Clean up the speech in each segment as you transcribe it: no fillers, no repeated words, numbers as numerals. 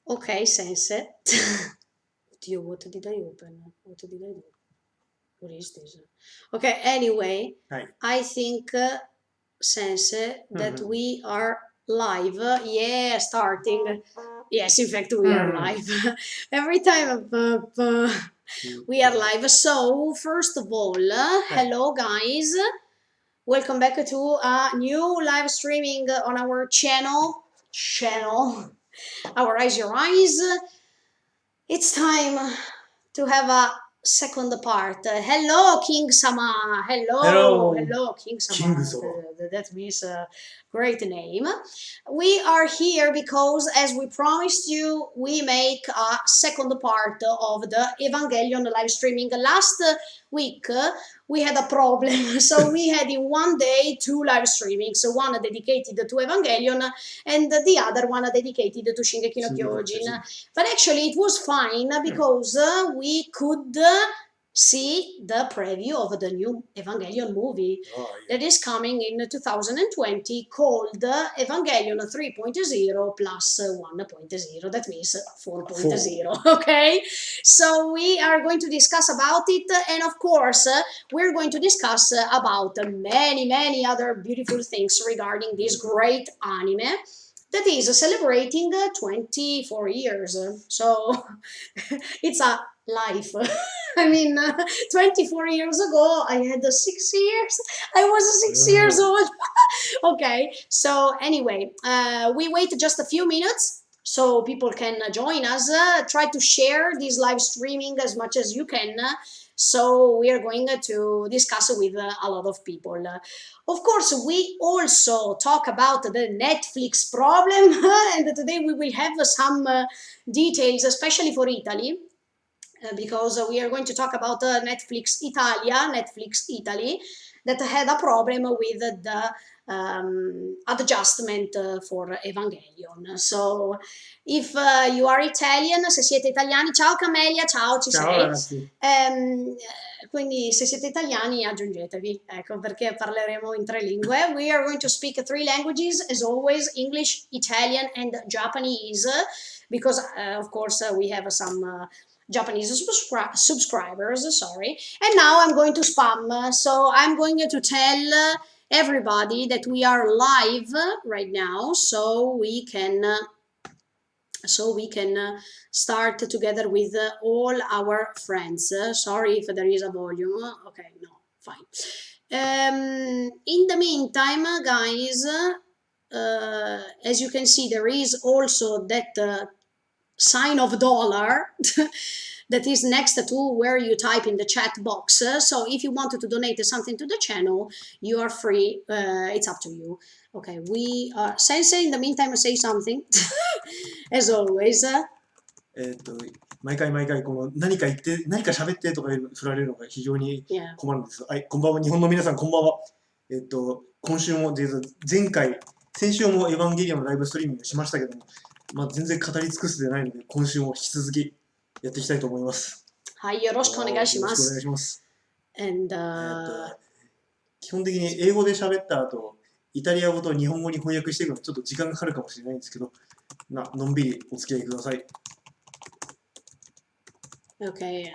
Okay, Sense. Oddio, what did I open? What did I do? What is this? Okay, anyway, I think, Sense, that we are live. Yeah, starting. Yes, in fact, we are live. Every time we are live. So, first of all, hello, guys. Welcome back to a new live streaming on our channel. Our Eyes Your Eyes. It's time to have a second part. Hello, King Sama. Hello, King Sama. That means a great name. We are here because, as we promised you, we make a second part of the Evangelion live streaming. Last week, we had a problem, so we had in one day 2 live streamings, one dedicated to Evangelion and the other one dedicated to Shingeki no Kyojin. But actually it was fine because we could see the preview of the new Evangelion movie that is coming in 2020 called Evangelion 3.0 plus 1.0. That means 4.0. Okay, so we are going to discuss about it, and of course we're going to discuss about many other beautiful things regarding this great anime that is celebrating 24 years. So it's a life. I mean, 24 years ago, I had 6 years. I was 6 years old. Okay, so anyway, we wait just a few minutes so people can join us. Try to share this live streaming as much as you can. So we are going to discuss with a lot of people. Of course, we also talk about the Netflix problem, and today we will have some details, especially for Italy, because we are going to talk about Netflix Italy, that had a problem with the adjustment for Evangelion. So, if you are Italian, se siete italiani, ciao Camelia, ciao, ci sei? Quindi se siete italiani aggiungetevi, ecco, perché parleremo in 3 lingue. We are going to speak 3 languages, as always, English, Italian and Japanese, because of course we have some Japanese subscribers, sorry. And now I'm going to spam. So I'm going to tell everybody that we are live right now, so we can start together with all our friends. Sorry if there is a volume. Okay, no, fine. In the meantime, guys, as you can see, there is also that sign of dollar that is next to where you type in the chat box. So if you wanted to donate something to the channel, you are free. It's up to you. Okay, we are Sensei. In the meantime, say something. As always. 毎回この何か言って何か喋ってとか振られるのが非常に困るんです。はい、こんばんは、日本の皆さんこんばんは。今週も先週もエヴァンゲリオンのライブストリーミングしましたけども、まあ全然語り尽くせてないので、今週も引き続きやっていきたいと思います。はい、よろしくお願いします。よろしくお願いします。基本的に英語で喋った後、イタリア語と日本語に翻訳していくのちょっと時間がかかるかもしれないんですけど、のんびりお付き合いください。Okay,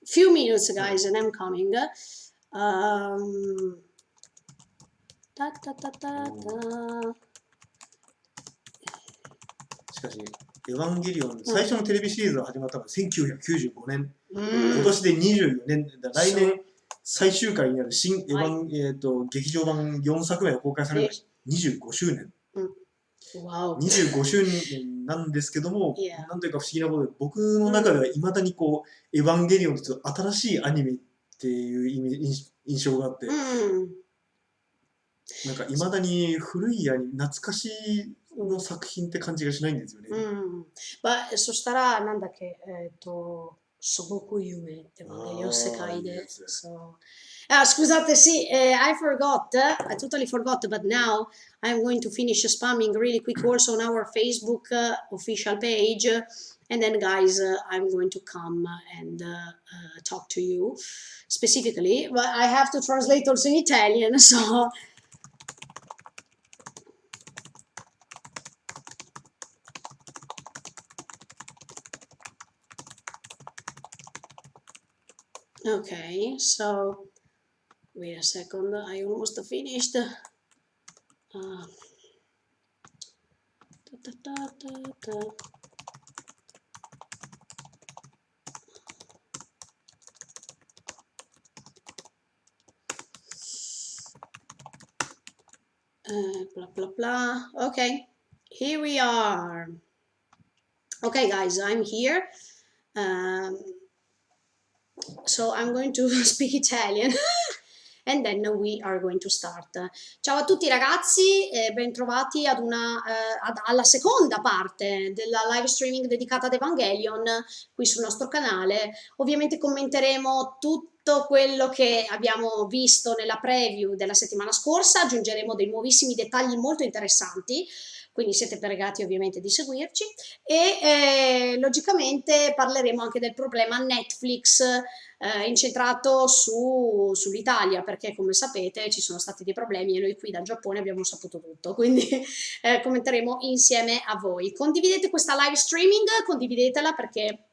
few minutes, guys, and I'm coming.しかし、エヴァンゲリオン、最初のテレビシリーズが始まったのが1995年。今年で24年、来年最終回になる新エヴァン、劇場版4作目が公開されるのが25周年。25周年なんですけども、なんというか不思議なことで、僕の中ではいまだにこう、エヴァンゲリオンという新しいアニメっていう印象があって、なんかいまだに古い懐かしいの作品って感じがしないんですよね。そしたら、なんだっけ、すごく有名って世界で。Scusate, sì, I forgot, I totally forgot, but now I'm going to finish spamming really quick also on our Facebook official page, and then guys, I'm going to come and talk to you specifically, but I have to translate also in Italian, so... Okay, so wait a second, I almost finished. Uh, ta, ta, ta, ta, ta. Blah blah blah. Okay, here we are. Okay, guys, I'm here. Um, so I'm going to speak Italian. And then we are going to start. Ciao a tutti ragazzi, bentrovati ad alla seconda parte della live streaming dedicata ad Evangelion qui sul nostro canale. Ovviamente commenteremo tutto quello che abbiamo visto nella preview della settimana scorsa, aggiungeremo dei nuovissimi dettagli molto interessanti, quindi siete pregati ovviamente di seguirci e logicamente parleremo anche del problema Netflix incentrato sull'Italia, perché come sapete ci sono stati dei problemi e noi qui dal Giappone abbiamo saputo tutto, quindi commenteremo insieme a voi. Condividete questa live streaming, condividetela perché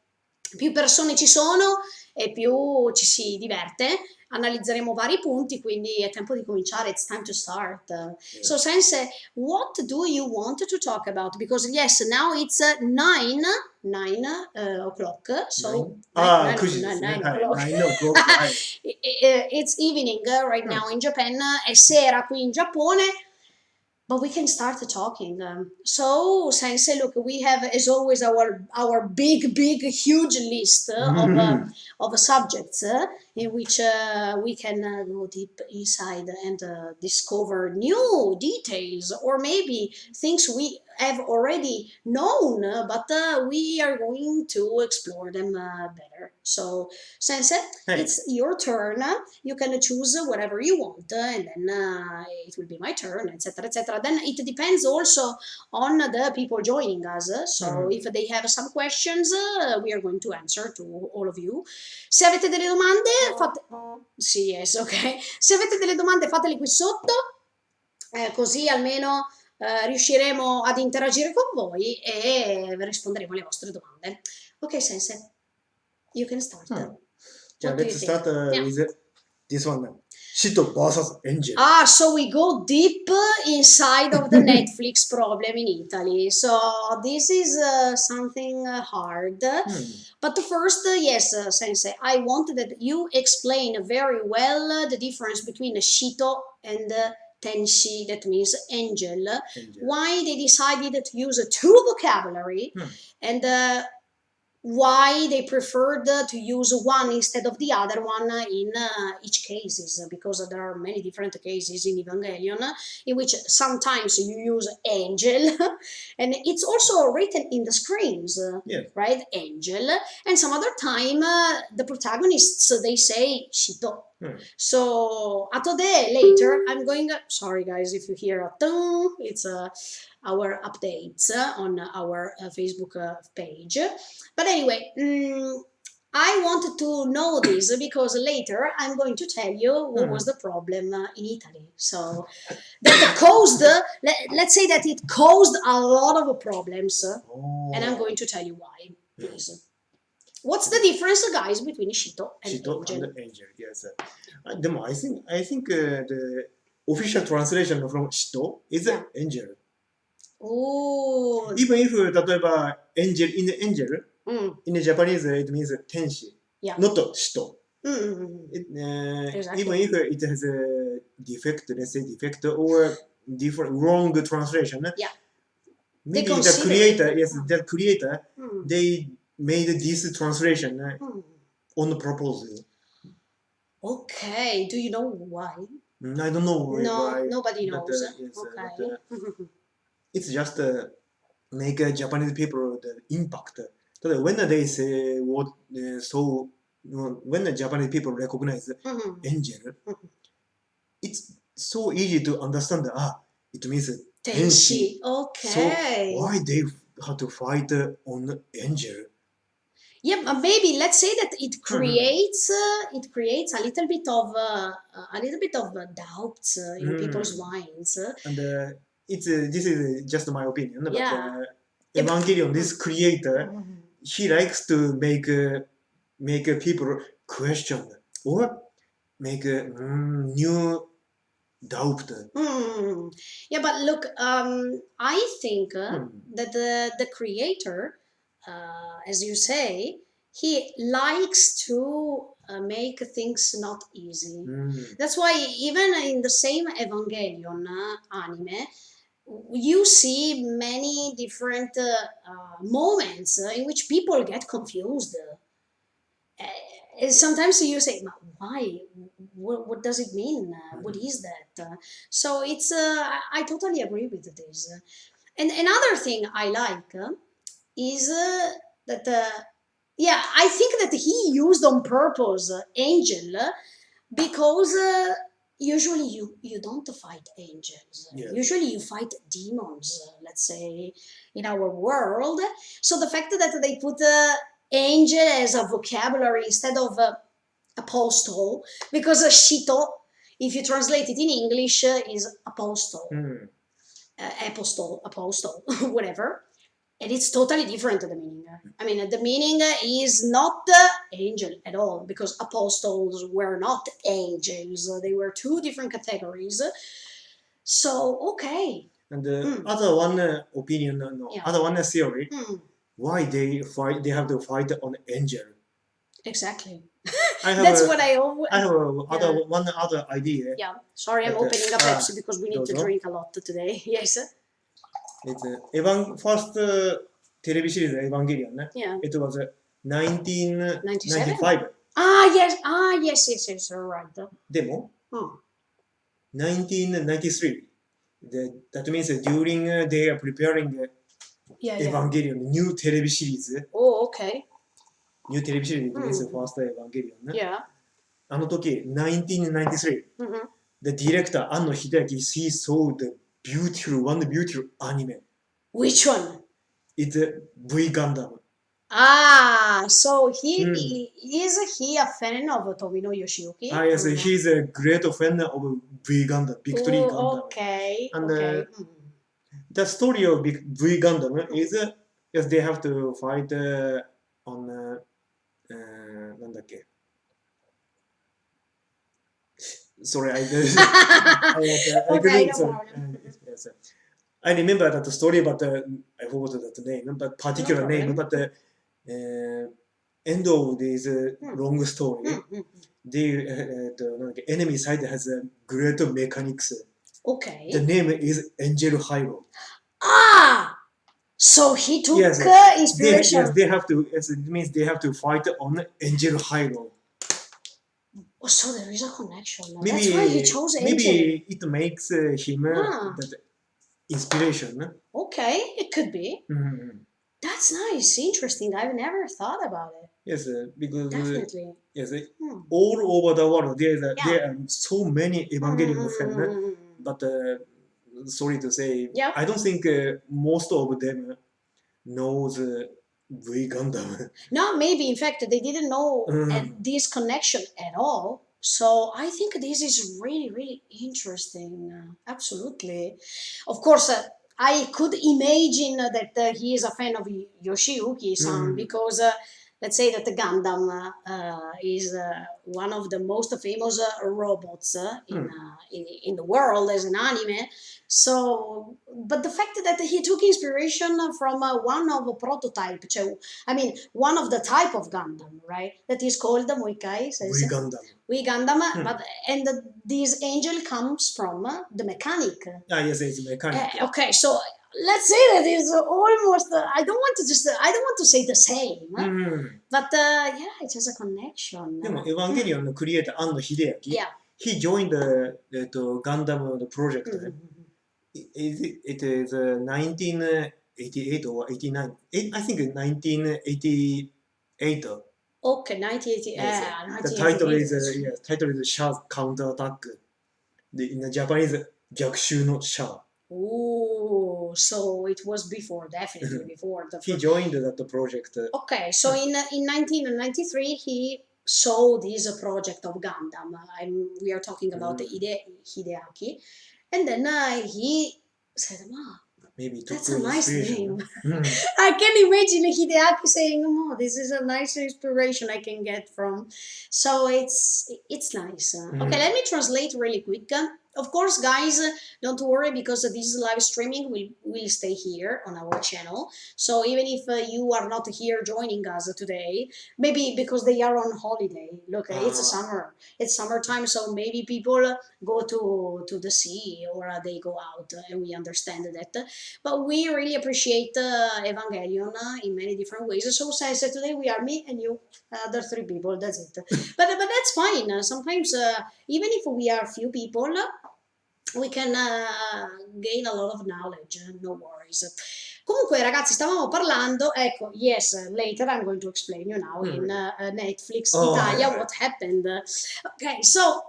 più persone ci sono e più ci si diverte. Analizzeremo vari punti, quindi è tempo di cominciare. It's time to start. So Sensei, what do you want to talk about? Because yes, now it's 9 o'clock. So 9 o'clock. 9 o'clock. It's evening right now in Japan. È sera qui in Giappone. But we can start talking. So, Sensei, look, we have, as always, our big, huge list of subjects in which we can go deep inside and discover new details, or maybe things we have already known, but we are going to explore them better. So, Sensei, it's your turn. You can choose whatever you want, and then it will be my turn, etc., etc. Then it depends also on the people joining us. So if they have some questions, we are going to answer to all of you. Se avete delle domande, fate... Sì, yes, ok. Se avete delle domande, fatele qui sotto, così almeno riusciremo ad interagire con voi e risponderemo alle vostre domande. Ok, Sensei, you can start. Yeah, let's start with this one. Shito versus Angel. So we go deep inside of the Netflix problem in Italy. So this is something hard. But first, yes, Sensei, I want that you explain very well the difference between Shito and Tenshi, that means angel. Why they decided to use two vocabulary and why they preferred to use one instead of the other one in each cases, because there are many different cases in Evangelion in which sometimes you use angel and it's also written in the screens, right, angel, and some other time the protagonists they say Shito. So today later I'm going, sorry guys if you hear a tung, it's our updates on our Facebook page. But anyway, I wanted to know this because later I'm going to tell you what was the problem in Italy. So that caused, let's say that it caused a lot of problems, and I'm going to tell you why. Please. What's the difference, guys, between Shito and Angel? And Angel, yes. I think the official translation from Shito is Angel. Oh. Even if 例えば angel in angel in Japanese it means tenshi, not shito. Exactly. Even if it has a defect, let's say defect or different wrong translation, maybe the creator, they made this translation on purpose. Okay, do you know why? I don't know why. Nobody knows. It's just make Japanese people the impact. When they say what, so when the Japanese people recognize angel, it's so easy to understand. It means tenshi. Okay. So why they have to fight on angel? Yeah, but maybe let's say that it creates a little bit of doubts in people's minds. And this is just my opinion. But Evangelion, this creator, he likes to make people question or make a new doubt. Yeah, but look, I think that the creator, as you say, he likes to make things not easy. That's why even in the same Evangelion anime, you see many different moments in which people get confused. And sometimes you say, "But why? What does it mean? What is that?" So it's. I totally agree with this. And another thing I like is that. Yeah, I think that he used on purpose angel because usually you don't fight angels. Yeah. Usually you fight demons. Let's say in our world. So the fact that they put angel as a vocabulary instead of apostle, because shito, if you translate it in English, is apostle, apostle, whatever. And it's totally different, the meaning. I mean, the meaning is not angel at all, because apostles were not angels. They were two different categories. So, okay. And the other one opinion, other one theory, why they have to fight on angel. Exactly. That's what I always. I have one other idea. Yeah. Sorry, I'm opening a Pepsi because we need to drink a lot today. Yes. It's first テレビシリーズエヴァンゲリオンね。Yeah. It was 1995. Yes. Yes. You're right. でも、1993. That means during they are preparing Evangelion new テレビシリーズ。Oh, okay. New テレビシリーズ means first Evangelion ね。Yeah. あの時、1993. The director, Anno Hideaki, he saw the one beautiful anime. Which one? It's V Gundam. So is he a fan of Tomino Yoshiyuki? Yes, he's a great fan of V Gundam, Victory Gundam. Okay. And the story of V Gundam is yes, they have to fight on なんだっけ Sorry, I remember that story, but I forgot that name, but particular name. But end of this long story, the enemy side has a great mechanics. Okay. The name is Angel Hyrule. So he took inspiration. Yes, they have to. It means they have to fight on Angel Hyrule. Oh, so there is a connection. That's why he chose Angel. Maybe it makes him that inspiration. Okay, it could be. That's nice, interesting. I've never thought about it. Yes, because definitely. Yes, all over the world there are so many Evangelion fans. But sorry to say, I don't think most of them knows V Gundam. No, maybe in fact they didn't know this connection at all. So I think this is really, really interesting. Absolutely. Of course, I could imagine that he is a fan of Yoshiyuki-san because let's say that the Gundam is one of the most famous robots in the world as an anime. So, but the fact that he took inspiration from one of a prototype, I mean, one of the type of Gundam, right? That is called V Gundam. V Gundam, but this angel comes from the mechanic. Yes, it's mechanic. Okay, so let's say that it's almost. I don't want to say the same, but yeah, it has a connection. でも Evangelion のクリエイター安野秀明、he joined the Gundam project. It is 1988 or 89. I think 1988. Okay, 1988. Yes. The title is Shah's Counterattack. In Japanese, 逆襲の Shah. Oh, so it was before, definitely before. He joined that project. Okay, so in 1993 he saw this project of Gundam. We are talking about Hideaki. And then he said, maybe took That's a nice inspiration. name. I can imagine Hideaki saying, "Oh, this is a nice inspiration I can get from." So it's nice. Okay, let me translate really quick. Of course, guys, don't worry because this live streaming will stay here on our channel. So even if you are not here joining us today, maybe because they are on holiday. Look, it's summer. It's summertime, so maybe people go to the sea or they go out, and we understand that. But we really appreciate Evangelion in many different ways. So since today we are me and you, other three people. That's it. But that's fine. Sometimes even if we are few people, we can gain a lot of knowledge. No worries. Comunque ragazzi, stavamo parlando, ecco, yes, later I'm going to explain you now in Netflix Italia what happened. Ok, so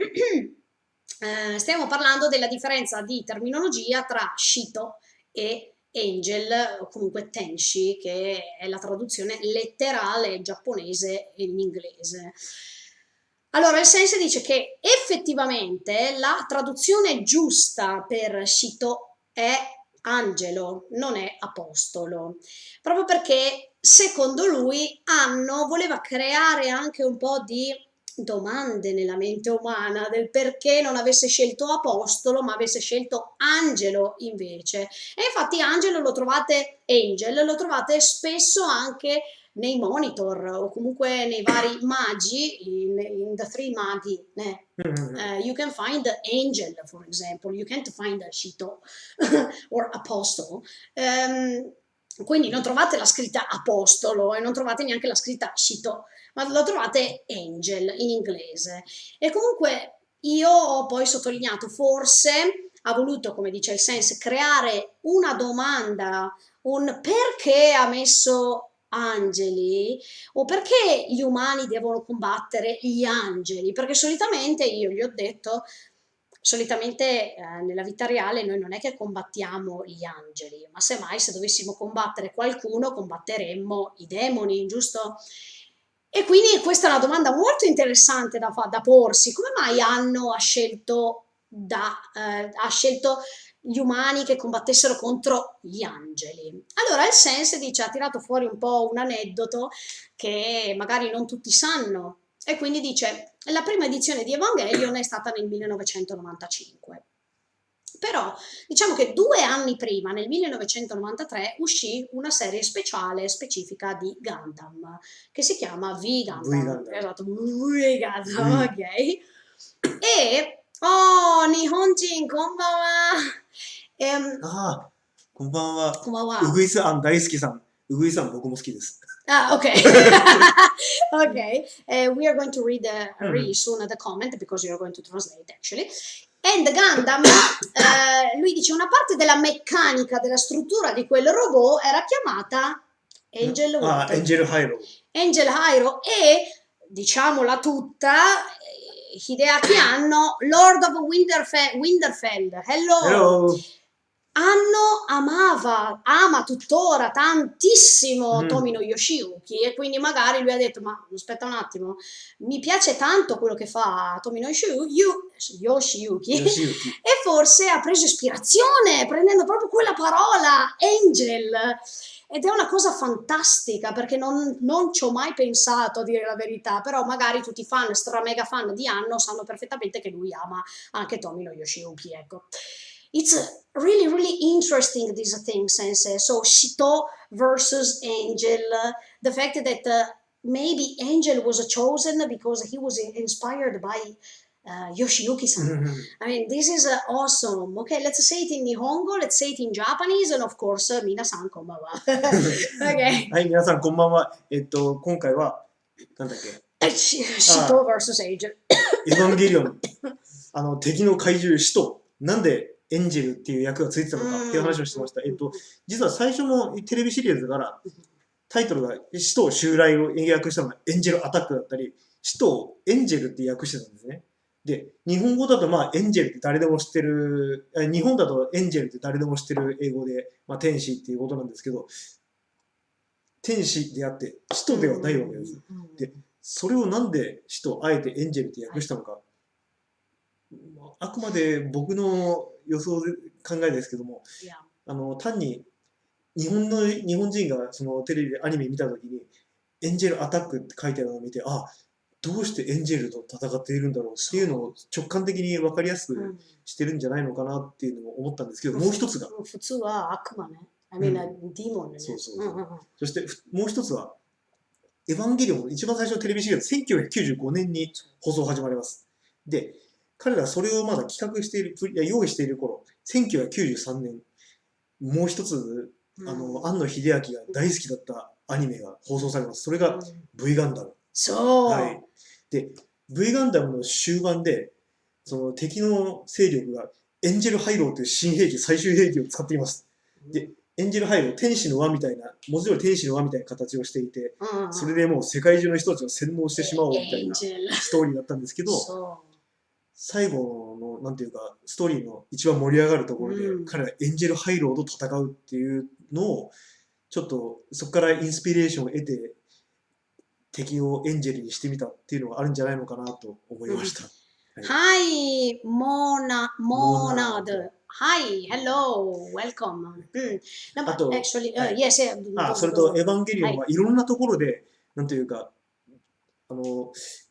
stiamo parlando della differenza di terminologia tra Shito e Angel, o comunque Tenshi, che è la traduzione letterale giapponese in inglese. Allora, il senso dice che effettivamente la traduzione giusta per Shito è angelo, non è apostolo, proprio perché secondo lui Anno voleva creare anche un po' di domande nella mente umana del perché non avesse scelto apostolo ma avesse scelto angelo invece. E infatti angelo lo trovate, angel lo trovate spesso anche nei monitor o comunque nei vari magi, in the three magi, you can find angel, for example, you can't find Shito or apostle. Quindi non trovate la scritta apostolo e non trovate neanche la scritta Shito, ma lo trovate angel in inglese. E comunque io ho poi sottolineato, forse ha voluto, come dice il sense, creare una domanda, un perché ha messo angeli o perché gli umani devono combattere gli angeli, perché solitamente io gli ho detto solitamente nella vita reale noi non è che combattiamo gli angeli, ma semmai se dovessimo combattere qualcuno combatteremmo i demoni, giusto? E quindi questa è una domanda molto interessante da porsi. Come mai Anno ha scelto gli umani che combattessero contro gli angeli? Allora il Sense dice, ha tirato fuori un po' un aneddoto che magari non tutti sanno, e quindi dice la prima edizione di Evangelion è stata nel 1995. Però diciamo che 2 anni prima, nel 1993, uscì una serie speciale specifica di Gundam, che si chiama V-Gundam. Esatto, V-Gundam, ok. E, oh, Nihonjin, konbanwa! こんばんは。こんばんは。うぐいすあん大好きさん。うぐいさん僕も好きです。Okay. Okay. We are going to read really soon the comment because you are going to translate actually. And Gundam, lui dice una parte della meccanica, della struttura di quel robot era chiamata Angel What? Angel Hyrule. Angel Hyrule e, diciamola tutta, Hideaki Anno, Lord of Winterfell. Hello. Anno ama tuttora tantissimo Tomino Yoshiyuki e quindi magari lui ha detto ma aspetta un attimo, mi piace tanto quello che fa Tomino Yoshiyuki e forse ha preso ispirazione prendendo proprio quella parola Angel ed è una cosa fantastica perché non ci ho mai pensato a dire la verità, però magari tutti i fan, stra mega fan di Anno sanno perfettamente che lui ama anche Tomino Yoshiyuki, ecco. It's really, really interesting, these things, Sensei. So, Shito versus Angel. The fact that maybe Angel was chosen because he was inspired by Yoshiyuki-san. I mean, this is awesome. Okay, let's say it in Nihongo, let's say it in Japanese, and of course, minasan konbanwa. Okay. はい、皆さんこんばんは。今回は、なんだっけ Shito versus Angel. エヴァンゲリオン。敵の怪獣使徒。なんでエンジェルっていう役がついてたのかっていう話をしてました。実は最初のテレビシリーズからタイトルが使徒襲来を訳したのがエンジェルアタックだったり、使徒をエンジェルって訳してたんですね。で、日本語だとエンジェルって誰でも知ってる、日本だとエンジェルって誰でも知ってる英語で、天使っていうことなんですけど、天使であって使徒ではないわけです。で、それをなんで使徒あえてエンジェルって訳したのか。あくまで僕の予想で考えですけども、単に日本人がそのテレビでアニメ見たときに、エンジェルアタックって書いてあるのを見て、あ、どうしてエンジェルと戦っているんだろうっていうのを直感的に分かりやすくしてるんじゃないのかなっていうのを思ったんですけど、もう一つが。普通は悪魔ね。I mean, demon ね。そうそうそう。そしてもう一つは、エヴァンゲリオン、一番最初のテレビシリーズ、1995年に放送始まります。で、彼らそれをまだ企画している、用意している頃、1993年、もう一つ、庵野秀明が大好きだったアニメが放送されます。それが V ガンダム。そう。はい。で、V ガンダムの終盤で、その敵の勢力がエンジェルハイローという新兵器、最終兵器を使っています。で、エンジェルハイロー、天使の輪みたいな、文字通り天使の輪みたいな形をしていて、それでもう世界中の人たちを洗脳してしまおうみたいなストーリーだったんですけど、最後の、なんていうか、ストーリーの一番盛り上がるところで、彼らエンジェルハイローと戦うっていうのを、ちょっとそこからインスピレーションを得て、敵をエンジェルにしてみたっていうのがあるんじゃないのかなと思いました。はい、モーナド。はい、hello, welcome. あと、actually, yes, それとエヴァンゲリオンはいろんなところで、なんていうか、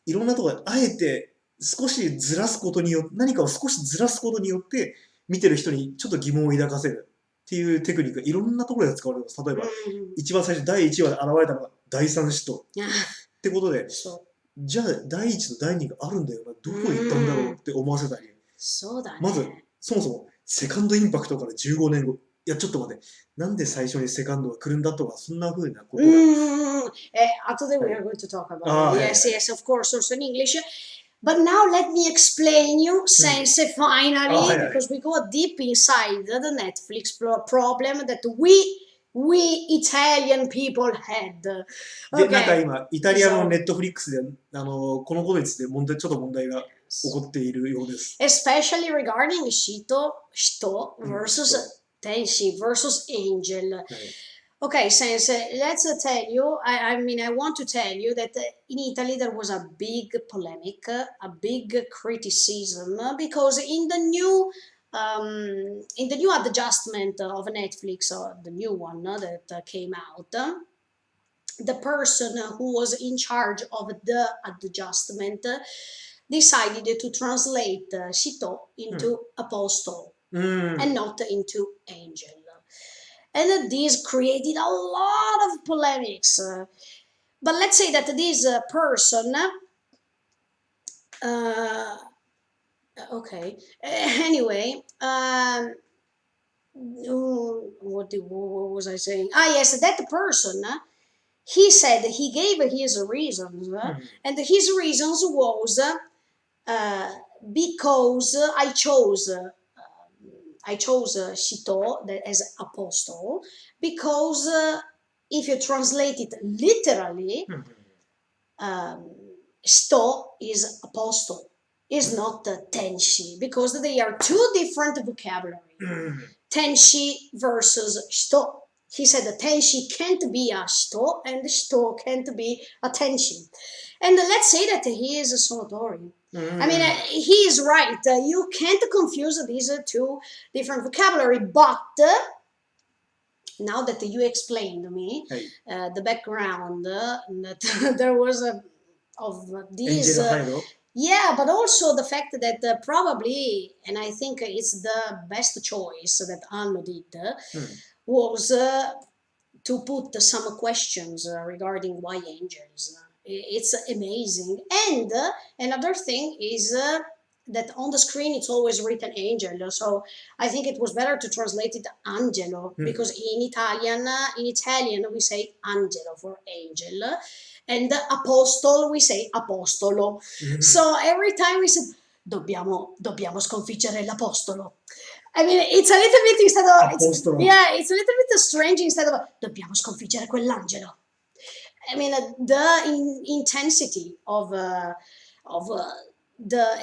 いろんなところであえて少しずらすことによって、何かを少しずらすことによって、見てる人にちょっと疑問を抱かせるっていうテクニックがいろんなところで使われます。例えば、一番最初、第1話で現れたのが第三使徒ってことで、じゃあ第1と第2があるんだよな、どこ行ったんだろうって思わせたり、まず、そもそもセカンドインパクトから15年後、いや、ちょっと待って、なんで最初にセカンドが来るんだとか、そんな風なことが。After that, we are going to talk about it. Yes, of course, also in English. But now let me explain you, Sensei, finally, because we go deep inside the Netflix problem that we Italian people had. で、なんか今、イタリアのネットフリックスで、このことについてちょっと問題が起こっているようです。Especially regarding Shito versus Tenshi versus Angel. Okay, Sensei, let's tell you, I mean, I want to tell you that in Italy there was a big polemic, a big criticism, because in the new adjustment of Netflix, the new one that came out, the person who was in charge of the adjustment decided to translate Shito into apostle and not into angel. And this created a lot of polemics. But let's say that this person, okay, anyway, what was I saying? Yes, that person, he said he gave his reasons, and his reasons was because I chose Shito as apostle because if you translate it literally, Shito is apostle, is not Tenshi, because they are two different vocabulary. Tenshi versus Shito. He said that Tenshi can't be a Shito and Shito can't be a Tenshi. And let's say that he is a Sonotori. I mean, he is right. You can't confuse these two different vocabulary, but now that you explained to me the background, that there was of these... yeah, but also the fact that probably, and I think it's the best choice that Anno did, was to put some questions regarding why angels. It's amazing. And another thing is that on the screen it's always written angel, so I think it was better to translate it angelo, because in Italian we say angelo for angel, and apostle we say apostolo. So every time we said dobbiamo sconfiggere l'apostolo. I mean, it's a little bit instead of it's a little bit strange instead of dobbiamo sconfiggere quell'angelo. I mean, the intensity of the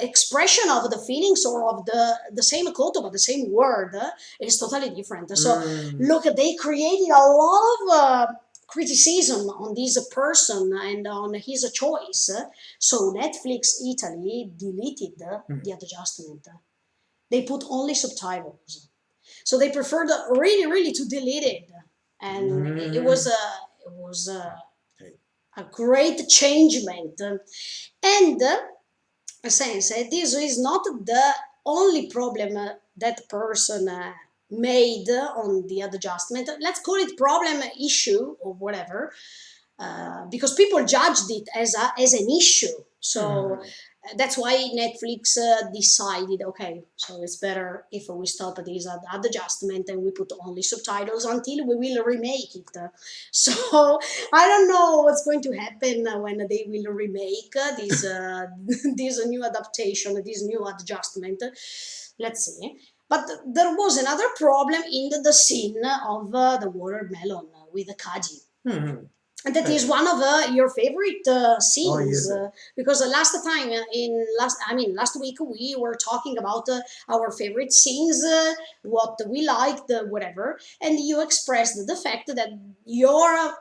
expression of the feelings or of the same kotoba, the same word, is totally different. So look, they created a lot of criticism on this person and on his choice. So Netflix Italy deleted the adjustment. They put only subtitles. So they preferred really to delete it, and it was a great changement. And since this is not the only problem that person made on the adjustment, let's call it problem, issue, or whatever, because people judged it as an issue. So that's why Netflix decided, okay, so it's better if we stop this adjustment and we put only subtitles until we will remake it. So I don't know what's going to happen when they will remake this this new adaptation, this new adjustment. Let's see. But there was another problem in the scene of the watermelon with the Kaji. And that is one of your favorite scenes, because last time last week we were talking about our favorite scenes, what we liked, whatever, and you expressed the fact that your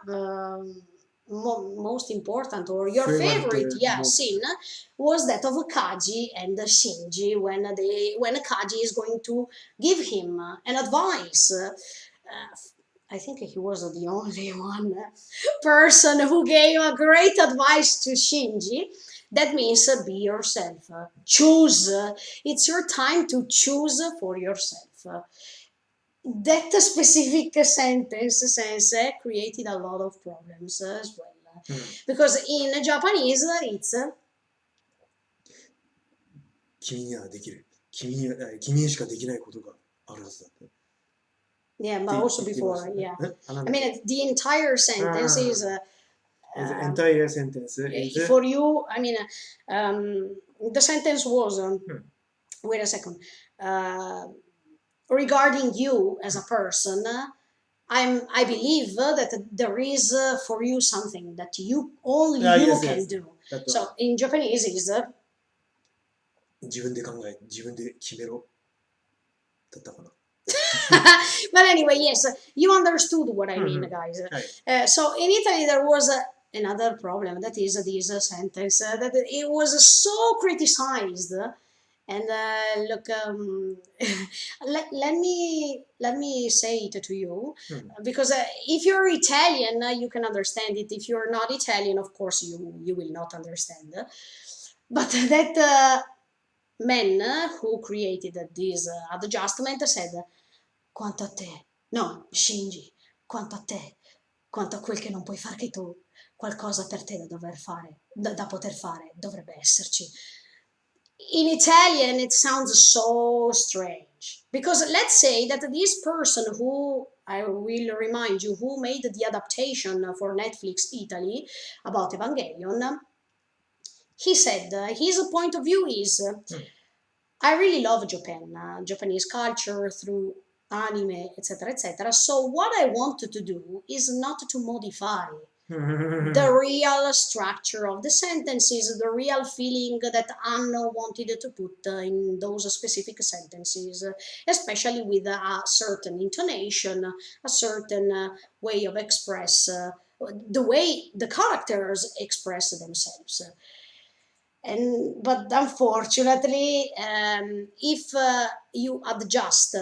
most important or your favorite scene was that of Kaji and Shinji when Kaji is going to give him an advice. I think he was the only one person who gave a great advice to Shinji. That means be yourself. Choose. It's your time to choose for yourself. That specific sentence created a lot of problems as well. Because in Japanese, it's 君にはできる。君にしかできないことがあるはずだって。 Yeah, but also before, yeah. I mean, the entire sentence is... the entire sentence is... For you, I mean, the sentence was... wait a second. Regarding you as a person, I believe that there is for you something that you only you can do. So in Japanese is 自分で考え、自分で決めろだったかな。 But anyway, yes, you understood what I mean, guys. So in Italy there was another problem, that is this sentence that it was so criticized. And look, let me say it to you, because if you're Italian, you can understand it. If you're not Italian, of course, you will not understand. But that man who created this adjustment said, quanto a te, no, Shinji, quanto a te, quanto a quel che non puoi fare che tu, qualcosa per te da dover fare, da poter fare, dovrebbe esserci. In Italian, it sounds so strange, because let's say that this person who, I will remind you, who made the adaptation for Netflix Italy about Evangelion, he said his point of view is, I really love Japan, Japanese culture through anime, etc. So what I wanted to do is not to modify the real structure of the sentences, the real feeling that Anno wanted to put in those specific sentences, especially with a certain intonation, a certain way of express, the way the characters express themselves. But unfortunately, if you adjust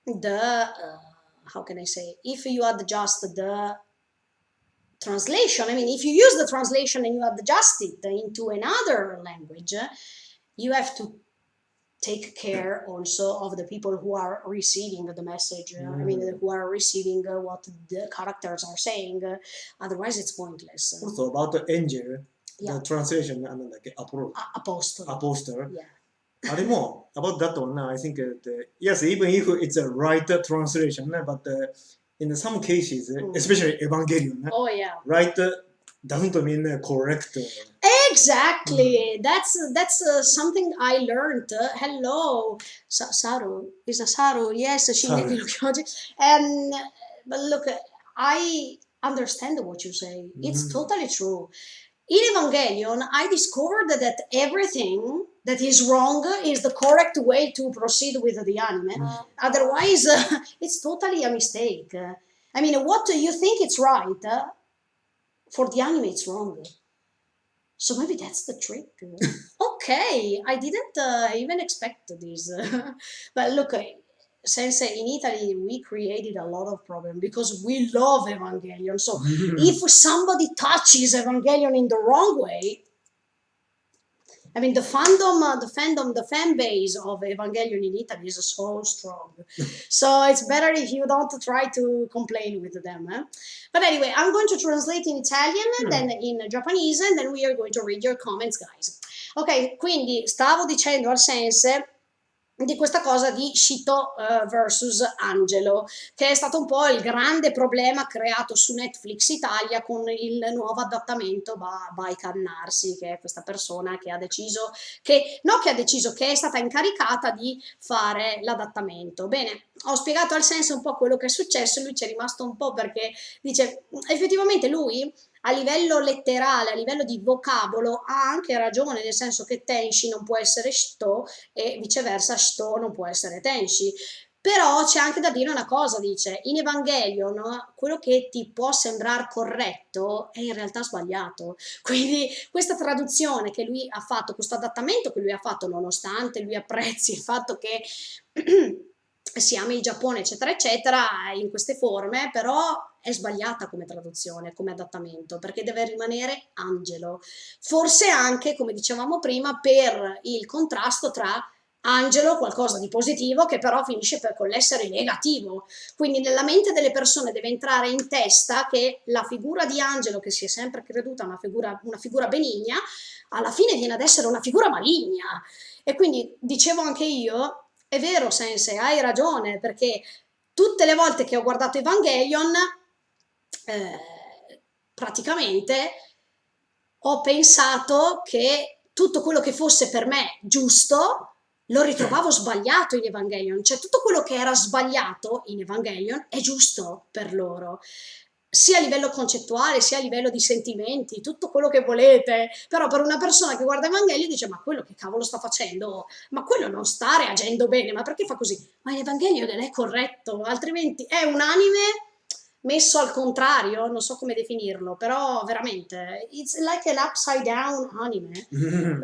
the, how can I say, if you adjust the translation, I mean, if you use the translation and you adjust it into another language, you have to take care also of the people who are receiving the message, I mean, who are receiving what the characters are saying, otherwise it's pointless. Also about the angel, the translation, apostle. Yeah. あれも about that one, I think yes, even if it's a right translation, but in some cases, especially Evangelion, right doesn't mean correct. Exactly. That's something I learned. Hello, Saru. Is a Saru? Yes, but look, I understand what you say. It's totally true. In Evangelion, I discovered that everything that is wrong is the correct way to proceed with the anime. Otherwise, it's totally a mistake. I mean, what you think it's right, for the anime it's wrong. So maybe that's the trick. Okay, I didn't even expect this. But look, since in Italy we created a lot of problem because we love Evangelion. So if somebody touches Evangelion in the wrong way, I mean, the fan base of Evangelion in Italy is so strong. So it's better if you don't try to complain with them. But anyway, I'm going to translate in Italian, then in Japanese, and then we are going to read your comments, guys. Ok, quindi stavo dicendo al sense di questa cosa di Shito versus Angelo, che è stato un po' il grande problema creato su Netflix Italia con il nuovo adattamento by Cannarsi, che è questa persona che ha deciso, che è stata incaricata di fare l'adattamento. Bene, ho spiegato al senso un po' quello che è successo, lui ci è rimasto un po' perché dice, effettivamente lui a livello letterale, a livello di vocabolo, ha anche ragione, nel senso che Tenshi non può essere Shito e viceversa Shito non può essere Tenshi. Però c'è anche da dire una cosa, dice, in Evangelion quello che ti può sembrare corretto è in realtà sbagliato. Quindi questa traduzione che lui ha fatto, questo adattamento che lui ha fatto, nonostante lui apprezzi il fatto che si ami il Giappone, eccetera, eccetera, in queste forme, però è sbagliata come traduzione, come adattamento, perché deve rimanere Angelo. Forse anche, come dicevamo prima, per il contrasto tra Angelo, qualcosa di positivo, che però finisce con l'essere negativo. Quindi nella mente delle persone deve entrare in testa che la figura di Angelo, che si è sempre creduta una figura benigna, alla fine viene ad essere una figura maligna. E quindi dicevo anche io, è vero Sensei, hai ragione, perché tutte le volte che ho guardato Evangelion, praticamente ho pensato che tutto quello che fosse per me giusto lo ritrovavo sbagliato in Evangelion, cioè tutto quello che era sbagliato in Evangelion è giusto per loro, sia a livello concettuale sia a livello di sentimenti, tutto quello che volete, però per una persona che guarda Evangelion dice ma quello che cavolo sta facendo? Ma quello non sta reagendo bene, ma perché fa così? Ma in Evangelion è corretto, altrimenti è un anime messo al contrario, non so come definirlo, però veramente, it's like an upside down anime,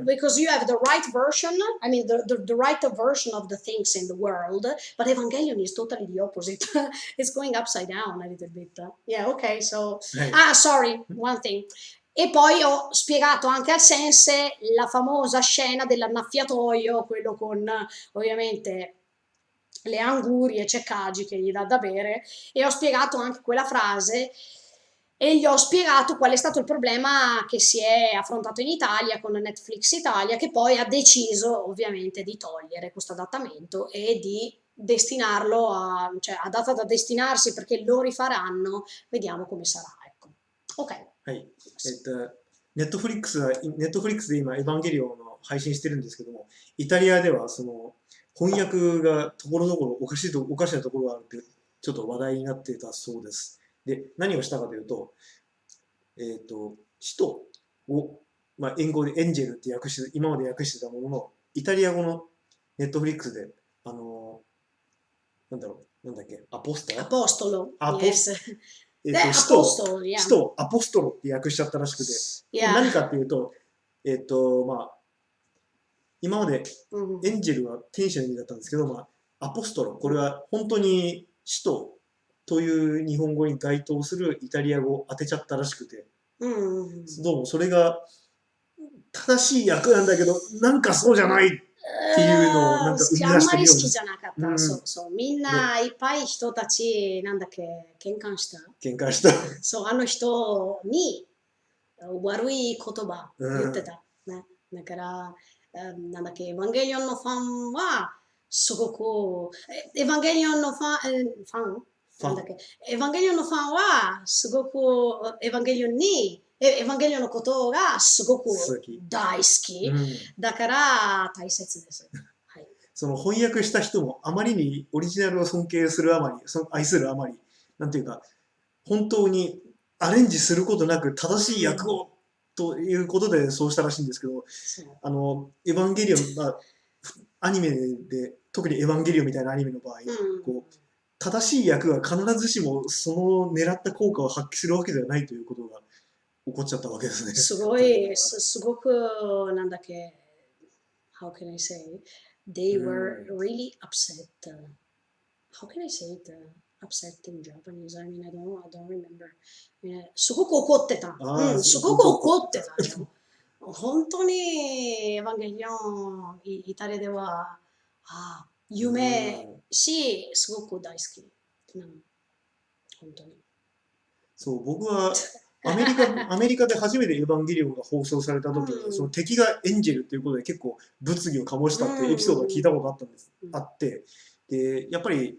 because you have the right version, I mean the right version of the things in the world, but Evangelion is totally the opposite. It's going upside down a little bit. Yeah, ok, so... sorry, one thing. E poi ho spiegato anche al Sense la famosa scena dell'annaffiatoio, quello con ovviamente le angurie ceccagi che gli dà da bere, e ho spiegato anche quella frase e gli ho spiegato qual è stato il problema che si è affrontato in Italia con Netflix Italia, che poi ha deciso ovviamente di togliere questo adattamento e di destinarlo a, cioè ha dato da destinarsi perché lo rifaranno, vediamo come sarà, ecco. Ok. はい。ネットフリックスで今、エヴァンゲリオンを配信してるんですけども、イタリアではその翻訳がところどころおかしなところがあるって、ちょっと話題になってたそうです。で、何をしたかというと、使徒を、まあ、英語でエンジェルって今まで訳してたものの、イタリア語のネットフリックスで、なんだっけ、アポストロ。Yes. 使徒をアポストロって訳しちゃったらしくて、何かっていうと、まあ、今までエンジェルは天使の意味だったんですけど、まあ、アポストロ、これは本当に使徒という日本語に該当するイタリア語を当てちゃったらしくて、どうもそれが正しい訳なんだけど、なんかそうじゃないっていうのをなんか生み出してるようです。あんまり好きじゃなかった。そう、みんないっぱい人たち、なんだっけ、喧嘩した。そう、あの人に悪い言葉言ってた。ね、だから、なんだっけ、エヴァンゲリオンのファンはすごく、エヴァンゲリオンのファンなんだっけ、エヴァンゲリオンのファンはすごくエヴァンゲリオンのことがすごく大好き。だから大切です。はい、その翻訳した人もあまりにオリジナルを尊敬するあまり、愛するあまり、なんていうか、本当にアレンジすることなく正しい訳をということでそうしたらしいんですけど、エヴァンゲリオン、まあ、アニメで、特にエヴァンゲリオンみたいなアニメの場合、こう正しい役が必ずしもその狙った効果を発揮するわけではないということが起こっちゃったわけですね。すごく、なんだっけ、how can I say? They were really upset. how can I say it upset in Japanese? I mean, I don't remember. すごく怒ってた。すごく怒ってたよ。本当にエヴァンゲリオン、イタリアでは、夢し、すごく大好き。本当に。そう、僕はアメリカで初めてエヴァンゲリオンが放送された時に、その敵がエンジェルっていうことで結構物議を醸したっていうエピソードを聞いたことあったんです。あって、で、やっぱり、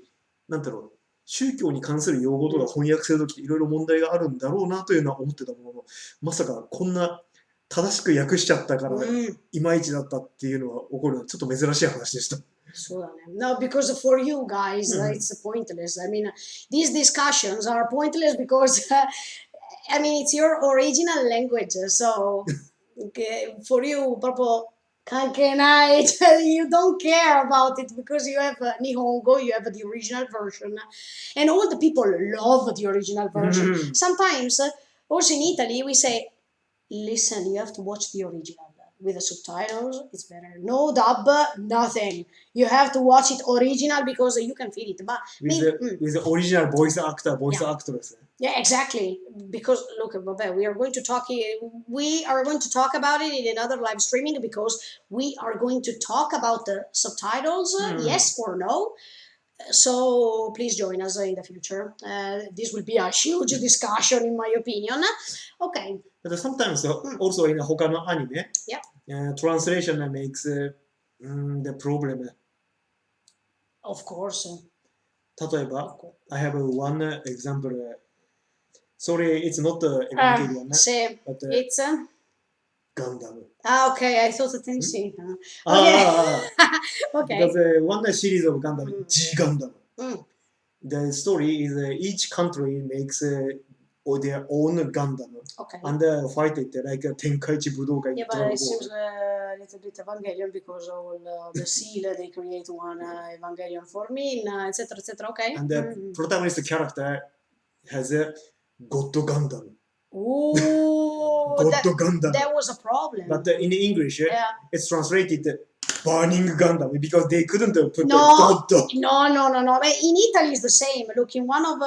なんだろう、宗教に関する用語とか翻訳するときいろいろ問題があるんだろうなというのは思ってたものの、まさかこんな正しく訳しちゃったからいまいちだったっていうのが起こるのはちょっと珍しい話でした。そうだね。No, because for you guys, it's pointless. I mean, these discussions are pointless because, I mean, it's your original language. So, for you, proprio kanke nai. You don't care about it because you have Nihongo, you have the original version. And all the people love the original version. Sometimes, also in Italy, we say, listen, you have to watch the original. With the subtitles, it's better. No dub, nothing. You have to watch it original because you can feel it. But with the original voice actor, voice actress. Yeah, exactly. Because look, Babette, we are going to talk about it in another live streaming because we are going to talk about the subtitles, yes or no. So please join us in the future. This will be a huge discussion, in my opinion. Okay. But sometimes also in 他のアニメ、translation makes the problem. Of course. 例えば、I have one example. Sorry, it's not Evangelion. But it's Gundam. Okay, I thought it was okay. Okay. Because one series of Gundam, G Gundam. The story is each country makes their own Gundam and fight it like a Tenkaichi Budokai. Yeah, but it seems a little bit Evangelion because all the seal they create one Evangelion for me, etc. etc. Okay. And the protagonist character has a God Gundam. Oh, Gundam. That was a problem. But in English, it's translated Burning Gundam because they couldn't put the God. No. In Italy, it's the same. Look, in one of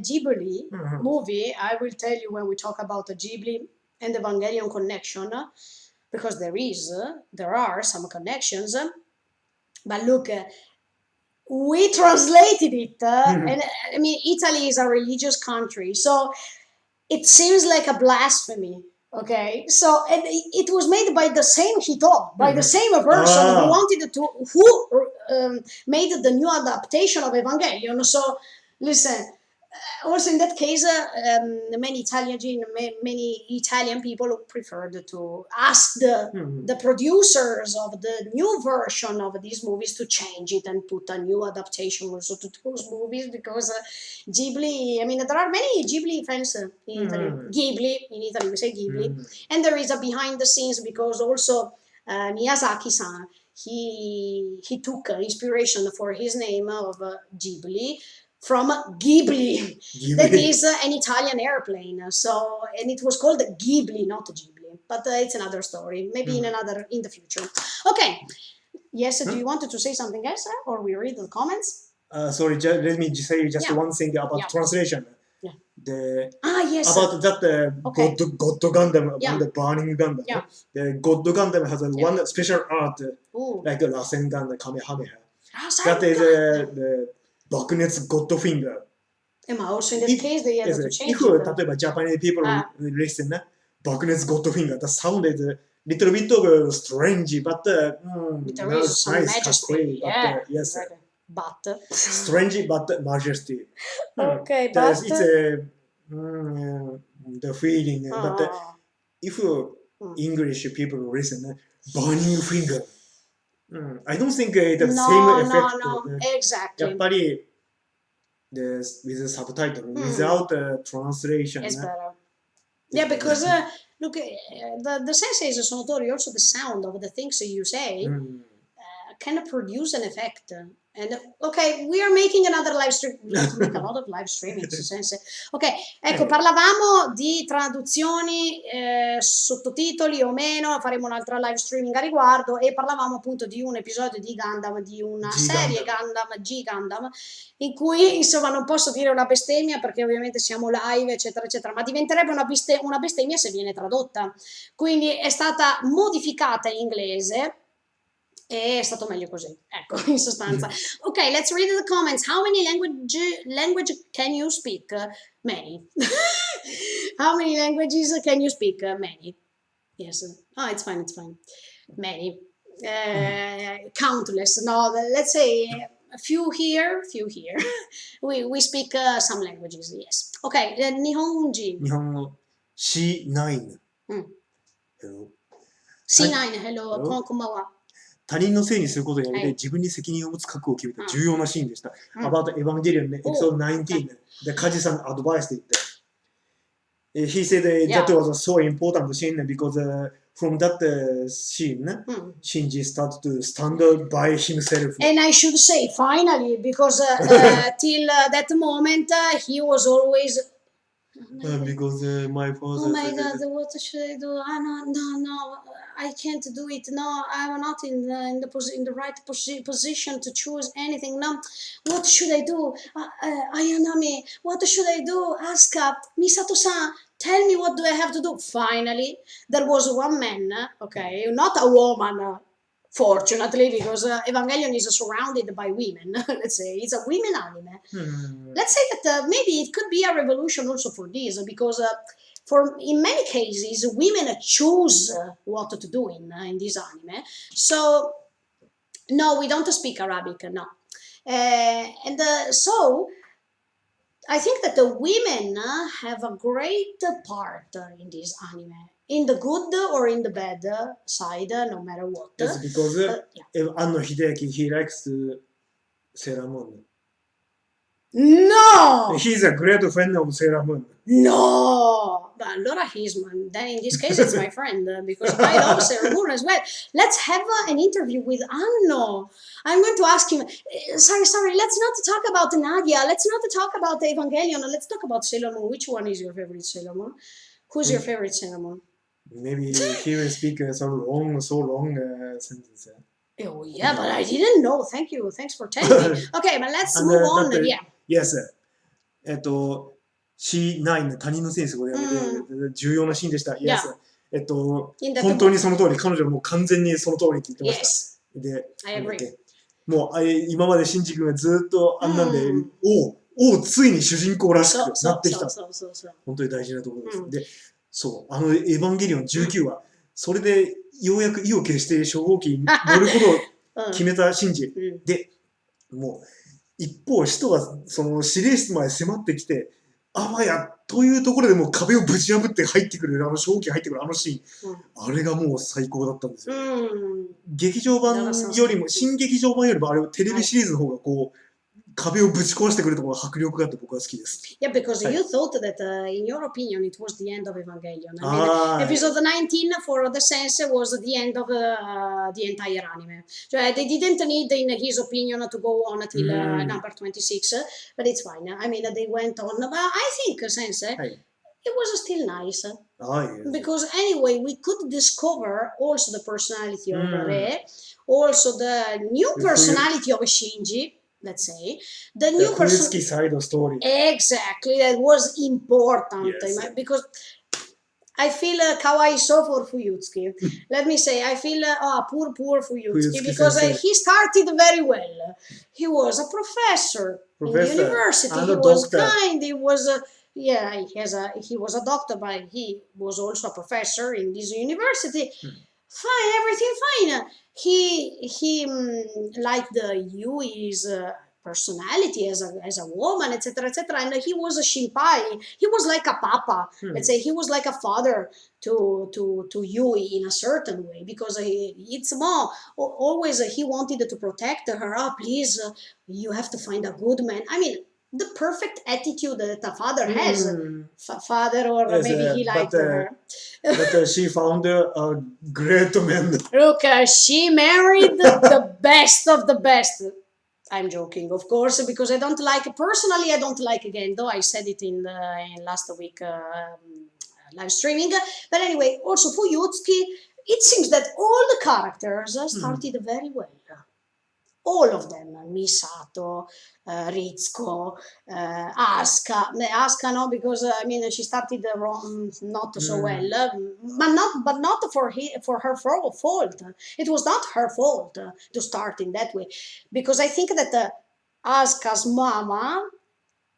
Ghibli movie, I will tell you when we talk about the Ghibli and the Evangelion connection, because there are some connections. But look, we translated it, and I mean, Italy is a religious country, so it seems like a blasphemy. Okay, so and it was made by the same Hito, by the same person who wanted made the new adaptation of Evangelion. So listen, also in that case, many Italian people preferred to ask the producers of the new version of these movies to change it and put a new adaptation also to those movies because Ghibli, I mean, there are many Ghibli fans in Italy. Ghibli, in Italy we say Ghibli. And there is a behind the scenes because also Miyazaki-san, he took inspiration for his name of Ghibli from Ghibli. That is an Italian airplane. So, and it was called Ghibli, not Ghibli. But it's another story. Maybe in the future. Okay. Yes, do you wanted to say something else, or we read the comments? Sorry, let me say just one thing about translation. Yes. About that God Gundam and the Burning Gundam. The God Gundam has one special art like Rasengan, Kamehameha. That is the Bakunet's God Finger. Also in that case, they have to change it. If Japanese people listen, Bakunet's God Finger, the sound is a little bit strange, but there is some nice, majesty. Yes. But strange but majesty. Okay, but it's the feeling. But if English people listen, burning finger. I don't think it has the same effect. No, exactly. やっぱり with subtitle, without translation. It's better. Yeah, because look, the senses sonotori, also the sound of the things you say, can produce an effect. And ok, we are making another live stream. We have to make a lot of live streaming. Ok, ecco, parlavamo di traduzioni, sottotitoli o meno, faremo un'altra live streaming a riguardo e parlavamo appunto di un episodio di Gundam, di una serie Gundam, G-Gundam, in cui insomma non posso dire una bestemmia perché ovviamente siamo live, eccetera, eccetera, ma diventerebbe una bestemmia se viene tradotta. Quindi è stata modificata in inglese. E è stato meglio così, ecco, in sostanza. Ok, let's read the comments. How many language can you speak? Many. How many languages can you speak? Many. Yes. Oh, it's fine, it's fine. Many. Countless. No, let's say a few here, few here. we speak some languages, yes. Ok, Nihonji. 日本語 C9 C9, Hello. hello, こんばんは。他人のせいにすることによってはい自分に責任を持つ覚悟を決めた重要なシーンでした。うん About Evangelion, episode 19, the Kaji-san advised it. He said that was a so important scene because from that scene, Shinji started to stand by himself. And I should say, finally, because till that moment, he was always... Because my father... Oh my God, what should I do? No, I can't do it. No, I'm not in the right position to choose anything. No, what should I do? Ayanami, what should I do? Asuka, Misato-san, tell me what do I have to do? Finally, there was one man, okay, not a woman, fortunately, because Evangelion is surrounded by women. Let's say it's a women anime. Let's say that maybe it could be a revolution also for this, because in many cases women choose what to do in this anime. So no, we don't speak Arabic, no. So I think that the women have a great part in this anime. In the good or in the bad side, no matter what. That's because Anno Hideaki, he likes Sailor Moon. No! He's a great friend of Sailor Moon. No! But allora then in this case it's my friend, because I love Sailor Moon as well. Let's have an interview with Anno. I'm going to ask him, sorry, let's not talk about Nadia, let's not talk about Evangelion, let's talk about Sailor Moon. Which one is your favorite Sailor Moon? Who's your favorite Sailor Moon? Maybe he will speak so long sentence. Oh yeah, but I didn't know. Thank you. Thanks for telling me. Okay, but let's move on. Yeah. Yes. C9 他人のせいにすることによって重要なシーンでした。Yes. 本当にその通り、彼女はもう完全にその通りって言ってました。で、もう今までシンジ君がずっとあんなんで、ついに主人公らしくなってきた。本当に大事なところです。で、そう、エヴァンゲリオン19話、それでようやく意を決して初号機に乗ることを決めたシンジ。で、もう、一方、使徒がその指令室まで迫ってきて、あわやというところでもう壁をぶち破って入ってくる、初号機入ってくるシーン、あれがもう最高だったんですよ。劇場版よりも、新劇場版よりもあれテレビシリーズの方がこう、壁をぶち壊してくるところが迫力があって僕は好きです。Yeah, because you thought that, in your opinion, it was the end of Evangelion. I mean, episode 19 for the sense was the end of the entire anime. Cioè, they didn't need, in his opinion, to go on until number 26, but it's fine. I mean, they went on. But I think, Sensei, it was still nice. Because anyway, we could discover also the personality of Re, also the new personality of Shinji. Let's say the new person side of story. Exactly, that was important because I feel kawaii so for Fuyutsuki. Let me say, I feel poor Fuyutsuki because he started very well. He was a professor in the university. He was kind. He was he was a doctor, but he was also a professor in this university. Fine, everything fine. He liked Yui's personality as a woman, etc., etc. And he was a shinpai. He was like a papa. Let's say he was like a father to Yui in a certain way, because it's more always he wanted to protect her. Oh, please, you have to find a good man. I mean, the perfect attitude that a father has. Father, or maybe he liked her. But she found a great man. Look, she married the best of the best. I'm joking, of course, because I don't like, personally, I don't like Gendo. I said it in last week live streaming. But anyway, also for Yutsuki, it seems that all the characters started very well. All of them, Misato, Ritsuko, Asuka no, because I mean she started wrong, not so well, but not for her fault. It was not her fault to start in that way, because I think that Asuka's mama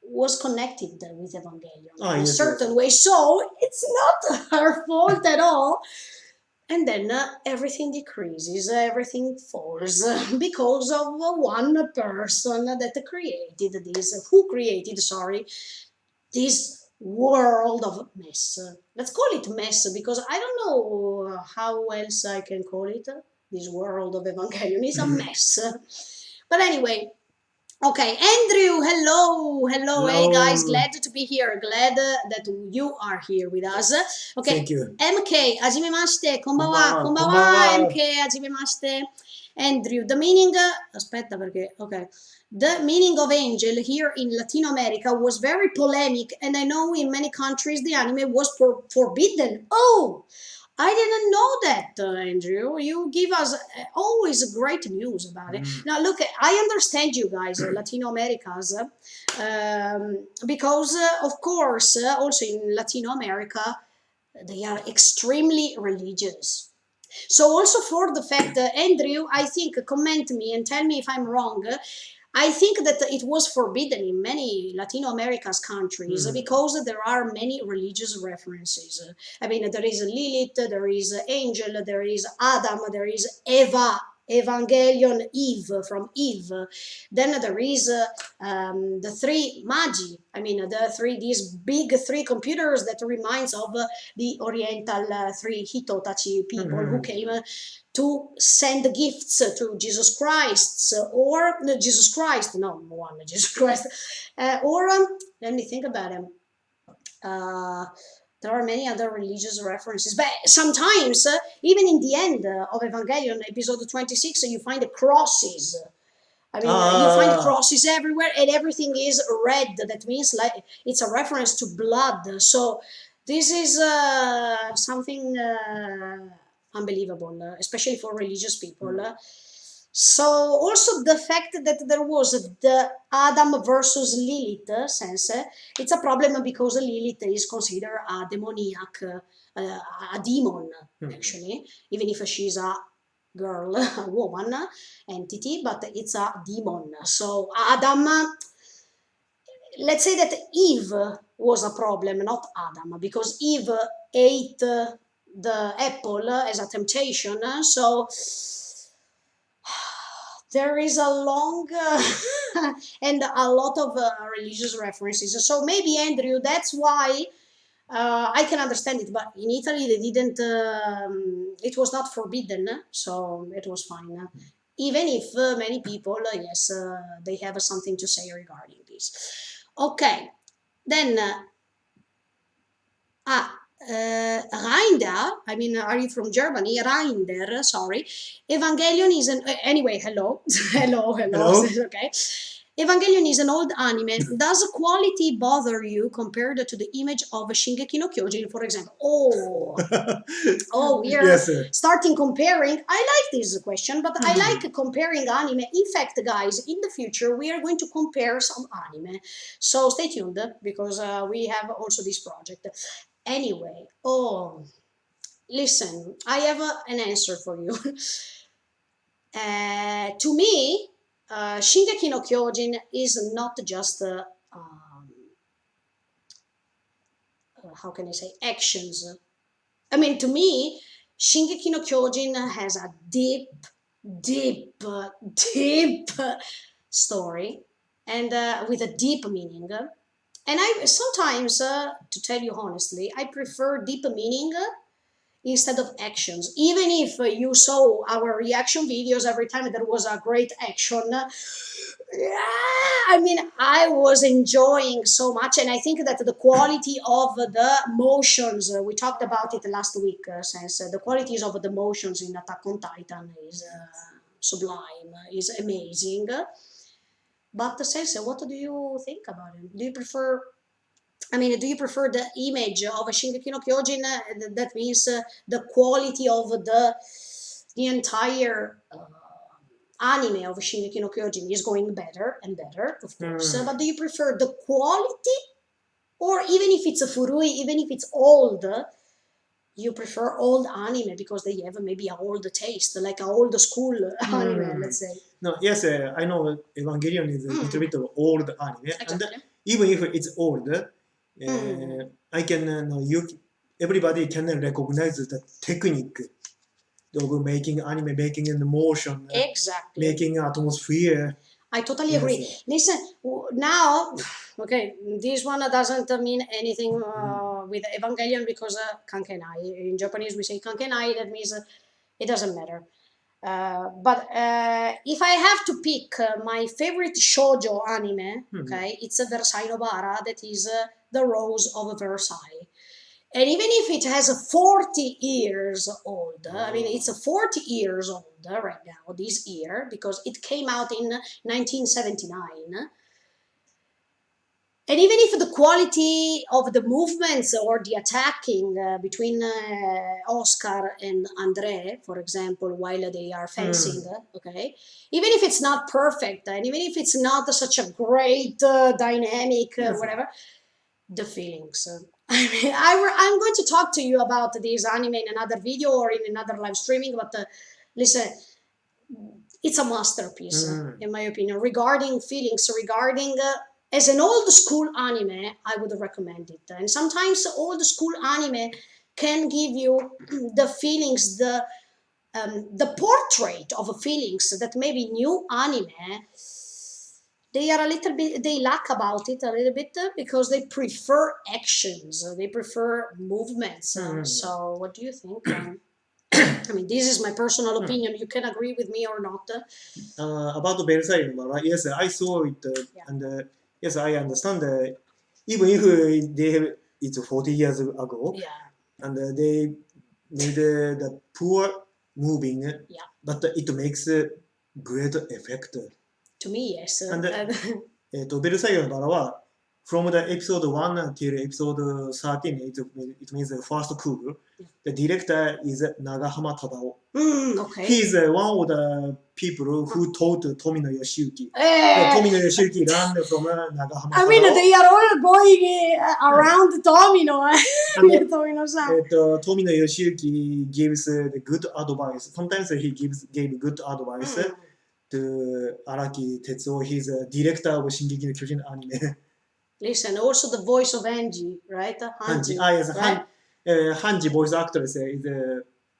was connected with Evangelion in a yes, certain yes. way, so it's not her fault at all. And then everything decreases, everything falls because of one person that created this, who created, sorry, this world of mess. Let's call it mess, because I don't know how else I can call it. This world of Evangelion is a mess. But anyway, okay, Andrew, hello, hello, hey guys, glad to be here, glad that you are here with us. Okay, Thank you. MK, hajimemashite, konbanwa, Konbanwa. MK, hajimemashite. Andrew, the meaning, aspetta perché, okay, the meaning of angel here in Latin America was very polemic, and I know in many countries the anime was forbidden. Oh, I didn't know that, Andrew. You give us always great news about it. Now, look, I understand you guys, Latino Americas, because, of course, also in Latino America, they are extremely religious. So, also for the fact, Andrew, I think, comment me and tell me if I'm wrong. I think that it was forbidden in many Latino America's countries because there are many religious references. I mean, there is Lilith, there is Angel, there is Adam, there is Eva, Evangelion, Eve, from Eve. Then there is the three magi. I mean, these big three computers that reminds of the Oriental three Hitotachi people who came to send gifts to Jesus Christ, or no, Jesus Christ, no one, Jesus Christ, or let me think about him. There are many other religious references, but sometimes, even in the end of Evangelion, episode 26, you find the crosses. I mean, you find crosses everywhere, and everything is red. That means like it's a reference to blood. So this is something unbelievable, especially for religious people. So also the fact that there was the Adam versus Lilith sense, it's a problem because Lilith is considered a demoniac, a demon actually, even if she's a girl, a woman entity, but it's a demon. So Adam, let's say that Eve was a problem, not Adam, because Eve ate the apple as a temptation. So there is a long and a lot of religious references. So maybe, Andrew, that's why I can understand it. But in Italy, they didn't. It was not forbidden, so it was fine. Even if many people, yes, they have something to say regarding this. Okay, then Reinder, I mean, are you from Germany? Reinder, sorry. Evangelion is an. Anyway, hello. hello. Okay. Evangelion is an old anime. Does quality bother you compared to the image of Shingeki no Kyojin, for example? Oh, we are starting comparing. I like this question, but I like comparing anime. In fact, guys, in the future, we are going to compare some anime. So stay tuned, because we have also this project. Anyway, listen, I have an answer for you. To me, Shingeki no Kyojin is not just, how can I say, actions. I mean, to me, Shingeki no Kyojin has a deep, deep, deep story, and with a deep meaning. And I sometimes, to tell you honestly, I prefer deep meaning instead of actions. Even if you saw our reaction videos every time there was a great action, I mean, I was enjoying so much, and I think that the quality of the motions, we talked about it last week, since the qualities of the motions in Attack on Titan is sublime, is amazing. But Sensei, what do you think about it? Do you prefer, I mean, do you prefer the image of a Shingeki no Kyojin? That means the quality of the entire anime of Shingeki no Kyojin is going better and better, of course. But do you prefer the quality, or even if it's a furui, even if it's old, you prefer old anime because they have maybe an old taste, like an old school anime, let's say? No, yes, I know Evangelion is a little bit of old anime, and Exactly. even if it's old, I can everybody can recognize the technique of making anime, making in the motion, Exactly. making atmosphere. I totally agree. Yes. Listen, now, okay, this one doesn't mean anything with Evangelion because kankenai. In Japanese, we say kankenai. That means it doesn't matter. But if I have to pick my favorite shoujo anime, okay, it's a Versailles Nobara. That is the Rose of Versailles. And even if it has a 40 years old, I mean, it's a 40 years old right now, this year, because it came out in 1979. And even if the quality of the movements or the attacking between Oscar and André, for example, while they are fencing, okay, even if it's not perfect, and even if it's not such a great dynamic, whatever, the feelings. I mean, I'm going to talk to you about this anime in another video or in another live streaming, but listen, it's a masterpiece, in my opinion, regarding feelings, regarding as an old school anime, I would recommend it. And sometimes old school anime can give you the feelings, the portrait of feelings that maybe new anime, they are a little bit, they lack about it a little bit because they prefer actions, they prefer movements. So what do you think? I mean, this is my personal opinion. You can agree with me or not. About Versailles, yes, I saw it, and yes, I understand. Even if it's 40 years ago, and they made the poor moving, but it makes a great effect. To me, yes. And ベルサイユのバラは from the episode 1 until episode 13, it means the first coup. The director is Nagahama Tadao. Okay. He is one of the people who taught Tomino Yoshiyuki. Tomino Yoshiyuki learned from Nagahama Tadao. I mean, they are all going around Tomino. Tomino Yoshiyuki gives the good advice. Sometimes he gave good advice to Araki Tetsuo. He's a director of Shingeki no Kyojin anime. Listen, also the voice of Angie, right? Hanji. Yes, right? Hanji voice actress is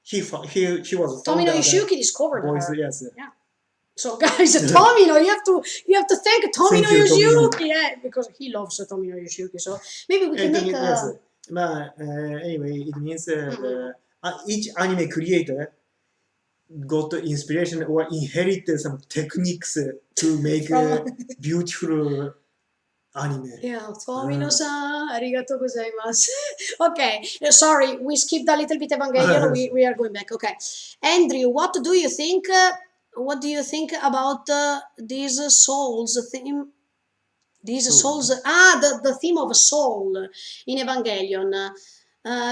he was Tomino Yoshiyuki discovered voice, her. yes. Yeah. So guys, Tomino, you have to thank Tomino Yoshiyuki, yeah, because he loves Tomino Yoshiyuki. So maybe we can make yes. Anyway, it means each anime creator got inspiration or inherited some techniques to make beautiful anime. Yeah, Tomino-san, arigatou gozaimasu. Okay, sorry, we skipped a little bit Evangelion. We are going back. Okay, Andrew, what do you think? What do you think about these souls theme? These souls, the theme of soul in Evangelion.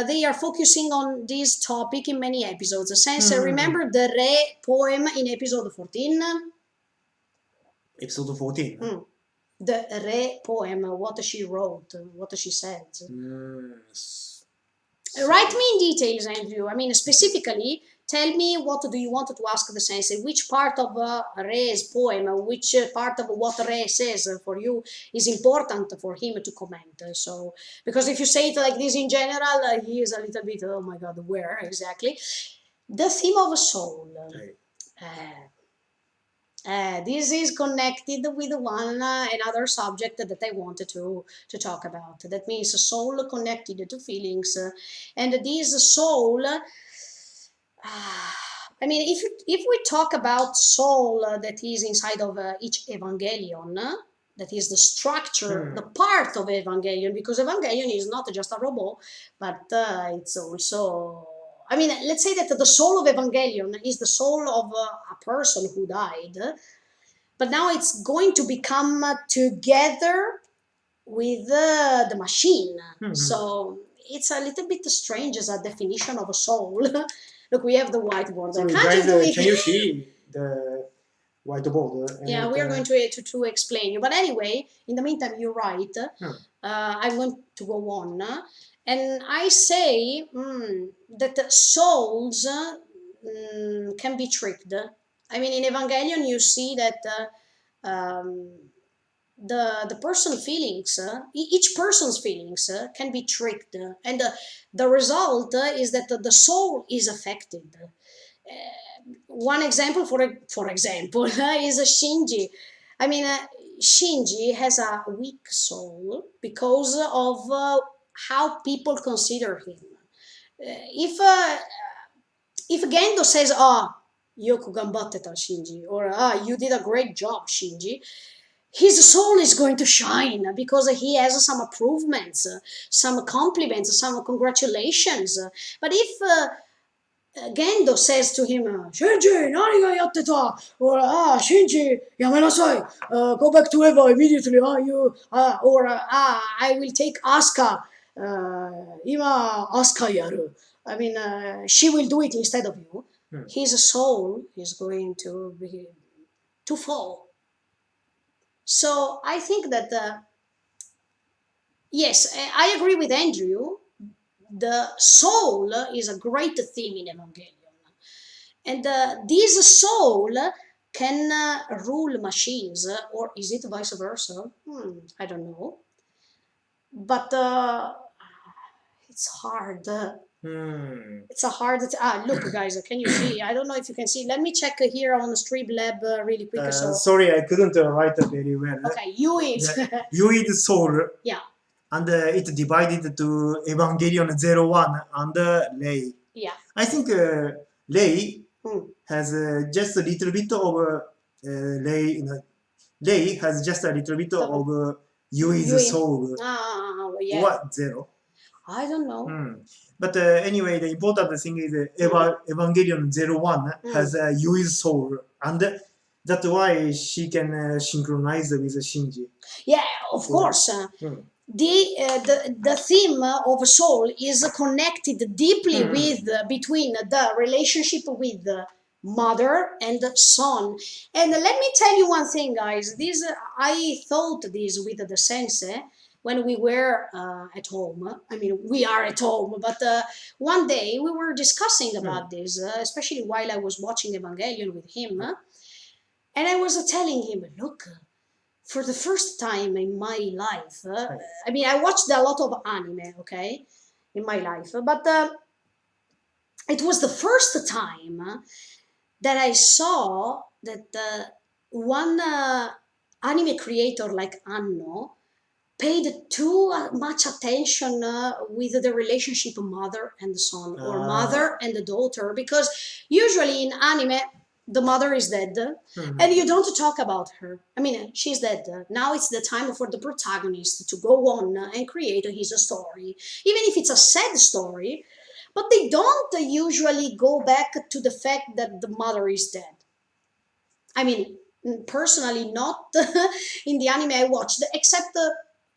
They are focusing on this topic in many episodes. Since remember the Re poem in episode 14? Episode 14? The Re poem, what she wrote, what she said. Write me in details, Andrew. I mean, specifically, tell me what do you want to ask the sensei. Which part of Re's poem, which part of what Re says for you is important for him to comment. So, because if you say it like this in general, he is a little bit, oh my God, where exactly? The theme of a soul. This is connected with one another subject that I wanted to talk about. That means a soul connected to feelings, and this soul. I mean, if we talk about soul that is inside of each Evangelion, that is the structure, the part of Evangelion, because Evangelion is not just a robot, but it's also. I mean, let's say that the soul of Evangelion is the soul of a person who died, but now it's going to become together with the machine. So it's a little bit strange as a definition of a soul. Look, we have the whiteboard. So Can't guys, you do it? can you see the whiteboard? Yeah, we are going to explain you. But anyway, in the meantime, you're right. I'm going to go on. And I say that the souls can be tricked. I mean, in Evangelion, you see that the person feelings, each person's feelings can be tricked. And the result is that the soul is affected. One example, for example, is Shinji. I mean, Shinji has a weak soul because of how people consider him. If Gendo says, "Ah, Yoku gambatteta, Shinji," or "Ah, you did a great job, Shinji," his soul is going to shine because he has some improvements, some compliments, some congratulations. But if Gendo says to him, "Shinji, nani ga yatte ta?" Or "Shinji, yamenasai, go back to Eva immediately. I will take Asuka. Ima Asuka yaru." I mean, she will do it instead of you. His soul is going to fall. So I think that yes, I agree with Andrew. The soul is a great theme in Evangelion. And this soul can rule machines, or is it vice versa? I don't know. But it's hard. It's a hard. Look, guys, can you see? I don't know if you can see. Let me check here on the Streamlab really quick. Sorry, I couldn't write it very well. Okay, you eat. You eat soul. Yeah. And it divided to Evangelion 01 and Rei. Yeah. I think Rei has just a little bit of Rei. Rei has just a little bit of Yui's soul. Yeah. What, 0? I don't know. But anyway, the important thing is Evangelion 01 has Yui's soul. And that's why she can synchronize with Shinji. Yeah, of course. The theme of soul is connected deeply with between the relationship with the mother and the son. And let me tell you one thing, guys. This I thought this with the sensei when we were at home. I mean, we are at home, but one day we were discussing about this, especially while I was watching Evangelion with him, and I was telling him, look. For the first time in my life, I mean, I watched a lot of anime, okay, in my life, but it was the first time that I saw that one anime creator like Anno paid too much attention with the relationship mother and son, or mother and the daughter, because usually in anime, the mother is dead, and you don't talk about her. I mean, she's dead. Now it's the time for the protagonist to go on and create his story, even if it's a sad story. But they don't usually go back to the fact that the mother is dead. I mean, personally, not in the anime I watched, except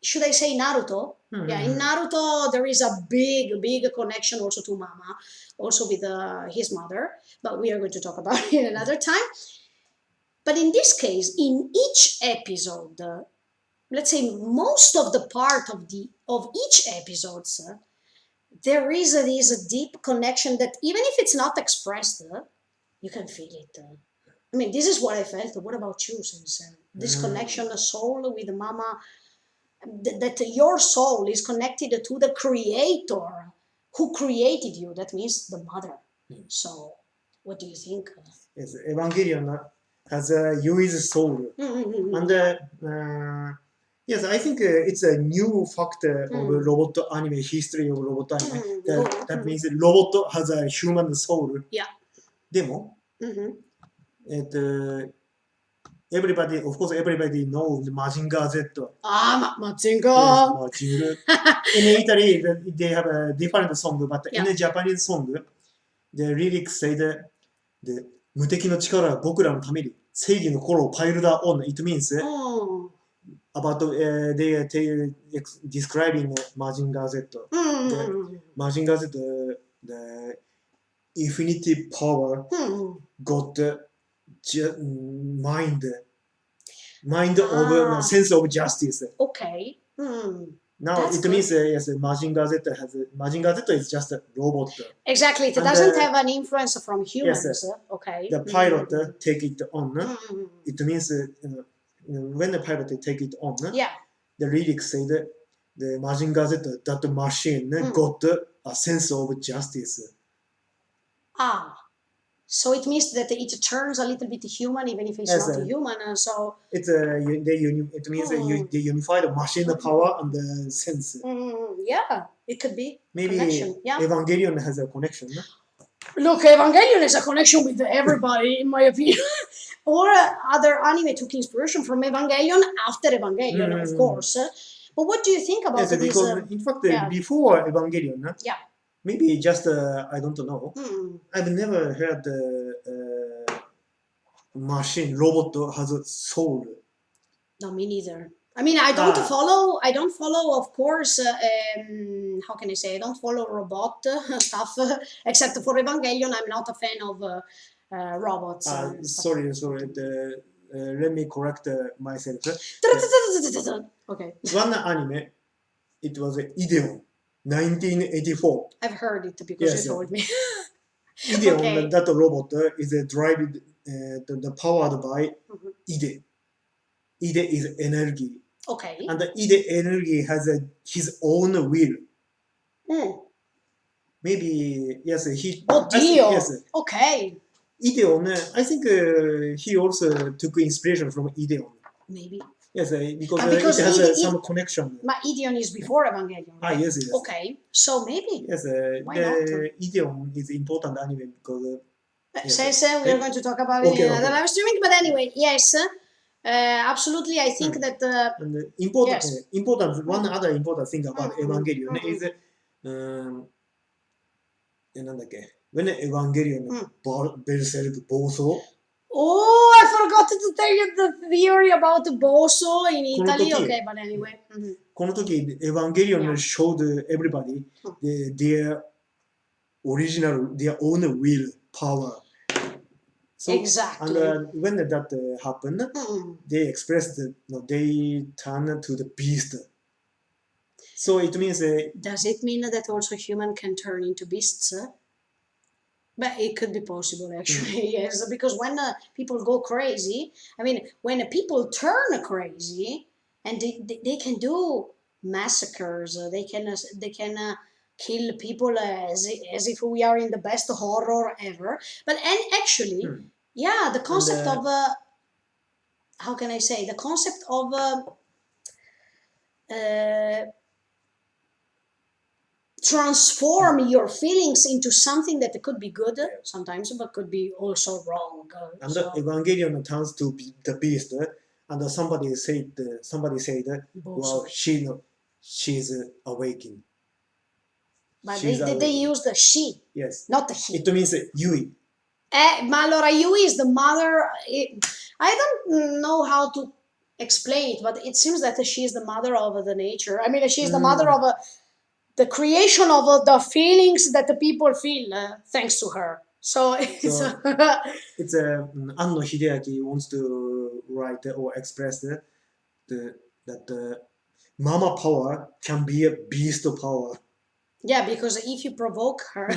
should I say Naruto? Yeah, in Naruto there is a big connection also to Mama, also with his mother, but we are going to talk about it another time. But in this case, in each episode, let's say most of the part of each episodes, there is this deep connection that even if it's not expressed, you can feel it. I mean, this is what I felt. What about you, Sensei? This connection, the soul with Mama, that your soul is connected to the creator who created you. That means the mother. So, what do you think? Yes, Evangelion has Yui's soul. And yes, I think it's a new factor of robot anime, history of robot anime. That means robot has a human soul. Yeah. でも、everybody, of course, everybody knows Mazinger Z. Mazinger. In Italy, they have a different song, but in a Japanese song, the lyrics say that 無敵の力は僕らのために正義の心をパイルダオン it means Oh. about they describing Mazinger Z. The Mazinger Z, the infinity power got mind of sense of justice. Okay. Now That's it good. means yes, Mazinger Z is just a robot. Exactly. It And, doesn't have an influence from humans. Okay. The pilot take it on. It means when the pilot take it on, Yeah. the lyrics say that the Mazinger Z, that machine got a sense of justice. Ah. So it means that it turns a little bit human, even if it's Yes, not a human. So it's it means they unify the machine power and the sense. yeah, it could be Maybe connection. Yeah. Evangelion has a connection. No? Look, Evangelion has a connection with everybody, in my opinion. Or other anime took inspiration from Evangelion after Evangelion, of course. But what do you think about Yes, this? because in fact, before Evangelion, yeah. maybe just I don't know. I've never heard machine robot has a soul. No, me neither. I mean, I don't follow. I don't follow, of course. How can I say? I don't follow robot stuff except for Evangelion. I'm not a fan of robots. Sorry. Let me correct myself. Okay. One anime, it was Ideon, 1984. I've heard it because you told me. Ideon, that robot is driven, the powered by Ide. Ide is energy. Okay. And the Ide energy has his own will. Maybe, yes, he... Oh, Dio. Yes. Okay. Ideon, I think he also took inspiration from Ideon. Maybe. Yes, because it has some connection. But Ideon is before Evangelion. Right? Yes. Okay, so maybe. Yes, why not? Ideon is important anime because... Since we are going to talk about it in another live streaming, but anyway, yes, absolutely. I think that and important. One other important thing about Evangelion is when Evangelion Berserk Boso. Oh, I forgot to tell you the theory about Boso in Italy. Okay, but anyway. この時 Evangelion showed everybody their original, their own will, power. So, exactly. And when that happened, they expressed, they turned to the beast. So it means... Does it mean that also human can turn into beasts? But it could be possible, actually, yes. Because when people go crazy, I mean, when people turn crazy, and they can do massacres, they can kill people as if we are in the best horror ever. But actually, yeah, the concept of how can I say, the concept of transform your feelings into something that could be good sometimes, but could be also wrong. And Evangelion turns to be the beast, and somebody said, well, she's awakening. But they use the she, not the he. It means Yui. Ma allora Yui is the mother. I don't know how to explain it, but it seems that she is the mother of the nature. I mean, she is the mother of the creation of the feelings that the people feel thanks to her. So it's Anno Hideaki wants to write or express that mama power can be a beast power. Yeah, because if you provoke her,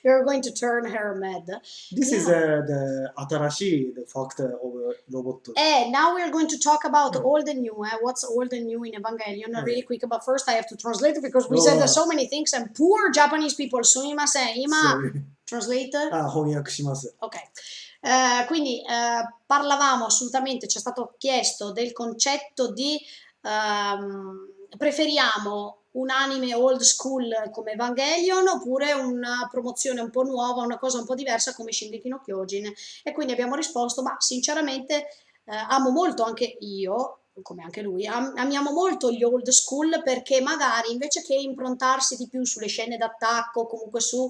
you're going to turn her mad. This is the atarashi, the factor of robot. Now we're going to talk about old and new. What's old and new in Evangelion? Really quick, but first I have to translate it because we said so many things and poor Japanese people. Sumimasen, translate. 翻訳します。Ok. Quindi parlavamo assolutamente, ci è stato chiesto del concetto di preferiamo un anime old school come Evangelion oppure una promozione un po' nuova, una cosa un po' diversa come Shingeki no Kyojin, e quindi abbiamo risposto, ma sinceramente amo molto anche io, come anche lui, amiamo molto gli old school perché magari invece che improntarsi di più sulle scene d'attacco, comunque su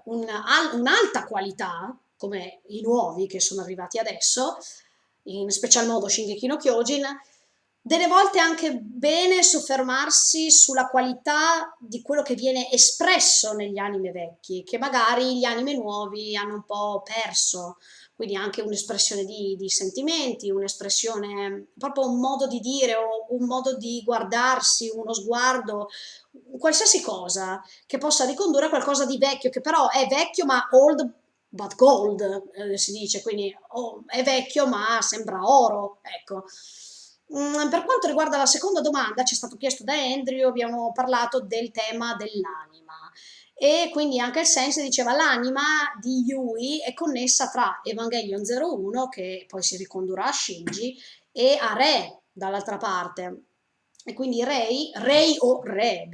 un'alta qualità, come i nuovi che sono arrivati adesso, in special modo Shingeki no Kyojin, delle volte è anche bene soffermarsi sulla qualità di quello che viene espresso negli anime vecchi, che magari gli anime nuovi hanno un po' perso, quindi anche un'espressione di sentimenti, un'espressione, proprio un modo di dire o un modo di guardarsi, uno sguardo, qualsiasi cosa che possa ricondurre a qualcosa di vecchio, che però è vecchio ma old but gold, si dice, quindi è vecchio ma sembra oro, ecco. Per quanto riguarda la seconda domanda, ci è stato chiesto da Andrew, abbiamo parlato del tema dell'anima e quindi anche il senso diceva l'anima di Yui è connessa tra Evangelion 01, che poi si ricondurrà a Shinji, e a Re dall'altra parte. E quindi Rei o Re,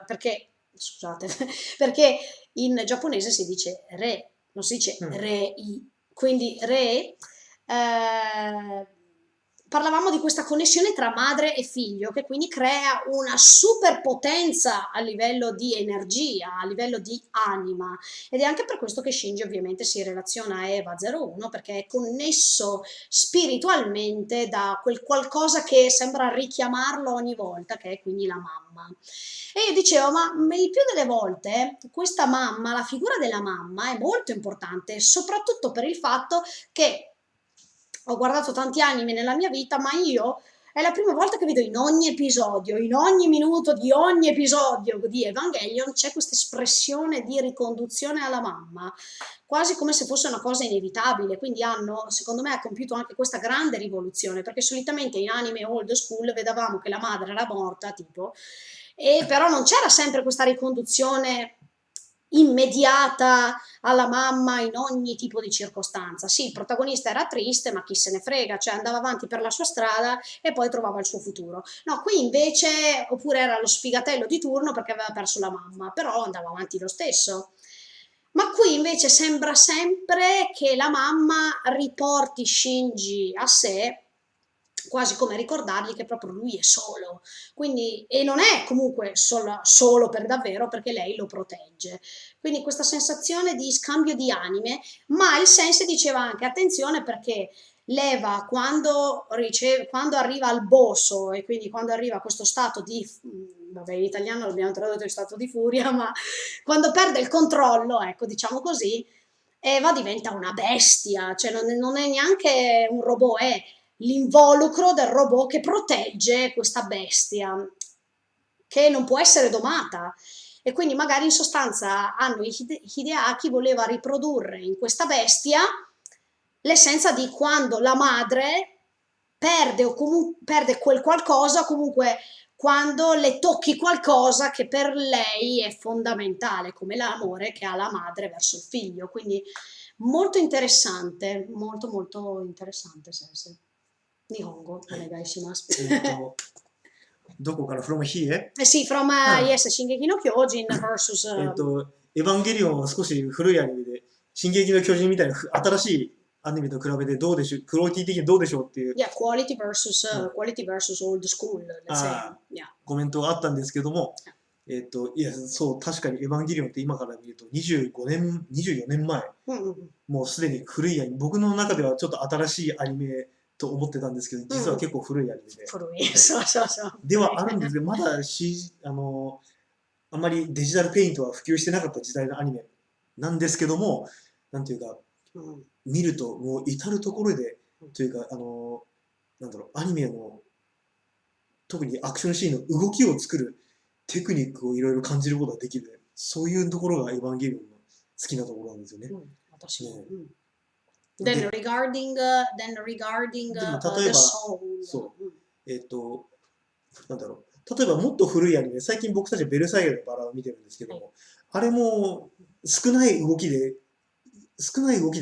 perché, scusate, perché in giapponese si dice Re, non si dice Rei. Quindi Re, parlavamo di questa connessione tra madre e figlio che quindi crea una superpotenza a livello di energia, a livello di anima, ed è anche per questo che Shinji ovviamente si relaziona a Eva 01, perché è connesso spiritualmente da quel qualcosa che sembra richiamarlo ogni volta, che è quindi la mamma. E io dicevo, ma il più delle volte questa mamma, la figura della mamma è molto importante, soprattutto per il fatto che ho guardato tanti anime nella mia vita, ma io è la prima volta che vedo in ogni episodio, in ogni minuto di ogni episodio di Evangelion, c'è questa espressione di riconduzione alla mamma, quasi come se fosse una cosa inevitabile. Quindi hanno, secondo me, ha compiuto anche questa grande rivoluzione, perché solitamente in anime old school vedevamo che la madre era morta, tipo, e però non c'era sempre questa riconduzione immediata alla mamma in ogni tipo di circostanza. Sì, il protagonista era triste, ma chi se ne frega, cioè andava avanti per la sua strada e poi trovava il suo futuro. No, qui invece, oppure era lo sfigatello di turno perché aveva perso la mamma, però andava avanti lo stesso. Ma qui invece sembra sempre che la mamma riporti Shinji a sé, quasi come ricordargli che proprio lui è solo. Quindi, e non è comunque solo per davvero, perché lei lo protegge. Quindi questa sensazione di scambio di anime, ma il sense diceva anche attenzione perché l'Eva quando arriva al bosso e quindi quando arriva a questo stato di, vabbè in italiano l'abbiamo tradotto in stato di furia, ma quando perde il controllo, ecco diciamo così, Eva diventa una bestia, cioè non è neanche un robot, è l'involucro del robot che protegge questa bestia, che non può essere domata. E quindi magari in sostanza Hideaki voleva riprodurre in questa bestia l'essenza di quando la madre perde o comunque perde quel qualcosa, comunque quando le tocchi qualcosa che per lei è fondamentale, come l'amore che ha la madre verso il figlio. Quindi molto interessante, molto molto interessante, Sensei. Nihongo, onegaishimasu. どこから from here? Sì, from Yes, Shingeki no Kyojin versus... エヴァンゲリオンは少し古いアニメで、進撃の巨人みたいな新しいアニメと比べてどうでしょう、クオリティ的にどうでしょうっていう、Yeah, quality versus old school, let's say. Yeah. コメントがあったんですけども、いや、そう、確かにエヴァンゲリオンって今から見ると25年、24年前、もうすでに古いアニメ、僕の中ではちょっと新しいアニメと思ってたんですけど、実は結構古いアニメで。古い、そうそうそう。ではあるんですけど、まだあんまりデジタルペイントは普及してなかった時代のアニメなんですけども、なんていうか、見るともう至るところで、というか、なんだろう、アニメの、特にアクションシーンの動きを作るテクニックをいろいろ感じることができる、そういうところがエヴァンゲリオンの好きなところなんですよね。私も。Then regarding でも例えば、そう、なんだろう、例えばもっと古いアニメ、最近僕たちベルサイユのバラを見てるんですけども、あれも少ない動きで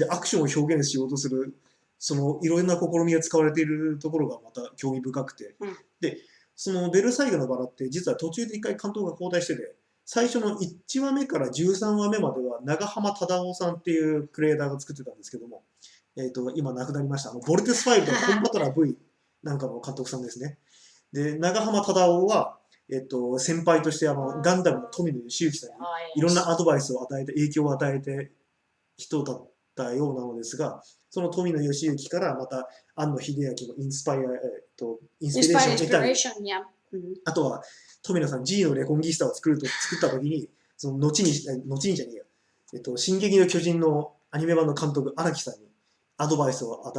アクションを表現しようとする、そのいろんな試みが使われているところがまた興味深くて、で、そのベルサイユのバラって実は途中で一回監督が交代してて、最初の1話目から13話目までは長浜忠夫さんっていうクリエイターが作ってたんですけども、今亡くなりました。ボルテス5とかコンバトラー V なんかの監督さんですね。で、長浜忠夫は、先輩としてガンダムの富野義行さんにいろんなアドバイスを与えて、影響を与えて人だったようなのですが、その富野義行からまた庵野秀明のインスピレーションを得たり、あとは富野さん G のレコンギスタを作った時に、その後にじゃねえや、進撃の巨人のアニメ版の監督荒木さんにアドバイスを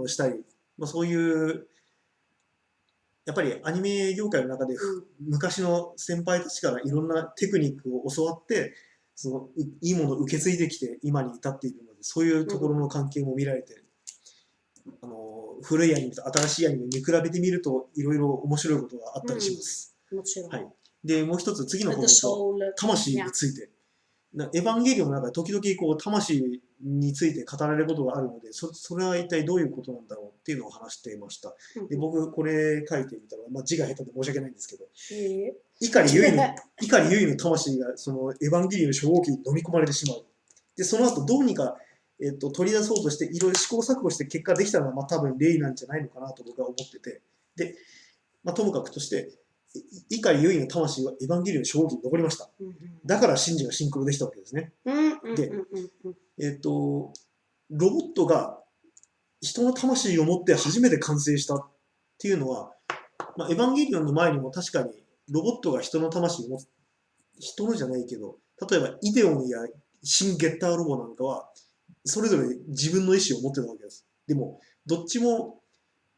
したり、そういうやっぱりアニメ業界の中で昔の先輩たちからいろんなテクニックを教わって、そのいいものを受け継いできて今に至っているので、そういうところの関係も見られて、古いアニメと新しいアニメ見比べてみるといろいろ面白いことがあったりします。もちろん。はい。で、もう一つ次のコメント、魂について。エヴァンゲリオンの中で時々こう魂について語られることがあるので、それは一体どういうことなんだろうっていうのを話していました。で、僕これ書いてみたら、字が下手で申し訳ないんですけど、碇結衣の魂がそのエヴァンゲリオンの初号機に飲み込まれてしまう。で、その後どうにか、取り出そうとしていろいろ試行錯誤して結果できたのは多分レイなんじゃないのかなと僕は思ってて、で、ともかくとして碇結衣の魂はエヴァンゲリオンの初号機に残りました。だからシンジがシンクロできたわけですね。で、ロボットが人の魂を持って初めて完成したっていうのは、エヴァンゲリオンの前にも確かにロボットが人の魂を持つ、人のじゃないけど、例えばイデオンやシン・ゲッターロボなんかはそれぞれ自分の意思を持ってたわけです。でもどっちも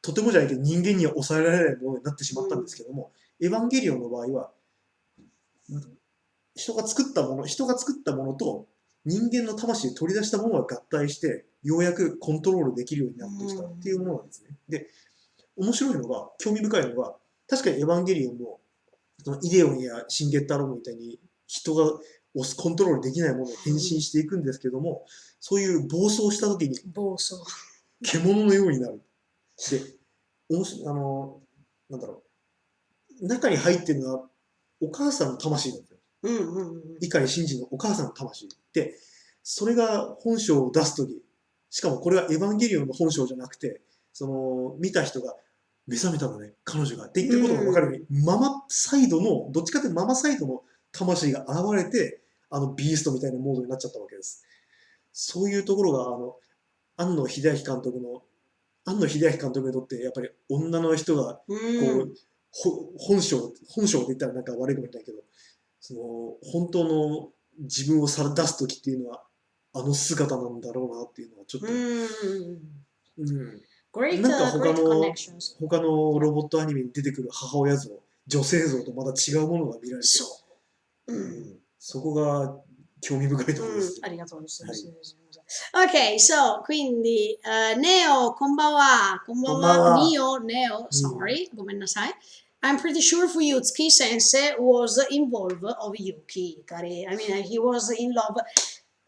とてもじゃないけど人間には抑えられないものになってしまったんですけども、エヴァンゲリオンの場合は人が作ったものと人間の魂で取り出したものが合体してようやくコントロールできるようになってきたっていうものなんですね。で、面白いのが、興味深いのが、確かにエヴァンゲリオンもそのイデオンやシンゲッターロボみたいに人がコントロールできないものを変身していくんですけども、そういう暴走した時に獣のようになる。で、なんだろう、中に入ってるのはお母さんの魂なんですよ。碇シンジのお母さんの魂で、それが本性を出す時、しかもこれはエヴァンゲリオンの本性じゃなくて、その見た人が目覚めたのね、彼女がって言ってることが分かるように、ママサイドのどっちかというとママサイドの魂が現れて、ビーストみたいなモードになっちゃったわけです。そういうところが庵野秀明監督にとってやっぱり女の人がこう、本性って言ったらなんか悪いかもしれないけど、その本当の自分を出す時っていうのは姿なんだろうなっていうのはちょっと、なんか他のロボットアニメに出てくる母親像、女性像とまた違うものが見られて、そこが興味深いところです。ありがとうございます。Ok, so, quindi, Neo, konbanwa, Neo, sorry, gomennasai. I'm pretty sure Fuyutsuki Sensei was involved of Yuki Ikari. I mean, he was in love.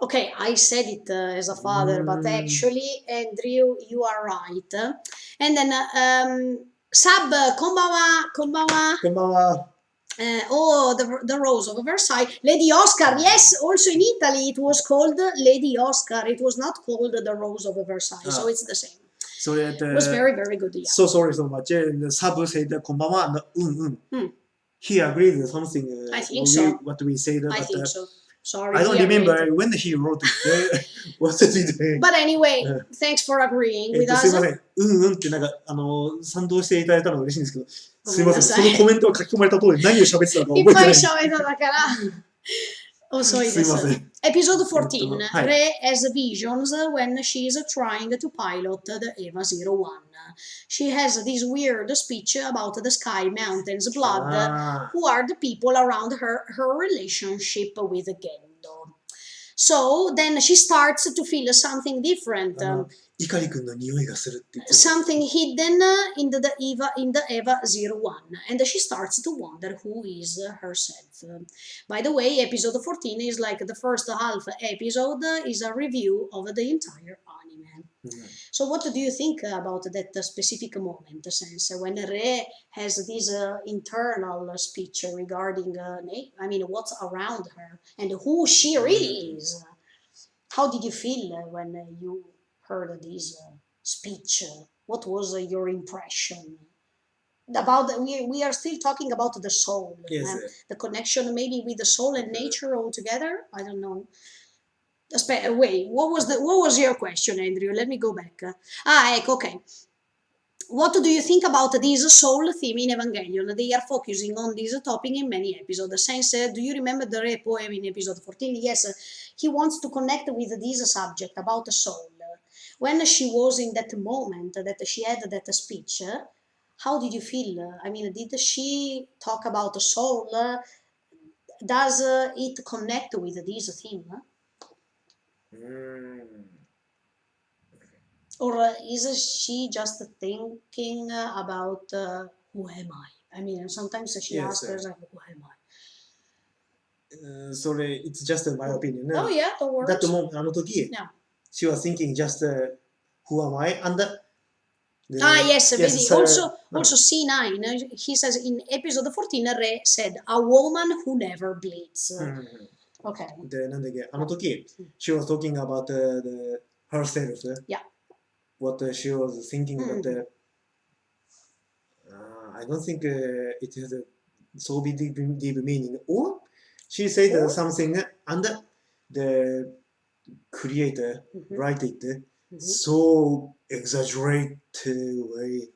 Okay, I said it as a father, but actually, Andrew, you are right. And then, Sab, konbanwa. The Rose of Versailles, Lady Oscar. Yes, also in Italy it was called Lady Oscar. It was not called the Rose of Versailles, so it's the same. So it was very, very good. Yeah. So sorry so much. Sabu said konbanwa. He agreed with something. I think so. What we said. I think so. Sorry. I don't remember when he wrote it. What did he do? But anyway, thanks for agreeing with us. すいません。ってなんか賛同していただいたのが嬉しいんですけど、すいません。そのコメントが書き込まれた通り何を喋ってたのか覚えてない。いっぱい喋っただから。遅いです。Episode 14. Rei has visions when she is trying to pilot the EVA 01. She has this weird speech about the sky, mountains, blood, who are the people around her relationship with Gendo. So then she starts to feel something different. Something hidden in the EVA 01, and she starts to wonder who is herself. By the way, episode 14 is like the first half episode is a review of the entire anime. So what do you think about that specific moment, since when Rei has this internal speech regarding what's around her and who she really is? How did you feel when you heard this speech? What was your impression? We are still talking about the soul, yes, the connection maybe with the soul and nature altogether. I don't know. Wait, what was your question, Andrew? Let me go back. Ecco, ok. What do you think about this soul theme in Evangelion? They are focusing on this topic in many episodes. Since, do you remember the Re poem in episode 14? Yes, he wants to connect with this subject about the soul. When she was in that moment that she had that speech, how did you feel? I mean, did she talk about the soul? Does it connect with this theme? Or is she just thinking about who am I? I mean, sometimes she Yes, asks herself, who am I? Sorry, it's just my opinion. Oh, yeah, don't worry. だってもうあの時、 No. she was thinking just who am I? And Yes, vedi, so, also C9, he says in episode 14, Re said, a woman who never bleeds. Okay. で、なんだっけ、あの時、she was talking about herself. Yeah. What she was thinking about I don't think it has a so deep meaning. Or she said something and the creator write it so exaggerated way.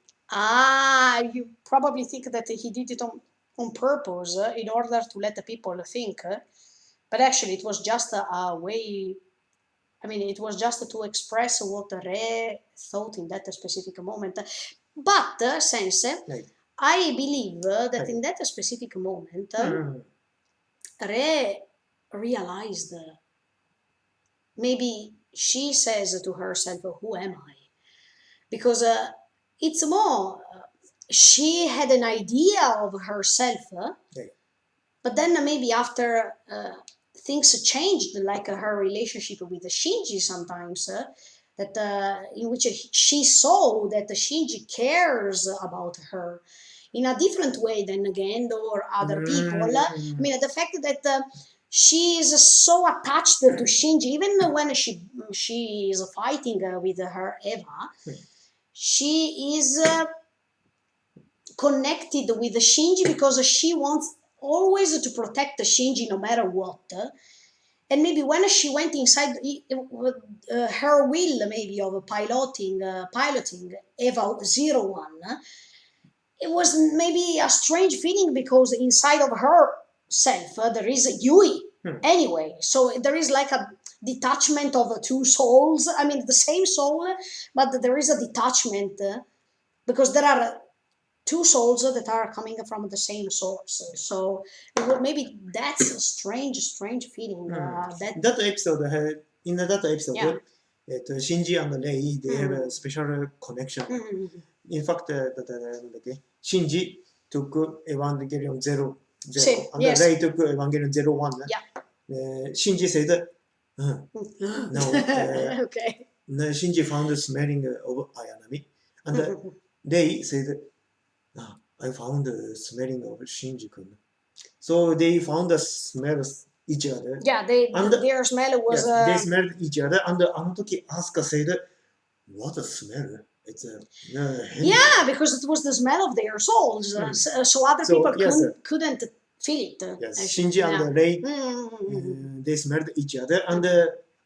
You probably think that he did it on purpose in order to let the people think, but actually it was just a way. I mean, it was just to express what Re thought in that specific moment. But, since I believe that in that specific moment, Re realized, maybe she says to herself, who am I? Because it's more, she had an idea of herself, but then maybe after things changed, like her relationship with Shinji sometimes, that in which she saw that Shinji cares about her in a different way than Gendo or other people. I mean, the fact that she is so attached to Shinji, even when she is fighting with her Eva, she is connected with Shinji because she wants always to protect Shinji no matter what. And maybe when she went inside her will, maybe of piloting Eva 01, it was maybe a strange feeling because inside of herself there is a Yui anyway. So there is like a detachment of two souls. I mean, the same soul, but there is a detachment because there are two souls that are coming from the same source. So maybe that's a strange feeling. That episode, in that episode, Shinji and Rei, they have a special connection. In fact, Shinji took Evangelion 0, and Rei took Evangelion 01. Shinji said, no. Okay. Shinji found the smelling of Ayanami, and Rei said, I found the smelling of Shinji-kun. So they found the smell each other. Yeah, their smell was... Yes, they smelled each other, and あの時 Asuka said, what a smell. It's yeah, because it was the smell of their souls. So other people couldn't feel it. Yes, Shinji and Rei, they smelled each other, and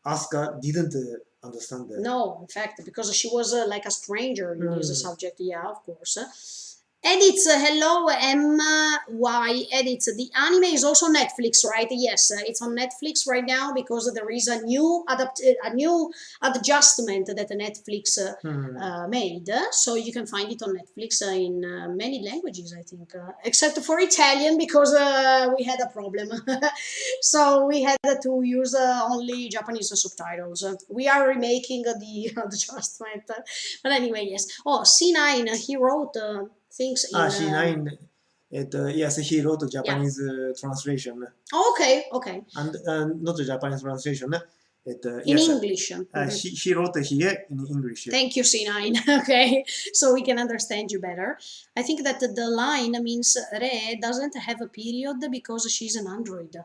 Asuka didn't understand that. No, in fact, because she was like a stranger in this subject. Yeah, of course. Edits, hello MY Edits. The anime is also Netflix, right? Yes, it's on Netflix right now because there is a new adjustment that Netflix made. So you can find it on Netflix in many languages, I think, except for Italian because we had a problem. So we had to use only Japanese subtitles. We are remaking the adjustment. But anyway, yes. Oh, C9, he wrote... things in... C9, yes, he wrote Japanese translation. Okay. And not Japanese translation. In English. He wrote here in English. Thank you, C9. Okay, so we can understand you better. I think that the line means Re doesn't have a period because she's an android.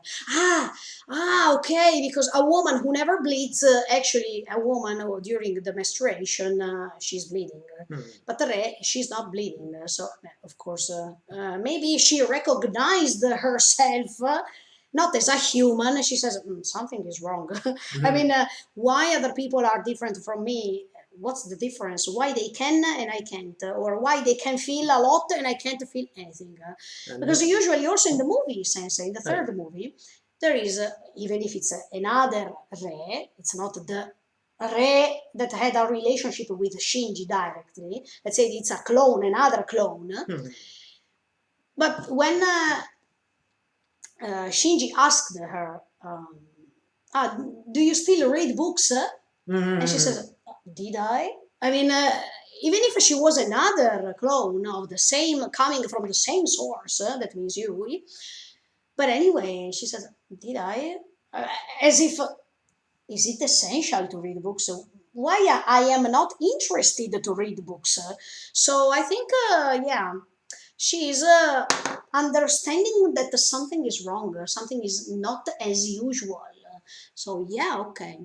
Okay, because a woman who never bleeds, actually a woman during the menstruation, she's bleeding. But Re, she's not bleeding. So, of course, maybe she recognized herself. not as a human. She says, something is wrong. I mean, why other people are different from me? What's the difference? Why they can and I can't? Or why they can feel a lot and I can't feel anything? Because usually also in the movie, Sensei, in the third movie, there is, even if it's another Re, it's not the Re that had a relationship with Shinji directly. Let's say it's a clone, another clone. But when Shinji asked her, do you still read books? And she says, did I? I mean, even if she was another clone of the same, coming from the same source, that means you. But anyway, she says, did I? As if, is it essential to read books? Why I am not interested to read books? So I think, yeah, she is understanding that something is wrong, something is not as usual. So yeah, okay.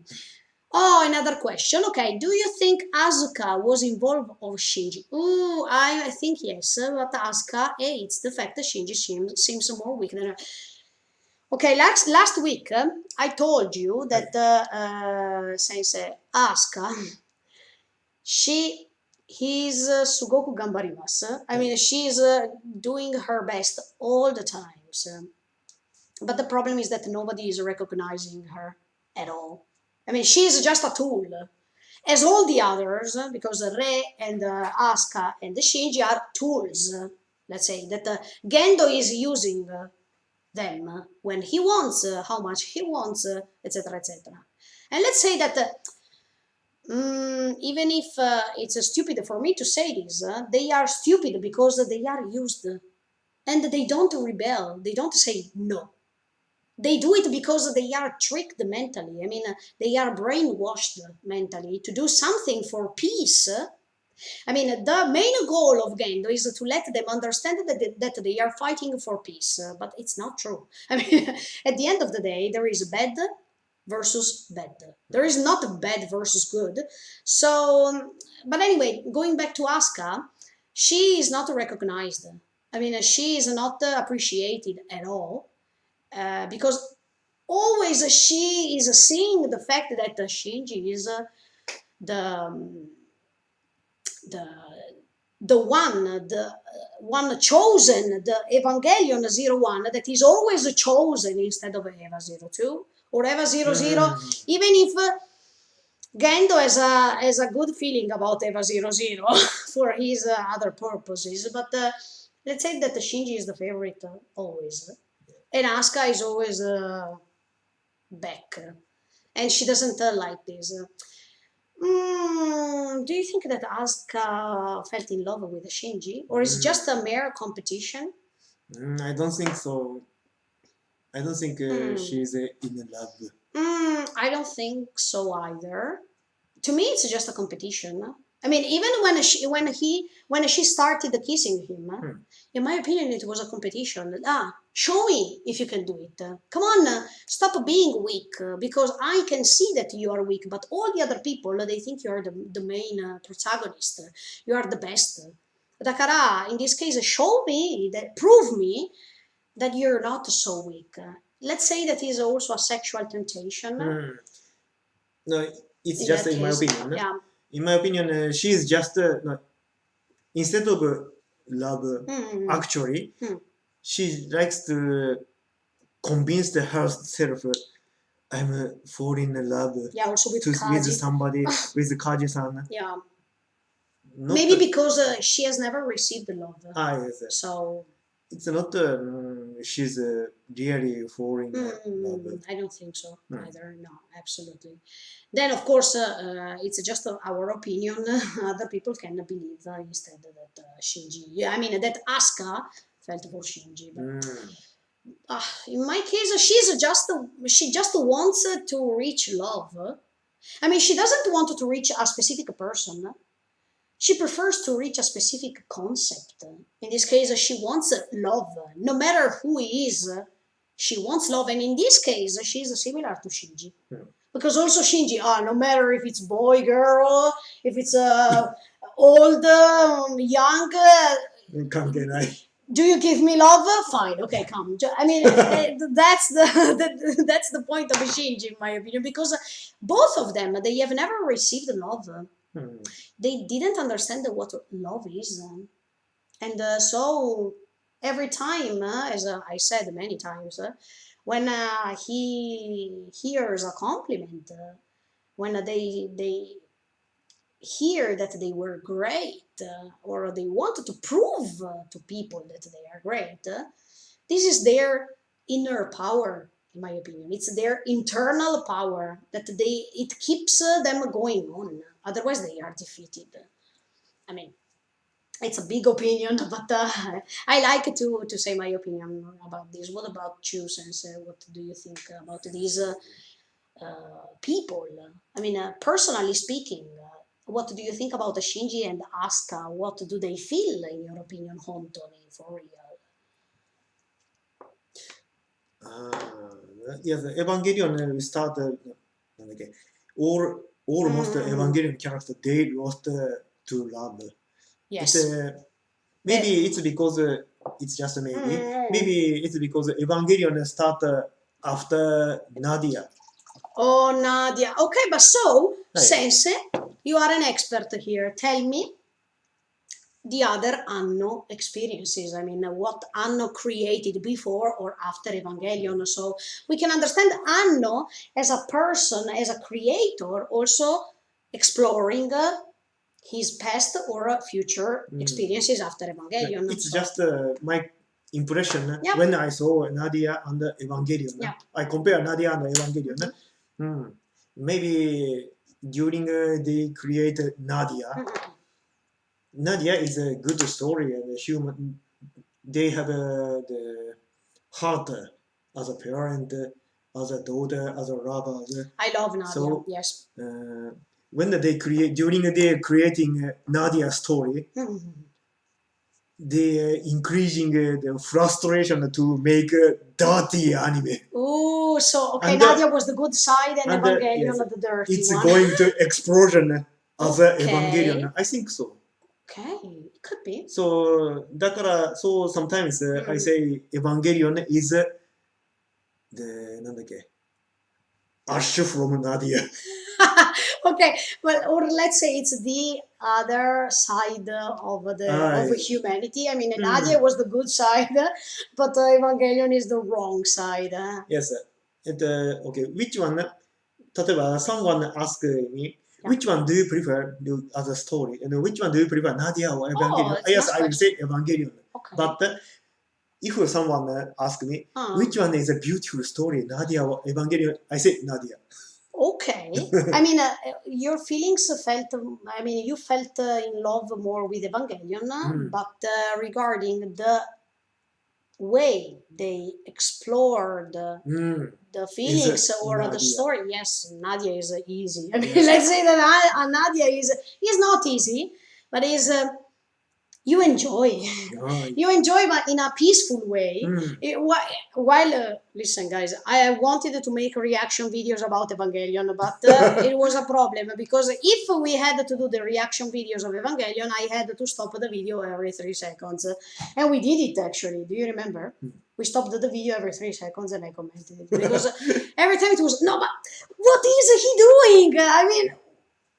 Oh, another question. Okay, do you think Asuka was involved of Shinji? Oh, I think yes, but Asuka hates the fact that Shinji seems more weak than her. Okay, last week I told you that since Asuka, he's Sugoku Gambarimasu. I mean, she's doing her best all the times. But the problem is that nobody is recognizing her at all. I mean, she's just a tool. As all the others, because Rei and Asuka and Shinji are tools, let's say, that Gendo is using them when he wants, how much he wants, etc., etc. And let's say that even if it's stupid for me to say this, they are stupid because they are used and they don't rebel, they don't say no. They do it because they are tricked mentally. I mean, they are brainwashed mentally to do something for peace. I mean, the main goal of Gendo is to let them understand that they are fighting for peace, but it's not true. I mean, at the end of the day, there is bad versus bad. There is not bad versus good. So, but anyway, going back to Asuka, she is not recognized. I mean, she is not appreciated at all because always she is seeing the fact that Shinji is the the one chosen, the Evangelion 01 that is always chosen instead of Eva 02 or Eva 00, even if Gendo has a good feeling about Eva 00 for his other purposes, but let's say that Shinji is the favorite always, and Asuka is always back, and she doesn't like this. Do you think that Asuka felt in love with Shinji, or is it just a mere competition? I don't think so. I don't think she's in love. I don't think so either. To me, it's just a competition. I mean, even when she started kissing him, in my opinion, it was a competition. Show me if you can do it. Come on, stop being weak, because I can see that you are weak, but all the other people, they think you are the main protagonist. You are the best. Dakara, in this case, show me, prove me that you're not so weak. Let's say that is also a sexual temptation. No, it's just in my opinion. Yeah. In my opinion, she is just no, instead of love, actually, she likes to convince herself, I'm falling in love also with somebody, with Kaji-san. Yeah. Maybe because she has never received love. Yes. So it's not she's really falling in love. I don't think so either. No, absolutely. Then, of course, it's just our opinion. Other people can believe instead that Shinji. Yeah, I mean that Asuka felt for Shinji. But in my case, she just wants to reach love. I mean, she doesn't want to reach a specific person. She prefers to reach a specific concept. In this case, she wants love. No matter who he is, she wants love. And in this case, she's similar to Shinji. Because also Shinji, no matter if it's boy, girl, if it's old, young, Do you give me love? Fine, okay, come. I mean, that's that's the point of Shinji, in my opinion, because both of them, they have never received love. They didn't understand what love is, and so every time, as I said many times, when he hears a compliment, when they hear that they were great, or they wanted to prove to people that they are great, this is their inner power, in my opinion. It's their internal power that it keeps them going on. Otherwise, they are defeated. I mean, it's a big opinion, but I like to say my opinion about this. What about you, Sensei? What do you think about these people? I mean, personally speaking, what do you think about Shinji and Asuka? What do they feel, in your opinion, Hontoni, for real? Yes, Evangelion we start なんだっけ almost Evangelion character they lost to love. Yes. Maybe it's because it's just maybe it's because Evangelion start after Nadia. Oh, Nadia. Okay, but so, Sensei, you are an expert here. Tell me the other Anno experiences. I mean, what Anno created before or after Evangelion. So we can understand Anno as a person, as a creator, also exploring his past or future experiences after Evangelion. It's just my impression when I saw Nadia and Evangelion. I compare Nadia and Evangelion. Maybe during they created Nadia. Nadia is a good story and human. They have the heart as a parent, as a daughter, as a lover. I love Nadia. So, yes. When they create during they creating Nadia story, they increasing the frustration to make dirty anime. Oh, so okay, Nadia was the good side and Evangelion the dirty it's one. It's going to explosion as Evangelion. I think so. Okay, it could be. So, だから so sometimes I say Evangelion is the なんだっけ Ash from Nadia. Okay, well, or let's say it's the other side of humanity. I mean, Nadia was the good side, but Evangelion is the wrong side. Yes. Okay, which one? 例えば someone ask me, which one do you prefer as a story? And which one do you prefer, Nadia or Evangelion? Yes, I will say Evangelion. Okay. But if someone ask me, which one is a beautiful story, Nadia or Evangelion? I say Nadia. Okay. I mean, your feelings felt, I mean, you felt in love more with Evangelion, but regarding the way they explored the feelings or Nadia. The story, yes, Nadia is easy. I mean, let's say that Nadia is not easy, but is you enjoy. You enjoy, but in a peaceful way. While listen, guys, I wanted to make reaction videos about Evangelion, but it was a problem because if we had to do the reaction videos of Evangelion, I had to stop the video every 3 seconds, and we did it actually. Do you remember? We stopped the video every 3 seconds and I commented it because every time it was no, but what is he doing? I mean,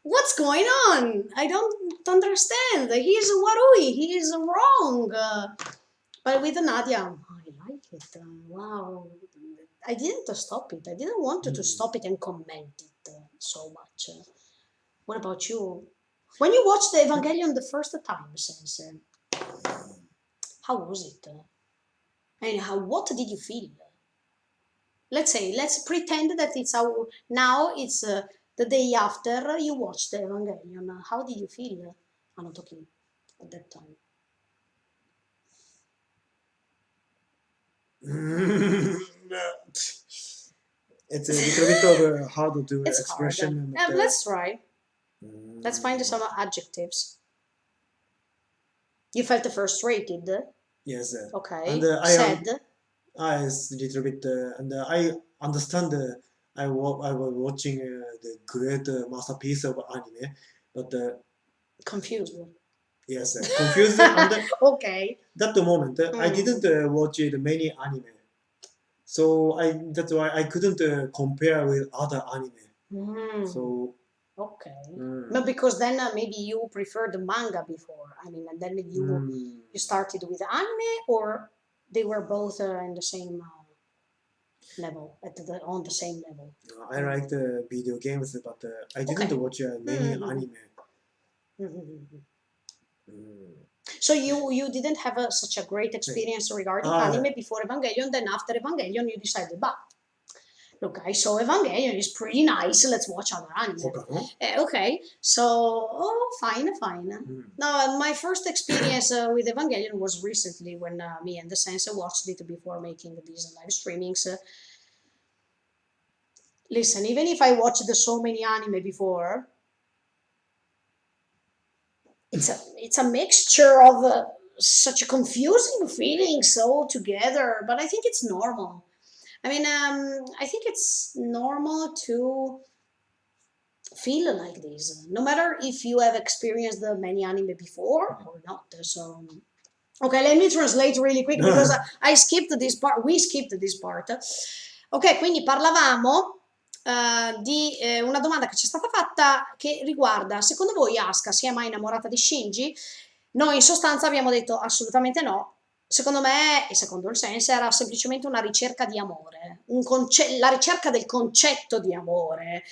what's going on? I don't understand. He is warui. He is wrong. But with Nadia, I like it. Wow. I didn't stop it. I didn't want to stop it and comment it so much. What about you? When you watched the Evangelion the first time, Sensei, how was it? And what did you feel? Let's pretend that it's now it's the day after you watched the Evangelion. How did you feel, Anotoki, at that time? It's a little bit hard to It's expression. Hard. Let's try. Let's find some adjectives. You felt frustrated? Yes. Okay. And sad? It's a little bit, and I understand. I was watching the great masterpiece of anime, but confused. Yes, confused. And Ok. that moment, I Mm. didn't watch many anime. So that's why I couldn't compare with other anime. Mm. So Okay. mm, No, because then maybe you preferred the manga before. I mean, and then you started with anime, or they were both in the same level, on the same level. I liked video games, but I didn't Okay. watch many Mhm. anime. Mhm. Mm. So you didn't have such a great experience regarding anime before Evangelion. Then after Evangelion, you decided, bah, look, I saw Evangelion, it's pretty nice, let's watch other anime. 他の Okay, so, oh, fine. No, my first experience with Evangelion was recently when me and the Sensei watched it before making these live streamings. Listen, even if I watched so many anime before, it's a mixture of such confusing feelings all together, but I think it's normal. I mean, I think it's normal to feel like this, no matter if you have experienced the many anime before or not. So, ok, let me translate really quick because I skipped this part. We skipped this part. Ok, quindi parlavamo di una domanda che ci è stata fatta che riguarda: secondo voi Asuka si è mai innamorata di Shinji? Noi in sostanza abbiamo detto assolutamente no. Secondo me e secondo il senso era semplicemente una ricerca di amore, la ricerca del concetto di amore.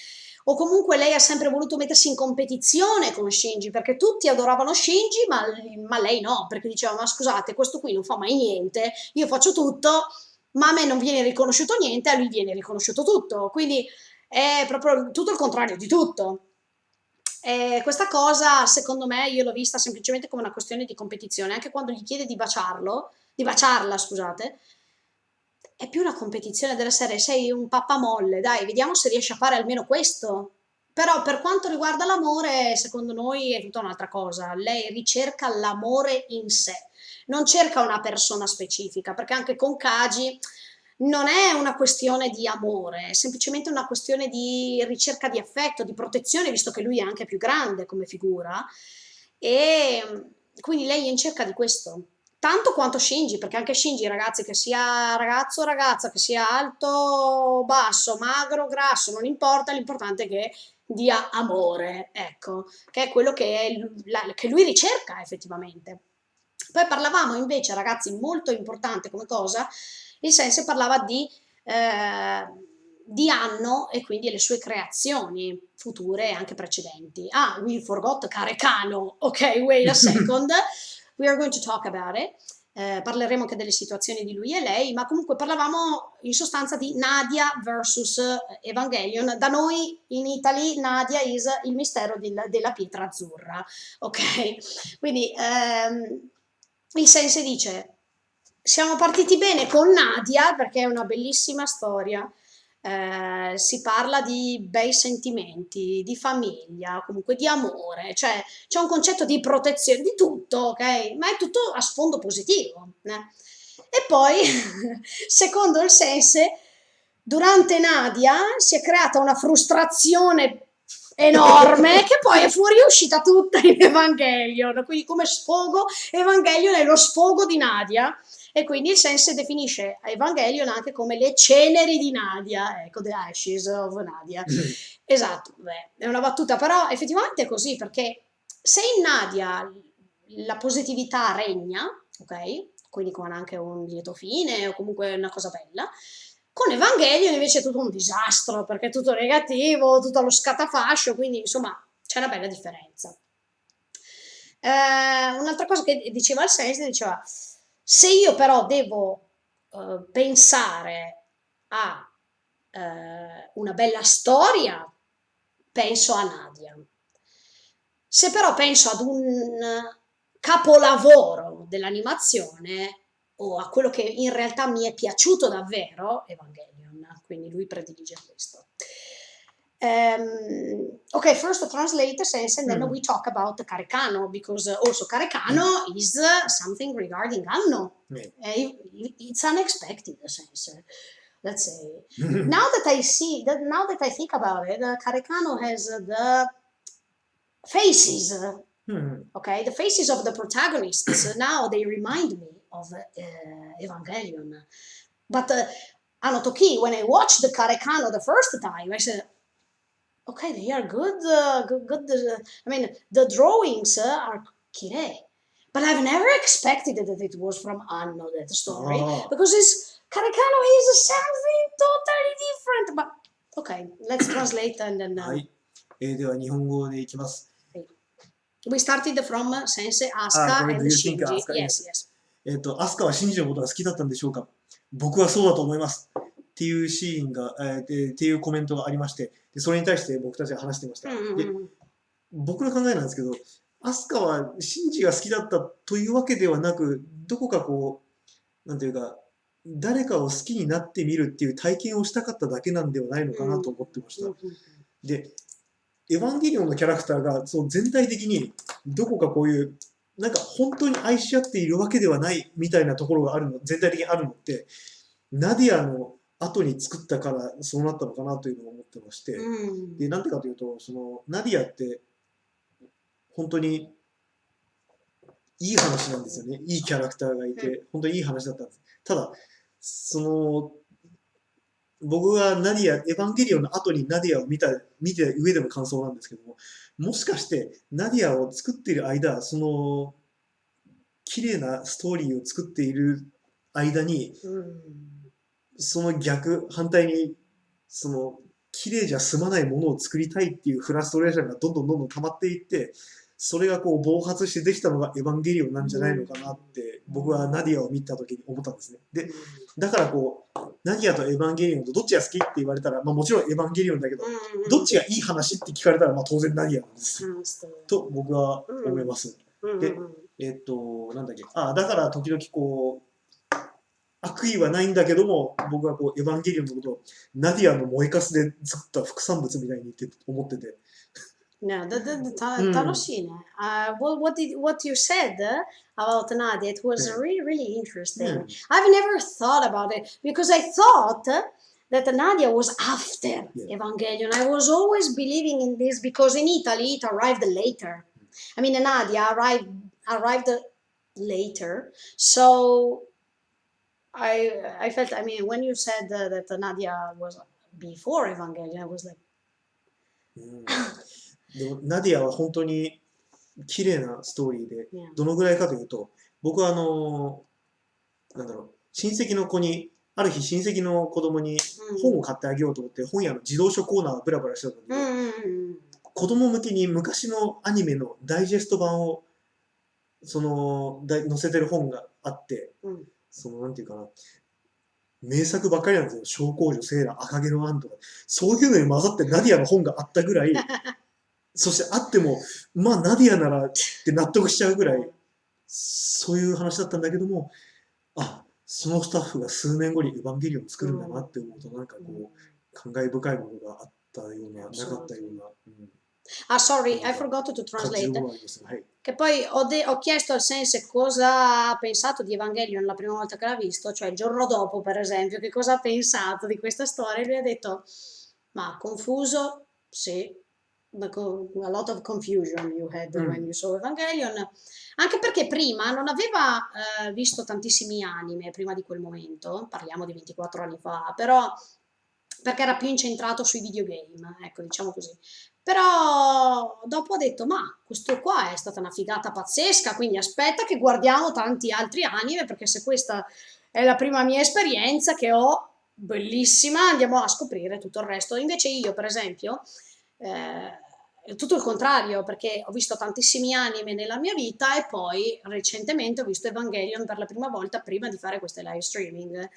O comunque lei ha sempre voluto mettersi in competizione con Shinji, perché tutti adoravano Shinji, ma lei no, perché diceva, ma scusate, questo qui non fa mai niente, io faccio tutto, ma a me non viene riconosciuto niente, a lui viene riconosciuto tutto. Quindi è proprio tutto il contrario di tutto. E questa cosa, secondo me, io l'ho vista semplicemente come una questione di competizione. Anche quando gli chiede di baciarla, scusate, è più una competizione della serie, sei un pappamolle, dai, vediamo se riesci a fare almeno questo. Però per quanto riguarda l'amore, secondo noi è tutta un'altra cosa. Lei ricerca l'amore in sé, non cerca una persona specifica, perché anche con Kaji non è una questione di amore, è semplicemente una questione di ricerca di affetto, di protezione, visto che lui è anche più grande come figura. E quindi lei è in cerca di questo. Tanto quanto Shinji, perché anche Shinji, ragazzi, che sia ragazzo o ragazza, che sia alto o basso, magro o grasso, non importa, l'importante è che dia amore, ecco, che è quello che lui ricerca effettivamente. Poi parlavamo invece, ragazzi, molto importante come cosa, il Sensei parlava di Anno e quindi le sue creazioni future e anche precedenti. Ah, we forgot Carecano. Ok, wait a second. We are going to talk about it. Parleremo anche delle situazioni di lui e lei, ma comunque parlavamo in sostanza di Nadia versus Evangelion. Da noi in Italy Nadia is il mistero della pietra azzurra, ok? Quindi il Sensei dice, siamo partiti bene con Nadia perché è una bellissima storia. Si parla di bei sentimenti, di famiglia, comunque di amore, cioè c'è un concetto di protezione, di tutto, ok? Ma è tutto a sfondo positivo. E poi, secondo il Sense, durante Nadia si è creata una frustrazione enorme che poi è fuoriuscita tutta in Evangelion, quindi come sfogo Evangelion è lo sfogo di Nadia e quindi il Sense definisce Evangelion anche come le ceneri di Nadia, ecco, the ashes of Nadia. Esatto, beh, è una battuta, però effettivamente è così, perché se in Nadia la positività regna, ok? Quindi con anche un lieto fine o comunque una cosa bella, con Evangelion invece è tutto un disastro, perché è tutto negativo, tutto allo scatafascio, quindi insomma c'è una bella differenza. Un'altra cosa che diceva il Sense, diceva, se io però devo pensare a una bella storia, penso a Nadia. Se però penso ad un capolavoro dell'animazione o a quello che in realtà mi è piaciuto davvero, Evangelion, quindi lui predilige questo. Okay, first translate the sense and then we talk about Karekano because also Karekano is something regarding Anno. It's unexpected sense. Let's say. Now that I think about it, Karekano has the faces Okay, the faces of the protagonists now they remind me of Evangelion. But when I watched the Karekano the first time, I said, okay, they are good. I mean, the drawings are kirei. But I've never expected that it was from Anno, that story, because Karekano is something totally different. But okay, let's translate and then. はい。では日本語でいきます。We started from Sensei こ Asuka れ and do you think Shinji. Asuka? Yes, yes. アスカはシンジのことが好きだったんでしょうか？僕はそうだと思います。っていうシーンが、っていうコメントがありまして、でそれに対して僕たちは話していました。で僕の考えなんですけど、アスカはシンジが好きだったというわけではなく、どこかこう、なんていうか、誰かを好きになってみるっていう体験をしたかっただけなんではないのかなと思ってました。で、エヴァンゲリオンのキャラクターがそう全体的にどこかこういうなんか本当に愛し合っているわけではないみたいなところがあるの、全体的にあるのってナディアの後に作ったからそうなったのかなというのを思ってまして、でなんでかというとそのナディアって本当にいい話なんですよね。いいキャラクターがいて本当にいい話だったんです。ただその僕がナディア、エヴァンゲリオンの後にナディアを見て上での感想なんですけども、もしかしてナディアを作っている間、その綺麗なストーリーを作っている間に、その反対にその綺麗じゃ済まないものを作りたいっていうフラストレーションがどんどん溜まっていって、それがこう暴発してできたのがエヴァンゲリオンなんじゃないのかなって僕はナディアを見た時に思ったんですね。で、だからこうナディアとエヴァンゲリオンとどっちが好きって言われたら、まあ、もちろんエヴァンゲリオンだけど、どっちがいい話って聞かれたら、まあ、当然ナディアなんですと僕は思います。で、なんだっけ、だから時々こう悪意はないんだけども、僕はこうエヴァンゲリオンのことをナディアの燃えかすで作った副産物みたいに思ってて。No,楽しいね. Well, what you said about Nadia, it was really, really interesting. I've never thought about it because I thought that Nadia was after Evangelion. I was always believing in this because in Italy it arrived later. I mean, Nadia arrived later. So I felt, I mean, when you said that Nadia was before Evangelion, I was like... でもナディアは本当に綺麗なストーリーで、どのぐらいかというと、僕はなんだろう、ある日親戚の子供に本を買ってあげようと思って、本屋の自動書コーナーをブラブラしてたんだけど、子供向けに昔のアニメのダイジェスト版を載せてる本があって、なんていうかな、名作ばっかりなんですよ。小公女、セーラ、赤毛のアンとか、そういうのに混ざってナディアの本があったぐらい、そしてあっても、まあナディアならって納得しちゃうぐらい、そういう話だったんだけども、そのスタッフが数年後にエヴァンゲリオンを作るんだなって思うと、なんかこう、感慨深いものがあったような、なかったような。sorry, I forgot to translate. Che poi ho chiesto al Sensei cosa ha pensato di Evangelion la prima volta che l'ha visto, cioè il giorno dopo, per esempio, che cosa ha pensato di questa storia. E lui ha detto, ma confuso, sì. A lot of confusion you had when you saw Evangelion, anche perché prima non aveva visto tantissimi anime prima di quel momento, parliamo di 24 anni fa, però perché era più incentrato sui videogame, ecco, diciamo così. Però dopo ho detto, ma questo qua è stata una figata pazzesca, quindi aspetta che guardiamo tanti altri anime, perché se questa è la prima mia esperienza che ho, bellissima, andiamo a scoprire tutto il resto. Invece io, per esempio, è tutto il contrario, perché ho visto tantissimi anime nella mia vita e poi recentemente ho visto Evangelion per la prima volta prima di fare queste live streaming.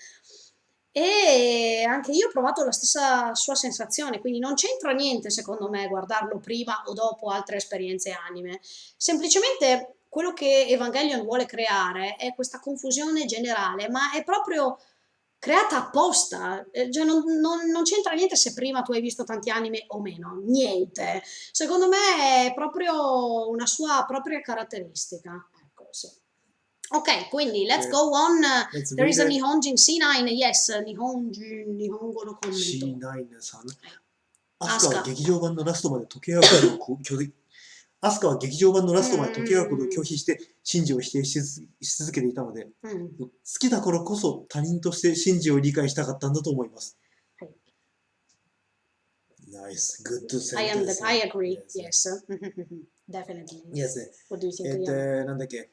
E anche io ho provato la stessa sua sensazione, quindi non c'entra niente secondo me guardarlo prima o dopo altre esperienze anime. Semplicemente quello che Evangelion vuole creare è questa confusione generale, ma è proprio creata apposta, cioè non c'entra niente se prima tu hai visto tanti anime o meno, niente. Secondo me è proprio una sua propria caratteristica. Ecco, sì. Ok, quindi let's go on. There is a Nihonjin C9, yes, Nihongo no commento. C9 さん。アスカは劇場版のラストまで時計はカードを拒絶。アスカは劇場版のラストまで解き合うことを拒否して、シンジを否定し続けていたので、好きだからこそ他人としてシンジを理解したかったんだと思います。Nice, good sentence. I agree. Yes, definitely. Yes. What do you think? なんだっけ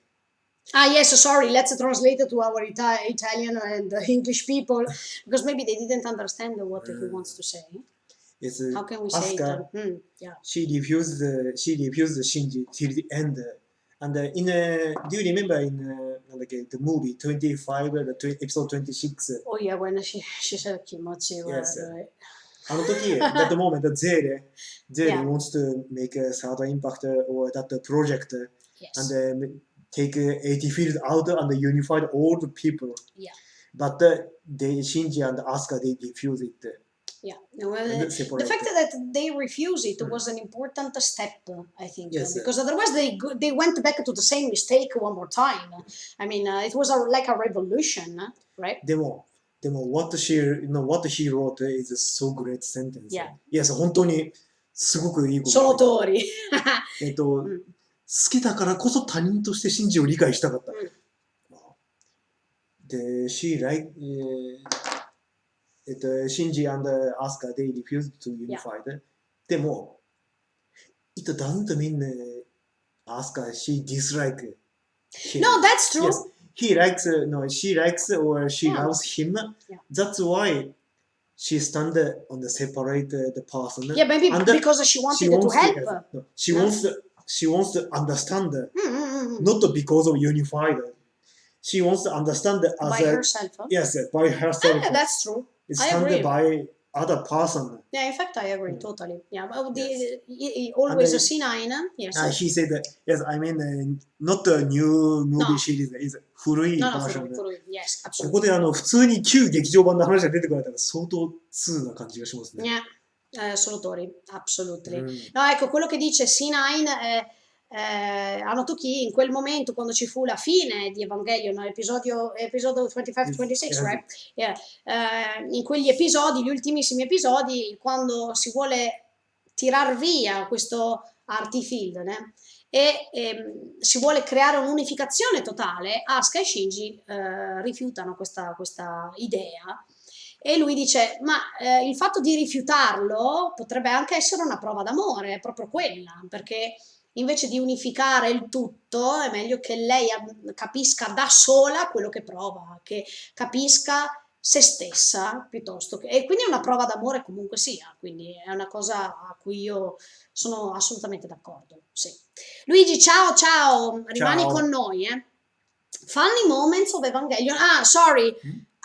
Yes, sorry, let's translate it to our Italian and English people, because maybe they didn't understand what he wants to say. Yes. How can we say Asuka, it? Yeah. she refused Shinji till the end. And do you remember in the movie 25, episode 26? Oh yeah, when she said Kimochi. Yes. あの時 that moment Zere wants to make a certain impact or that project and take 80 fields out and unified all the people. Yeah. But Shinji and Asuka, they refuse it. Yeah. Well, the fact that they refuse it was an important step, I think, because otherwise they went back to the same mistake one more time. I mean, it was like a revolution, right? でも what he wrote is a so great sentence. Yeah. Yes, 本当にすごくいいこと。その通り。好きだからこそ他人としてシンジを理解したかった。で、Shinji and Asuka, they refused to unify. でも、it doesn't mean Asuka, she dislike him. No, that's true. Yes. She likes or she loves him. That's why she stand on the separate the person. Yeah, maybe because she wanted to help. She wants to understand, not because of unified. She wants to understand as by herself. Yes, by herself. That's true. It's stand by other person. Yeah, in fact, I agree totally. Yeah, but always a C9. Yes. He said that, yes, I mean, not a new movie series, it's 古いバージョン。Yes, absolutely. ここで普通に旧劇場版の話が出てこられたら相当通な感じがしますね。その通り、absolutely. No, ecco, quello che dice C9 a Notoki in quel momento quando ci fu la fine di Evangelion, episodio 25-26, right? Yeah. In quegli episodi, gli ultimissimi episodi, quando si vuole tirar via questo artifield, e si vuole creare un'unificazione totale, Asuka e Shinji rifiutano questa idea. E lui dice, ma il fatto di rifiutarlo potrebbe anche essere una prova d'amore, è proprio quella, perché invece di unificare il tutto è meglio che lei capisca da sola quello che prova, che capisca se stessa piuttosto che... E quindi è una prova d'amore comunque sia, quindi è una cosa a cui io sono assolutamente d'accordo, sì. Luigi, ciao, rimani con noi, Funny moments of Evangelion. Sorry.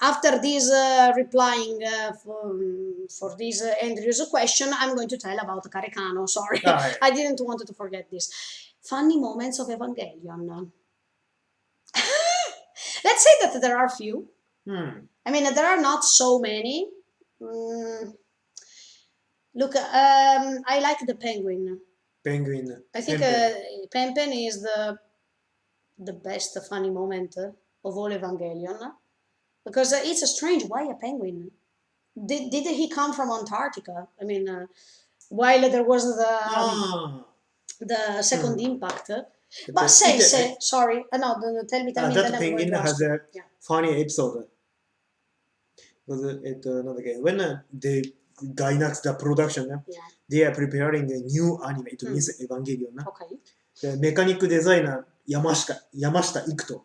After this replying for this Andrew's question, I'm going to tell about Carecano. Sorry, I didn't want to forget this. Funny moments of Evangelion. Let's say that there are few. I mean, there are not so many. Look, I like the penguin. Penguin. I think Pen is the best funny moment of all Evangelion. Because it's strange, why a penguin? Did he come from Antarctica? I mean, while there was the second impact. But sorry, no, tell me. That penguin has a funny episode. When the Gainax, the production, they are preparing a new anime, it means Evangelion. Okay. The mechanic designer Yamashita Ikuto.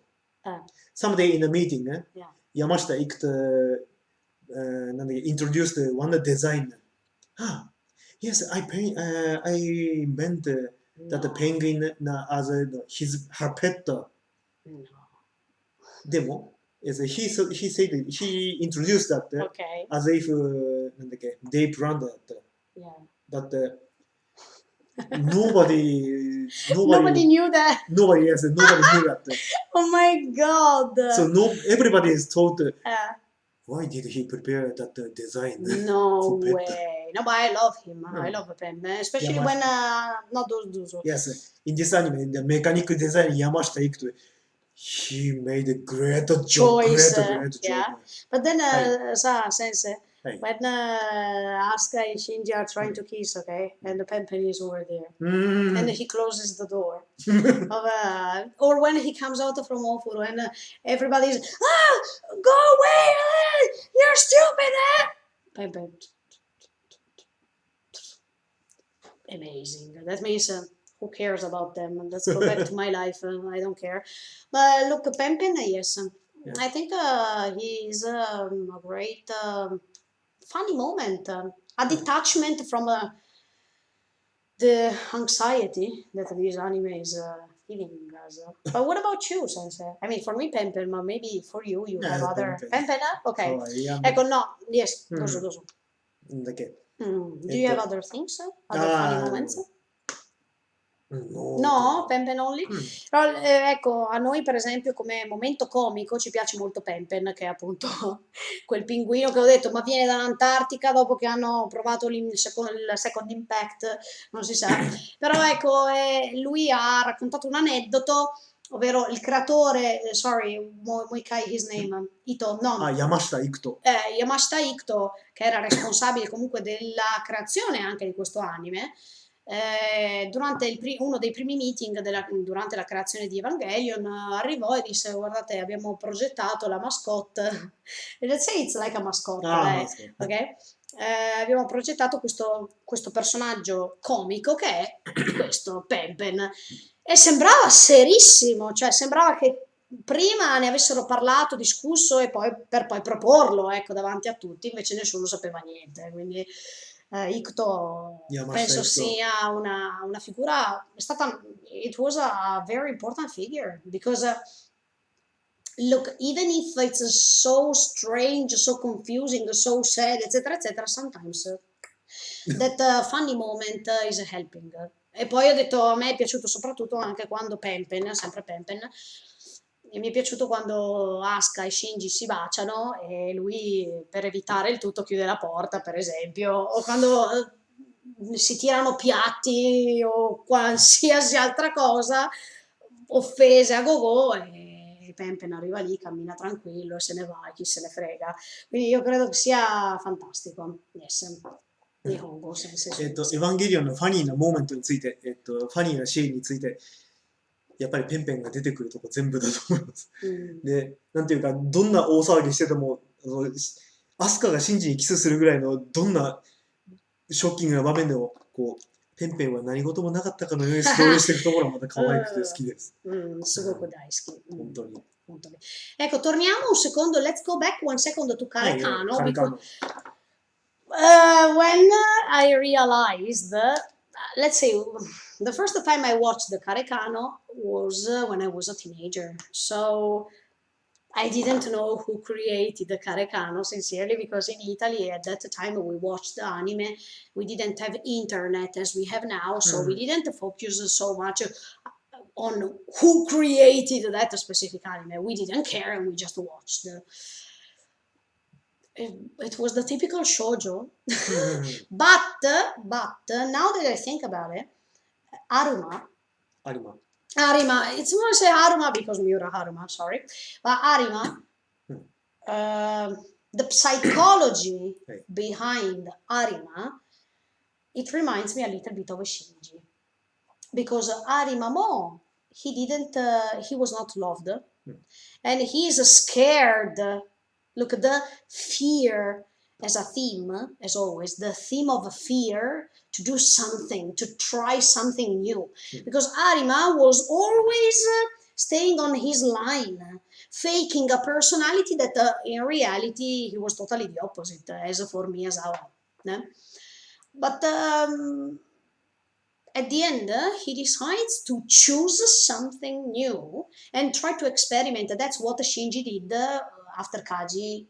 Someday in a meeting, Yamashita Ikuto introduced one design. Yes, I meant that the penguin as her pet. Demo, he said he introduced that as if they planned that. But nobody knew that. Nobody knew that. Oh my god! So everybody is told. Why did he prepare that design? No way. No, but I love him. I love Pen, especially when not those. Yes, in this anime, the mechanic design Yamashita Ikuto, he made a great job. Choice, great job. But then, Sensei, when Asuka and Shinji are trying to kiss, okay, and the Pen is over there, and he closes the door. Or when he comes out from Ofuro and everybody's, go away, you're stupid, Pen. Amazing. That means who cares about them? Let's go back to my life. I don't care. But look, Pen, yes. I think he's a great, funny moment, a detachment from the anxiety that this anime is giving us. But what about you, Sensei? I mean, for me, Pen, but maybe for you, you have other... Pen? Okay. Ecco, no, yes, dosu. Do you have other things? Other funny moments? No, Pen only? Però, ecco, a noi per esempio come momento comico ci piace molto Pen, che è appunto quel pinguino che ho detto, ma viene dall'Antartica dopo che hanno provato il second impact, non si sa. Però ecco, lui ha raccontato un aneddoto, ovvero il creatore, sorry, Moikai his name, Ito, no. Yamashita Ikuto. Yamashita Ikuto, che era responsabile comunque della creazione anche di questo anime, durante uno dei primi meeting durante la creazione di Evangelion arrivò e disse: guardate, abbiamo progettato la mascotte. Let's say it's like a mascotte, okay? Abbiamo progettato questo personaggio comico che è questo Pen, e sembrava serissimo, cioè sembrava che prima ne avessero parlato, discusso e poi per poi proporlo, ecco, davanti a tutti, invece nessuno sapeva niente, quindi Ikuto penso sia una figura, è stata, it was a very important figure, because look, even if it's so strange, so confusing, so sad, eccetera, eccetera, sometimes that funny moment is helping. E poi ho detto, a me è piaciuto soprattutto anche quando Pen, sempre Pen, e mi è piaciuto quando Asuka e Shinji si baciano e lui, per evitare il tutto, chiude la porta, per esempio, o quando si tirano piatti o qualsiasi altra cosa, offese a gogo, e Pen arriva lì, cammina tranquillo e se ne va, e chi se ne frega. Quindi io credo che sia fantastico. Yes. 日本語先生。エヴァンゲリオンのファニーなモーメントについて、ファニーなシーンについて、やっぱりペンが出てくるとこ全部だと思います。で、なんていうか、どんな大騒ぎしてても、アスカがシンジにキスするぐらいのどんなショッキングな場面でも、こう、ペンは何事もなかったかのようにストーリーしていくところはまた可愛くて好きです。すごく大好き。本当に。Ecco, torniamo un secondo, let's go back one second to Carecano. When I realized, let's say, the first time I watched the Carecano was when I was a teenager. So I didn't know who created the Carecano, sincerely, because in Italy at that time we watched the anime. We didn't have internet as we have now, so we didn't focus so much on who created that specific anime. We didn't care and we just watched. It was the typical shoujo. But now that I think about it, Arima, it's going to say Arima because Miura Haruma, sorry, but Arima, the psychology behind Arima, it reminds me a little bit of a Shinji, because Arima he was not loved, and he's scared. Look, the fear as a theme, as always, the theme of fear to do something, to try something new. Because Arima was always staying on his line, faking a personality that in reality he was totally the opposite, as for Miyazawa. But at the end, he decides to choose something new and try to experiment. That's what Shinji did after Kaji's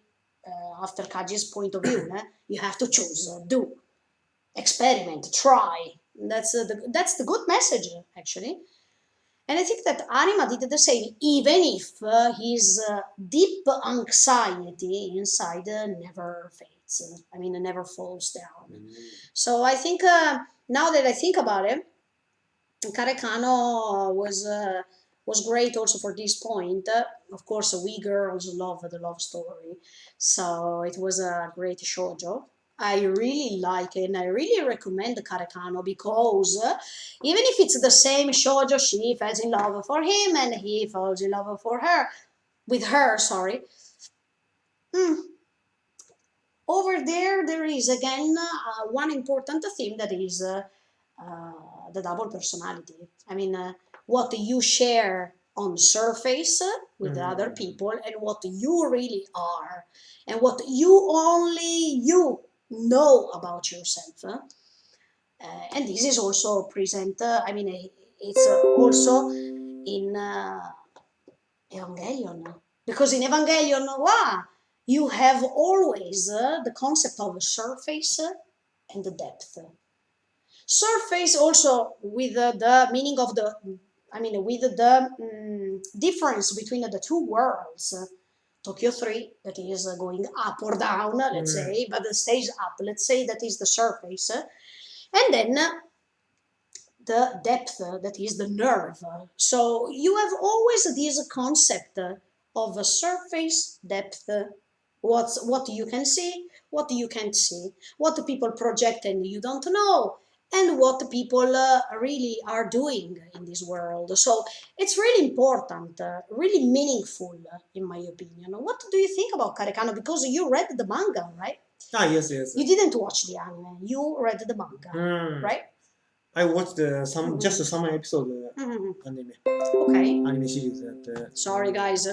point of view. You have to choose, do, experiment, try. That's the good message, actually. And I think that Arima did the same, even if his deep anxiety inside never fades. I mean, it never falls down. So I think, now that I think about it, Carecano was was great also for this point. Of course, we girls love the love story, so it was a great shoujo. I really like it and I really recommend Karekano because even if it's the same shoujo, she falls in love for him and he falls in love for her, with her, sorry. Over there, there is again one important theme that is the double personality. I mean, what you share on surface with the other people and what you really are and what you know about yourself. And this is also present, I mean, it's also in Evangelion. Because in Evangelion, wow, you have always the concept of surface and the depth. Surface also with the meaning of the, I mean, with the difference between the two worlds. Tokyo 3, that is going up or down, let's say, but it stays up. Let's say that is the surface. And then the depth, that is the nerve. So you have always this concept of a surface, depth, what you can see, what you can't see, what the people project and you don't know, and what the people really are doing in this world. So it's really important, really meaningful, in my opinion. What do you think about Karekano? Because you read the manga, right? Ah, yes, yes. You didn't watch the anime, you read the manga, right? I watched just some episode anime. Okay. Anime series that. Sorry, guys.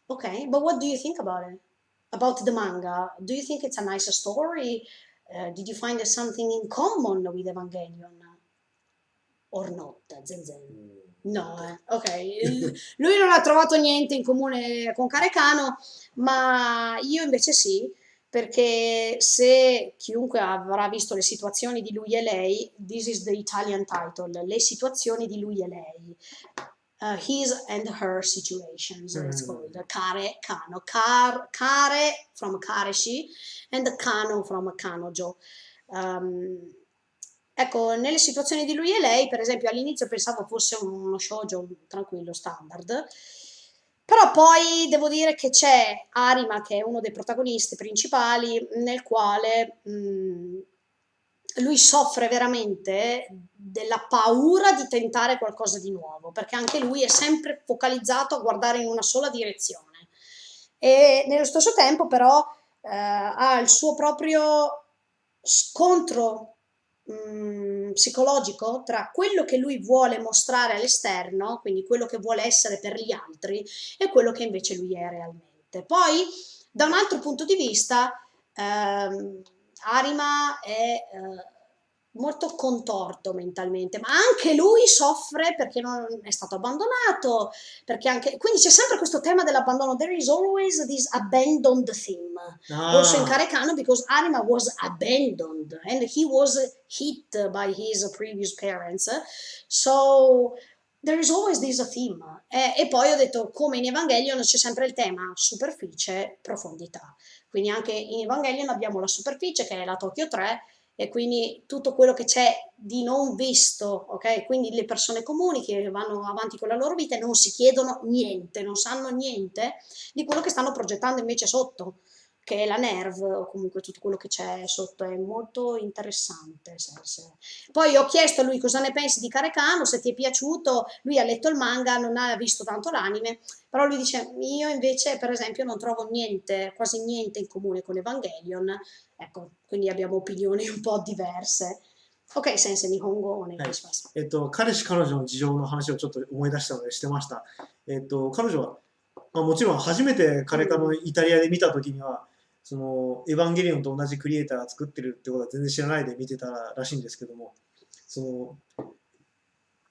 Okay, but what do you think about it? About the manga? Do you think it's a nice story? Did you find something in common with Evangelion? Or not? Zen. No, ok. Lui non ha trovato niente in comune con Carecano, ma io invece sì, perché se chiunque avrà visto le situazioni di lui e lei, this is the Italian title, le situazioni di lui e lei. His and her situations, it's called Kare Kano. Kare from Kareshi and Kano from Kanojo. Ecco, nelle situazioni di lui e lei, per esempio, all'inizio pensavo fosse uno shoujo tranquillo, standard, però poi devo dire che c'è Arima, che è uno dei protagonisti principali, nel quale lui soffre veramente della paura di tentare qualcosa di nuovo, perché anche lui è sempre focalizzato a guardare in una sola direzione. E nello stesso tempo, però, ha il suo proprio scontro psicologico tra quello che lui vuole mostrare all'esterno, quindi quello che vuole essere per gli altri, e quello che invece lui è realmente. Poi, da un altro punto di vista, Arima è molto contorto mentalmente, ma anche lui soffre perché non è stato abbandonato, perché anche, quindi c'è sempre questo tema dell'abbandono. There is always this abandoned theme also in Karekano, because Arima was abandoned and he was hit by his previous parents, so there is always this theme. E poi ho detto, come in Evangelion c'è sempre il tema superficie, profondità. Quindi anche in Evangelion abbiamo la superficie, che è la Tokyo 3, e quindi tutto quello che c'è di non visto, ok? Quindi le persone comuni che vanno avanti con la loro vita e non si chiedono niente, non sanno niente di quello che stanno progettando invece sotto, che è la nerve, o comunque tutto quello che c'è sotto. È molto interessante. Poi ho chiesto a lui cosa ne pensi di Karekano, se ti è piaciuto. Lui ha letto il manga, non ha visto tanto l'anime, però lui dice, io invece per esempio non trovo niente, quasi niente in comune con Evangelion. Ecco, quindi abbiamo opinioni un po' diverse. Ok, Sensei, Nihongoお願いします。彼氏彼女の事情の話をちょっと思い出したのでしてました。彼女は、もちろん初めて彼かのイタリアで見た時には、そのエヴァンゲリオンと同じクリエイターが作ってるってことは全然知らないで見てたらしいんですけども、その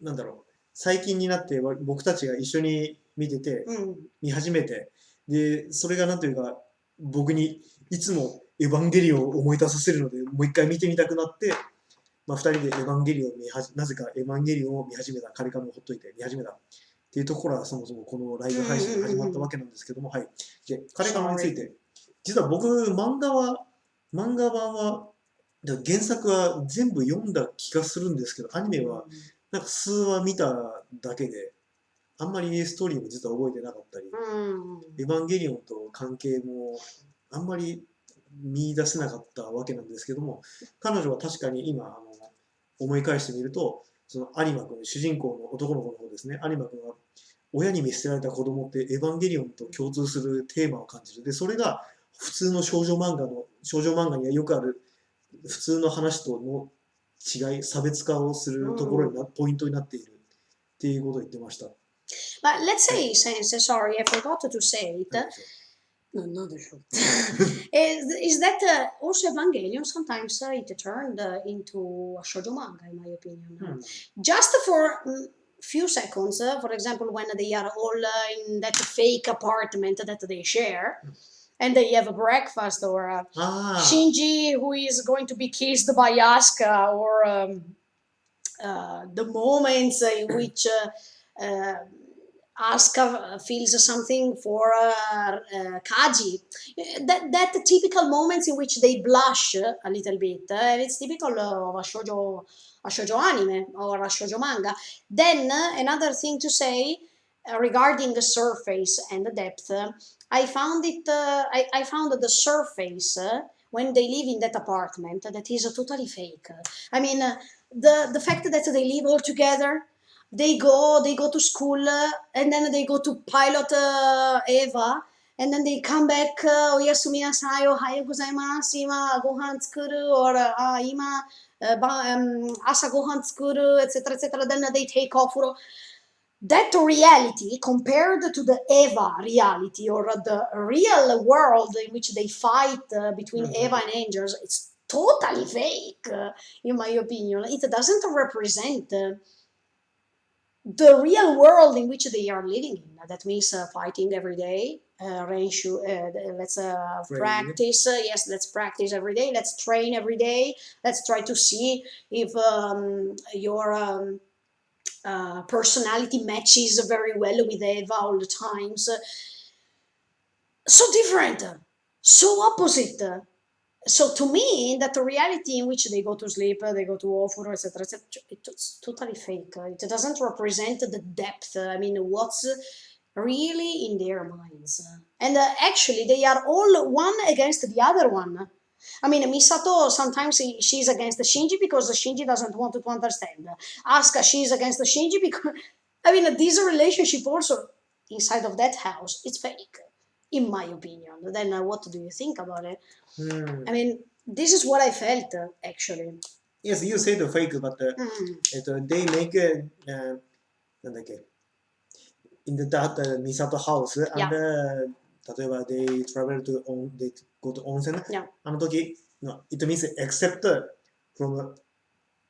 なんだろう、最近になって僕たちが一緒に見てて、見始めて、でそれがなんというか僕にいつもエヴァンゲリオンを思い出させるので、もう一回見てみたくなって、2人でエヴァンゲリオンをなぜかエヴァンゲリオンを見始めた、カレカノをほっといて見始めたっていうところはそもそもこのライブ配信が始まったわけなんですけども、はい。で、カレカノについて、実は僕、漫画版は、原作は全部読んだ気がするんですけど、アニメはなんか数話見ただけで、あんまりストーリーも実は覚えてなかったり、エヴァンゲリオンと関係もあんまり見出せなかったわけなんですけども、彼女は確かに今思い返してみると、その有馬君、主人公の男の子の方ですね、有馬君は親に見捨てられた子供ってエヴァンゲリオンと共通するテーマを感じる。で、それが普通の少女漫画にはよくある普通の話との違い、差別化をするところにポイントになっているっていうことを言ってました。But let's say, Sensei, sorry, I forgot to say it. No, not the show. is that also Evangelion sometimes it turned into a shoujo manga, in my opinion. Just for few seconds, for example, when they are all in that fake apartment that they share, and they have a breakfast, or Shinji who is going to be kissed by Asuka, or the moments in which Asuka feels something for Kaji. That typical moments in which they blush a little bit, and it's typical of a shoujo anime or a shoujo manga. Then another thing to say regarding the surface and the depth, I found it. I found the surface when they live in that apartment that is totally fake. I mean, the fact that they live all together. They go to school, and then they go to pilot Eva, and then they come back, oyasumi nasai, ohayo gozaimasu, ima gohan tsukuru, or ima asa gohan tsukuru, etc., etc. Then they take off. That reality compared to the Eva reality, or the real world in which they fight between Eva and angels, it's totally fake, in my opinion. It doesn't represent the real world in which they are living in. That means fighting every day, let's practice, yes, let's practice every day, let's train every day, let's try to see if your personality matches very well with Eva all the times. So different, so opposite. So to me, that reality in which they go to sleep, they go to ofuro, etc., etc., it's totally fake. It doesn't represent the depth. I mean, what's really in their minds. And actually, they are all one against the other one. I mean, Misato, sometimes she's against Shinji because Shinji doesn't want to understand. Asuka, she's against Shinji because, I mean, this relationship also inside of that house, it's fake, in my opinion. Then what do you think about it? I mean, this is what I felt, actually. Yes, you say the fake, but they make in that Misato house, and 例えば they travel to they go to onsen. あの時 no, it means except from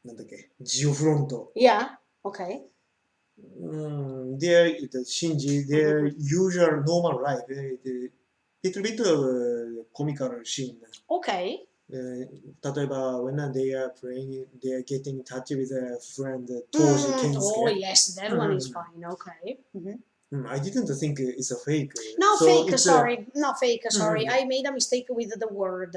なんだっけ geofront. Yeah, okay. Their Shinji, their usual normal life, little bit comical scene. Okay. 例えば when they are playing, they are getting in touch with a friend, Toji Kensuke. Oh yes, that one is fine. Okay. I didn't think it's a fake. No, so fake, sorry. No, fake, sorry. I made a mistake with the word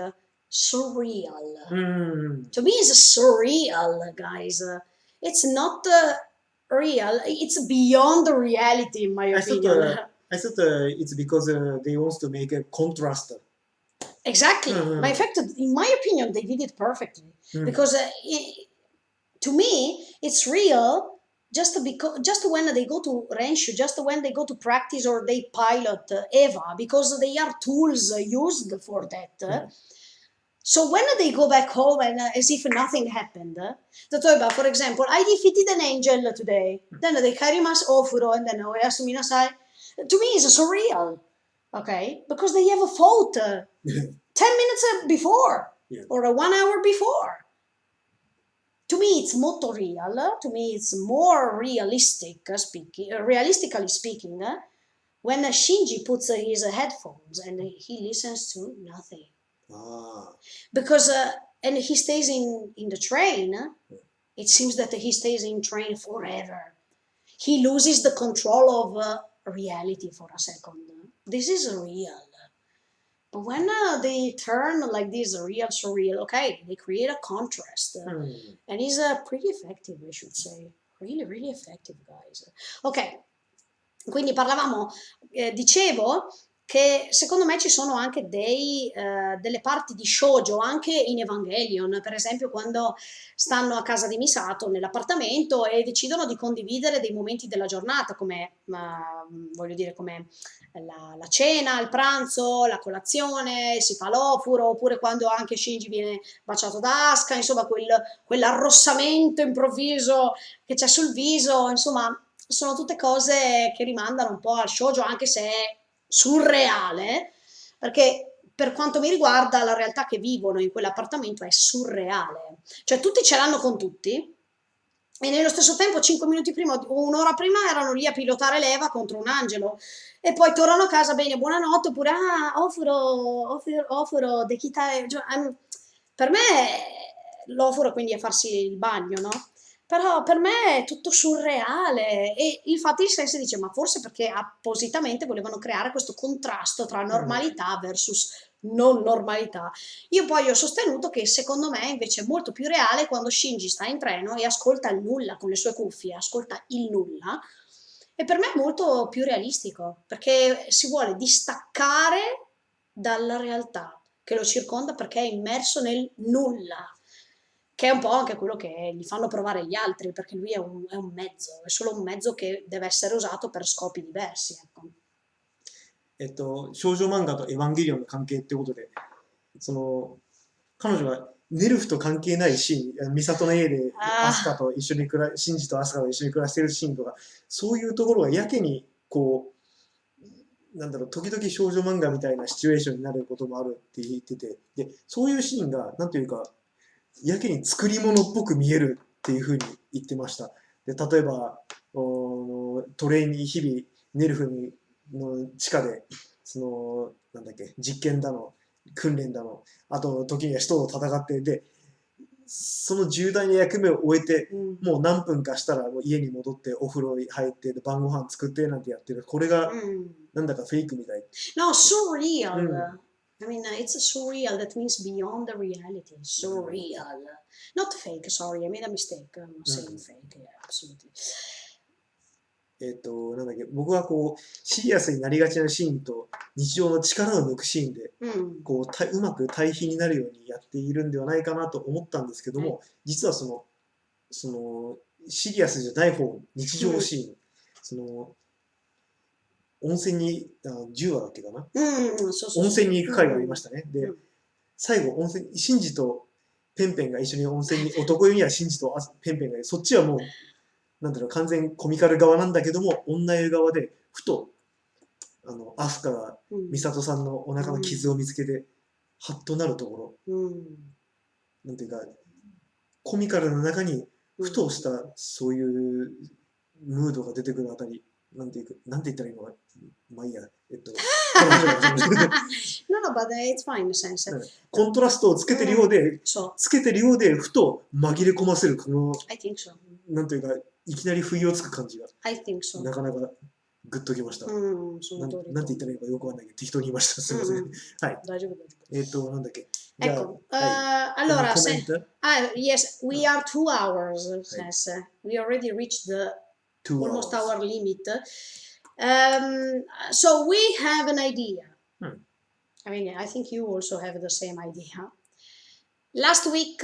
surreal. To me, it's surreal, guys. It's not real. It's beyond the reality, in my opinion. I thought it's because they want to make a contrast. Exactly. In fact, in my opinion, they did it perfectly. Because to me, it's real just when they go to Renshu, just when they go to practice or they pilot Eva, because they are tools used for that. So when they go back home and as if nothing happened, for example, I defeated an angel today, then they karimasu ofuro, and then oyasumi nasai. To me, it's surreal, okay? Because they have a fought 10 minutes before, or 1 hour before. To me, it's molto real. To me, it's more realistically speaking, when Shinji puts his headphones and he listens to nothing. Because and he stays in the train. It seems that he stays in train forever. He loses the control of reality for a second. This is real. But when they turn like this real surreal, okay, they create a contrast. And it's pretty effective, I should say. Really, really effective, guys. Okay. Quindi parlavamo, dicevo che secondo me ci sono anche delle parti di shoujo anche in Evangelion, per esempio quando stanno a casa di Misato nell'appartamento e decidono di condividere dei momenti della giornata, come, voglio dire, come la cena, il pranzo, la colazione, si fa l'ofuro, oppure quando anche Shinji viene baciato da Asuka, insomma quell'arrossamento improvviso che c'è sul viso, insomma sono tutte cose che rimandano un po' al shoujo, anche se è surreale, perché per quanto mi riguarda la realtà che vivono in quell'appartamento è surreale. Cioè tutti ce l'hanno con tutti e nello stesso tempo 5 minuti prima o un'ora prima erano lì a pilotare l'Eva contro un angelo e poi tornano a casa, bene, buonanotte, oppure ofuro, dekita, cioè, per me l'ofuro quindi è farsi il bagno, no? Però per me è tutto surreale e infatti il senso dice ma forse perché appositamente volevano creare questo contrasto tra normalità versus non normalità. Io poi ho sostenuto che secondo me invece è molto più reale quando Shinji sta in treno e ascolta il nulla con le sue cuffie, ascolta il nulla e per me è molto più realistico perché si vuole distaccare dalla realtà che lo circonda perché è immerso nel nulla, che è un po' anche quello che gli fanno provare gli altri, perché lui è un mezzo, è solo un mezzo che deve essere usato per scopi diversi, ecco. 少女漫画とエヴァンゲリオンの関係ってことで、その、彼女がネルフと関係ないシーン、ミサトの家でアスカと一緒にシンジとアスカと一緒に暮らしてるシーンとか、そういうところがやけに、こう、なんだろう、時々少女漫画みたいなシチュエーションになることもあるって言ってて、で、そういうシーンが、なんというか、やけに作り物っぽく見えるっていうふうに言ってました。で、例えば、トレイに日々、ネルフの地下で、なんだっけ、実験だの、訓練だの、あと、時には人と戦って、で、その重大な役目を終えて、もう何分かしたらもう家に戻ってお風呂に入って晩ご飯作ってなんてやってる。これがなんだかフェイクみたい。No, surreal. I mean, it's surreal. That means beyond the reality. Surreal. Not fake, sorry. I made a mistake. I'm not saying fake. Yeah, absolutely. なんだっけ、僕はこう、シリアスになりがちなシーンと日常の力を抜くシーンで、こう、うまく対比になるようにやっているんではないかなと思ったんですけども、実はその、シリアスじゃない方、日常シーン、温泉に、10話だっけかな、温泉に行く回がありましたね。で、最後、シンジとペンペンが一緒に温泉に、男湯にはシンジとペンペンがいる。そっちはもう、なんだろう、完全コミカル側なんだけども、女湯側で、ふと、アスカがミサトさんのお腹の傷を見つけて、ハッとなるところ、なんていうか、コミカルの中に、ふとしたそういうムードが出てくるあたり、なんて言ったらいいのか、まあいいや、No, no, but it's fine, nel senso. コントラストをつけてるようで、ふと紛れ込ませる、この、なんていうか、いきなり不意をつく感じが、なかなかグッときました。なんて言ったらいいのかよくわかんないけど、適当に言いました。すみません。はい。大丈夫。なんだっけ。Ecco, allora, yes, we are 2 hours, yes. We already reached the almost hour limit. So we have an idea. I mean, I think you also have the same idea. Last week,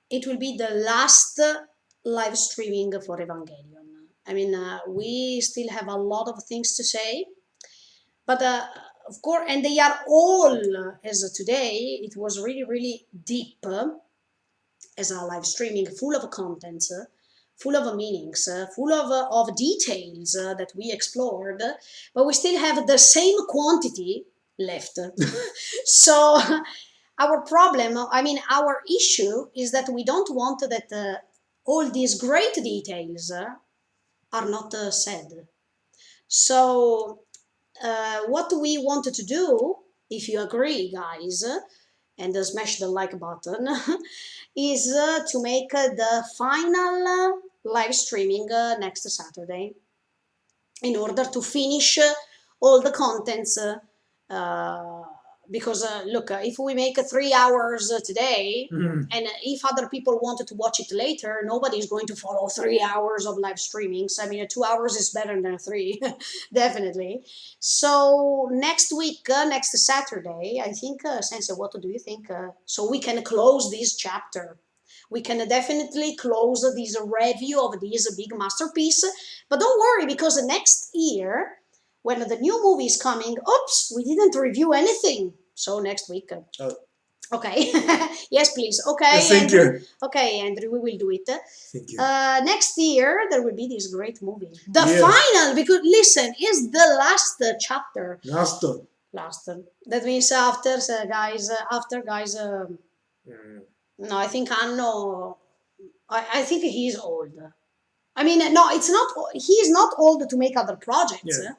it will be the last live streaming for Evangelion. I mean, we still have a lot of things to say, but of course, and they are all, as today, it was really, really deep as a live streaming, full of content, full of meanings, full of details that we explored, but we still have the same quantity left. So our problem, I mean, our issue is that we don't want that all these great details are not said. So what we wanted to do, if you agree, guys, and smash the like button, is to make the final live streaming next Saturday in order to finish all the contents because look, if we make 3 hours today, Mhm. and if other people wanted to watch it later, nobody's going to follow 3 hours of live streamings. I mean, 2 hours is better than 3, definitely. So next week, next Saturday, I think, Sensei, what do you think? So we can close this chapter. We can definitely close this review of this big masterpiece. But don't worry, because next year, when the new movie is coming, oops, we didn't review anything. So next week. Oh. Okay. Yes, please. Okay, Yes, thank Andrew. you. Okay, Andrew, we will do it. Thank you. Next year, there will be this great movie. The Yes. final, because listen, is the last chapter. Last. Last. That means after, guys, no, I think Anno, I think he's old. I mean, no, it's not. He is not old to make other projects, Yeah.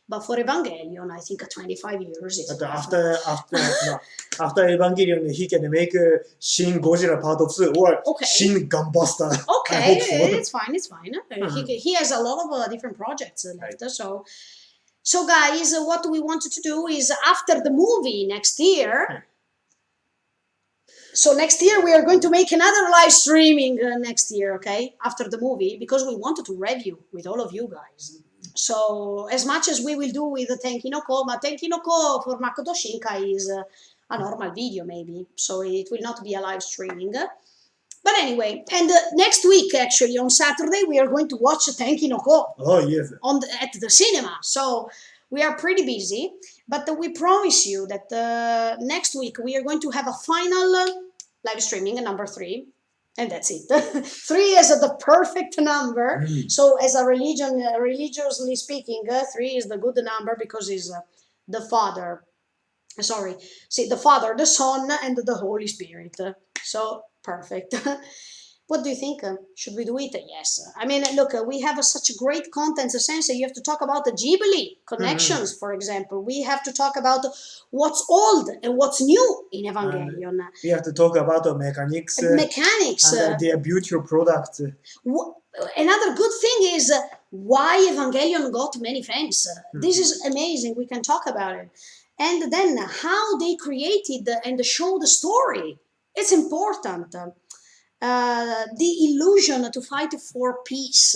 but for Evangelion, I think 25 years is But enough. after Evangelion, he can make Shin Godzilla Part 2 or Okay. Shin Gunbuster. Okay, I hope so. it's fine. It's fine. Mhm. He has a lot of different projects left. So guys, what we wanted to do is after the movie next year. So next year we are going to make another live streaming next year, okay? After the movie, because we wanted to review with all of you guys. So as much as we will do with the Tenki no Ko, but Tenki no Ko for Makoto Shinkai is a normal video maybe, so it will not be a live streaming. But anyway, and next week actually on Saturday we are going to watch Tenki no Ko. Oh, yes. At the cinema. So we are pretty busy, but we promise you that next week we are going to have a final live streaming, number 3, and that's it. 3 is the perfect number. So as a religiously speaking, 3 is the good number because it's the Father. Sorry, see, the Father, the Son, and the Holy Spirit. So perfect. What do you think? Should we do it? Yes. I mean, look, we have such great content. Sensei, you have to talk about the Ghibli connections, for example. We have to talk about what's old and what's new in Evangelion. We have to talk about the mechanics. Mechanics. And their beautiful products. Another good thing is why Evangelion got many fans. This is amazing. We can talk about it. And then how they created and showed the story. It's important. The illusion to fight for peace.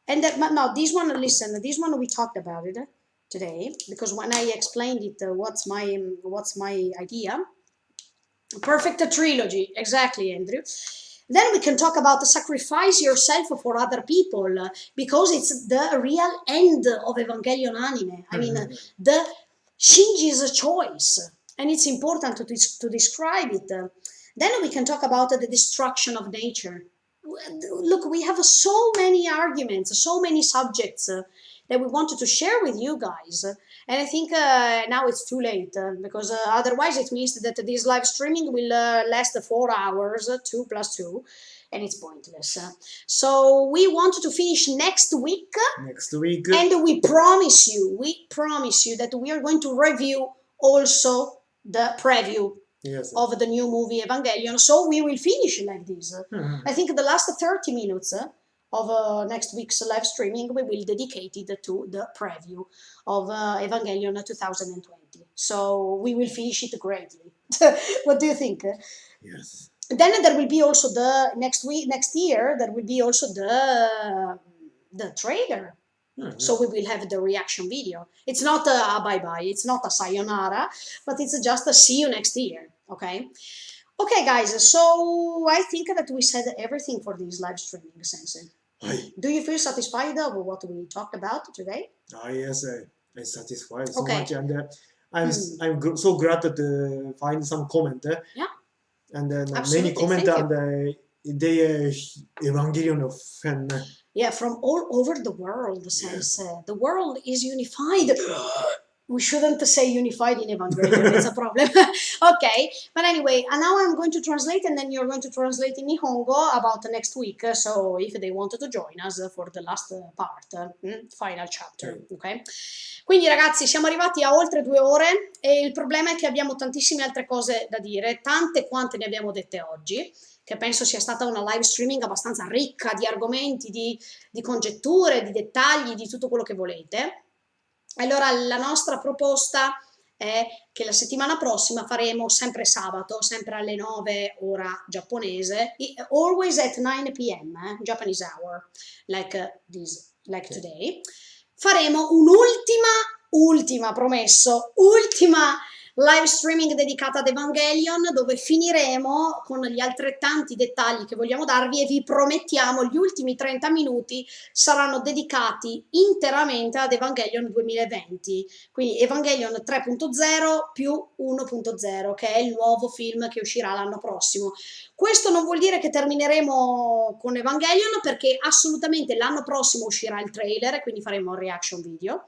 And no, this one, listen, this one we talked about it today, because when I explained it, what's my idea? Perfect trilogy, exactly, Andrew. Then we can talk about sacrifice yourself for other people, because it's the real end of Evangelion anime. I mean, the Shinji's choice, and it's important to describe it. Then we can talk about the destruction of nature. Look, we have so many arguments, so many subjects that we wanted to share with you guys. And I think now it's too late, because otherwise it means that this live streaming will last 4 hours, 2 plus 2, and it's pointless. So we wanted to finish next week. Next week. And we promise you that we are going to review also the preview of the new movie Evangelion. So we will finish like this. I think the last 30 minutes of next week's live streaming we will dedicate it to the preview of Evangelion 2020. So we will finish it greatly. What do you think? Yes. Then there will be also the next year there will be also the trailer. So we will have the reaction video. It's not a bye-bye, it's not a sayonara, but it's just a see you next year, okay? Okay, guys, so I think that we said everything for this live streaming, Sensei. Do you feel satisfied of what we talked about today? Yes, I'm satisfied so much, and I'm so glad to find some comment. Yeah. And then Absolutely. many comment on the Evangelion fan. Yeah, from all over the world, Sensei. The world is unified. We shouldn't say unified in Evangelion, it's a problem. Okay, but anyway, and now I'm going to translate, and then you're going to translate in Nihongo about next week, so if they wanted to join us for the last part, final chapter, ok? Quindi ragazzi, siamo arrivati a oltre 2 ore, e il problema è che abbiamo tantissime altre cose da dire, tante quante ne abbiamo dette oggi, che penso sia stata una live streaming abbastanza ricca di argomenti, di congetture, di dettagli, di tutto quello che volete. Allora la nostra proposta è che la settimana prossima faremo sempre sabato, sempre alle 9 ora giapponese, always at 9 p.m. Japanese hour, like today. Faremo ultima promesso, ultima live streaming dedicata ad Evangelion, dove finiremo con gli altrettanti dettagli che vogliamo darvi e vi promettiamo gli ultimi 30 minuti saranno dedicati interamente ad Evangelion 2020, quindi Evangelion 3.0 più 1.0, che è il nuovo film che uscirà l'anno prossimo. Questo non vuol dire che termineremo con Evangelion, perché assolutamente l'anno prossimo uscirà il trailer, quindi faremo un reaction video.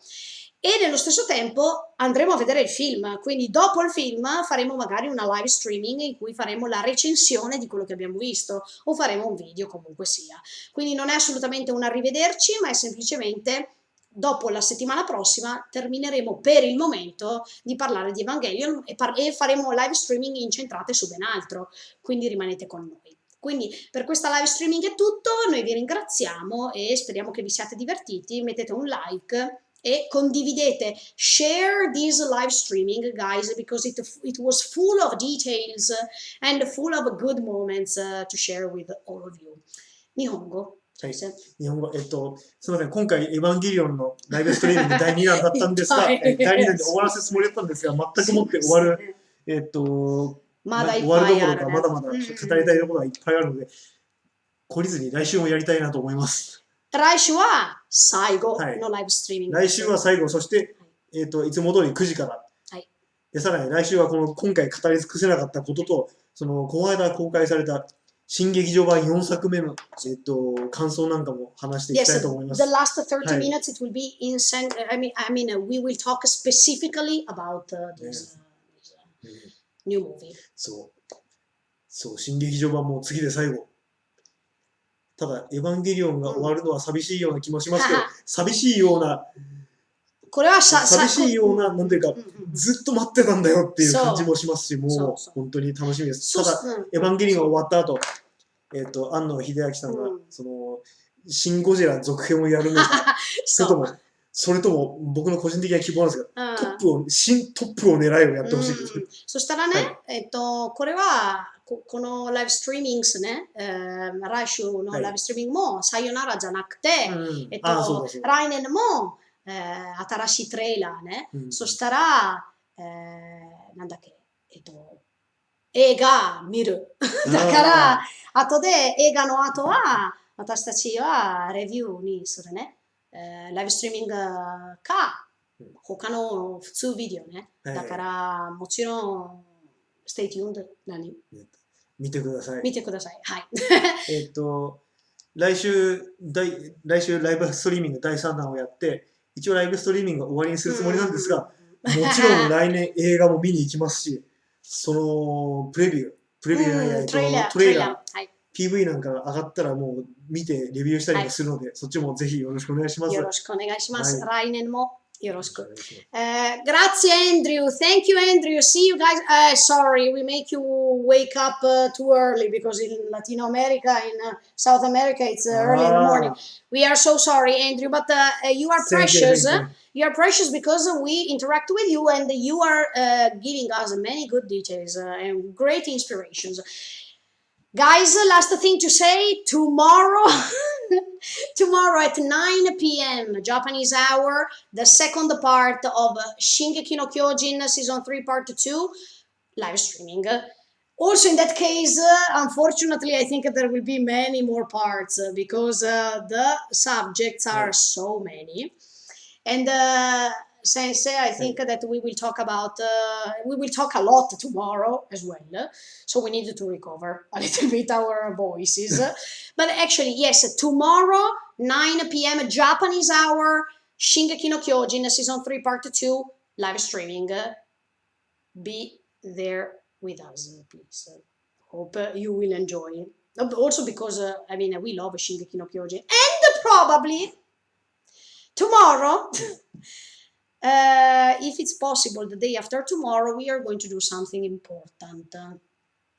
E nello stesso tempo andremo a vedere il film, quindi dopo il film faremo magari una live streaming in cui faremo la recensione di quello che abbiamo visto o faremo un video, comunque sia. Quindi non è assolutamente un arrivederci, ma è semplicemente dopo la settimana prossima termineremo per il momento di parlare di Evangelion e faremo live streaming incentrate su ben altro, quindi rimanete con noi. Quindi per questa live streaming è tutto, noi vi ringraziamo e speriamo che vi siate divertiti, mettete un like e condividete, share this live streaming, guys, because it was full of details and full of good moments to share with all of you. Nihongo. はい、日本語、すみません、今回、エヴァンゲリオンのライブストリーミング第2弾だったんですが、第2弾で終わらせるつもりだったんですが、全くもって終わる、まだいっ終わぱいある、るどころか、まだまだ語りたいところがいっぱいあるので、懲りずに来週もやりたいなと思います。来週は最後のライブストリーミング、来週は最後、そして、いつも通り9時から。で、さらに来週は今回語り尽くせなかったことと、この間公開された新劇場版4作目の、感想なんかも話していきたいと思います。Yes, the last 30 minutes it will be we will talk specifically about this new movie. そう、新劇場版も次で最後。ただ、エヴァンゲリオンが終わるのは寂しいような気もしますけど、寂しいような、これは寂しいような、なんていうか、ずっと待ってたんだよっていう感じもしますし、もう本当に楽しみです。ただ、エヴァンゲリオンが終わった後、庵野秀明さんが、シン・ゴジラ続編をやるのか、それとも僕の個人的な希望なんですが、新トップを狙いをやってほしいです。そしたらね、これは、このライブストリーミングスね、来週のライブストリーミングもさよならじゃなくて、来年も新しいトレーラーね、そしたら、なんだっけ、映画見る。だから、後で映画の後は、私たちはレビューにするね。ライブストリーミングか、他の普通ビデオね。だから、もちろん、stay tuned。見てください。見てください。はい。来週ライブストリーミング第3弾をやって、一応ライブストリーミングが終わりにするつもりなんですが、もちろん来年映画も見に行きますし、そのプレビュートレーラー、PV なんかが上がったらもう見てレビューしたりもするので、そっちもぜひよろしくお願いします。よろしくお願いします。来年もよろしく。Grazie Andrew. Thank you Andrew. See you guys. Sorry, we make you wake up too early because in Latino America, in South America, it's early in the morning. We are so sorry Andrew, but you are precious. You are precious because we interact with you and you are giving us many good details and great inspirations. Guys, last thing to say, tomorrow at 9 p.m. Japanese hour, the second part of Shingeki no Kyojin Season 3 Part 2 live streaming. Also in that case, unfortunately, I think there will be many more parts because the subjects are so many. And Sensei, I think that we will talk a lot tomorrow as well. So we need to recover a little bit our voices. But actually, yes, tomorrow, 9 p.m. Japanese hour, Shingeki no Kyojin, Season 3, Part 2, live streaming. Be there with us, please. Hope you will enjoy. Also because, we love Shingeki no Kyojin. And probably tomorrow... if it's possible, the day after tomorrow, we are going to do something important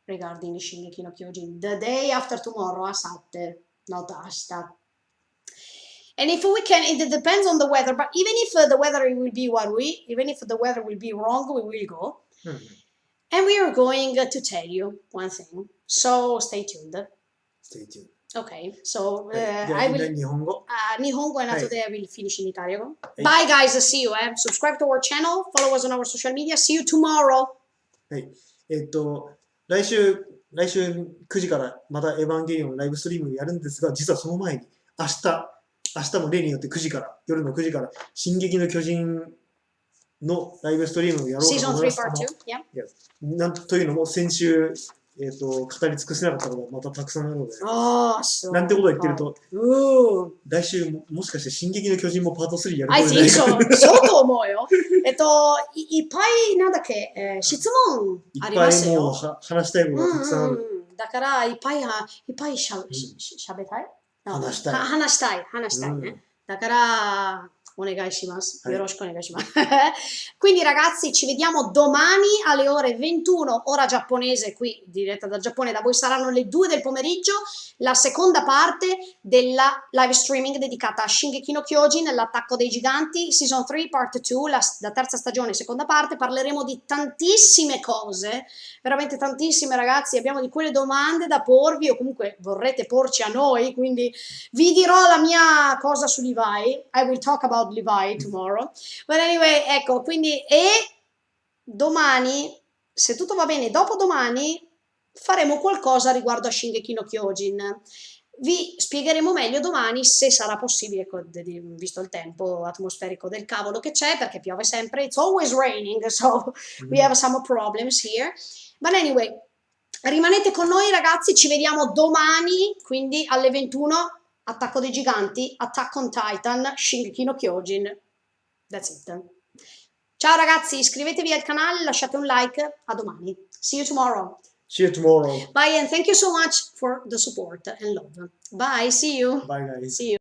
regarding Shingeki no Kyojin. The day after tomorrow, Asatte, not Ashta. And if we can, it depends on the weather, but even if the weather will be even if the weather will be wrong, we will go. And we are going to tell you one thing. So stay tuned. Stay tuned. Okay, so じゃあ I みんな will. 日本語 Nihongo and はい after that I will finish in Italiano. Bye guys, see you. Subscribe to our channel, follow us on our social media. See you tomorrow. はい。来週9時からまたエヴァンゲリオンのライブストリームやるんですが、実はその前に明日も例によって9時から、夜の9時から、進撃の巨人のライブストリームをやろうかと Season 思い 3 ます。 part 2. Yeah. なんというのも先週、語り尽くせなかったことがまたたくさんあるので、 Oh, なんてことを言ってると、 Ooh. 来週もしかして進撃の巨人もパート3やること I じゃない think か so. そうと思うよ。いっぱいなんだっけ、質問ありますいっぱいもうよ。話したいことがたくさんある。だからいっぱいしゃべたい話したい。話したいね。だからお願いします。はい。よろしくお願いします。Quindi ragazzi ci vediamo domani alle ore 21 ora giapponese qui diretta dal Giappone, da voi saranno le 2 del pomeriggio, la seconda parte della live streaming dedicata a Shingeki no Kyojin, l'attacco dei giganti, season 3 part 2, la terza stagione, seconda parte. Parleremo di tantissime cose, veramente tantissime ragazzi, abbiamo di quelle domande da porvi o comunque vorrete porci a noi, quindi vi dirò la mia cosa su Levi. I will talk about Levi tomorrow. But anyway, ecco, quindi domani, se tutto va bene, dopodomani faremo qualcosa riguardo a Shingeki no Kyojin. Vi spiegheremo meglio domani, se sarà possibile, visto il tempo atmosferico del cavolo che c'è, perché piove sempre. It's always raining, so we have some problems here. But anyway, rimanete con noi ragazzi, ci vediamo domani, quindi alle 21. Attacco dei giganti, Attack on Titan, Shingeki no Kyojin. That's it. Ciao ragazzi, iscrivetevi al canale, lasciate un like. A domani. See you tomorrow. See you tomorrow. Bye and thank you so much for the support and love. Bye, see you. Bye guys. See you.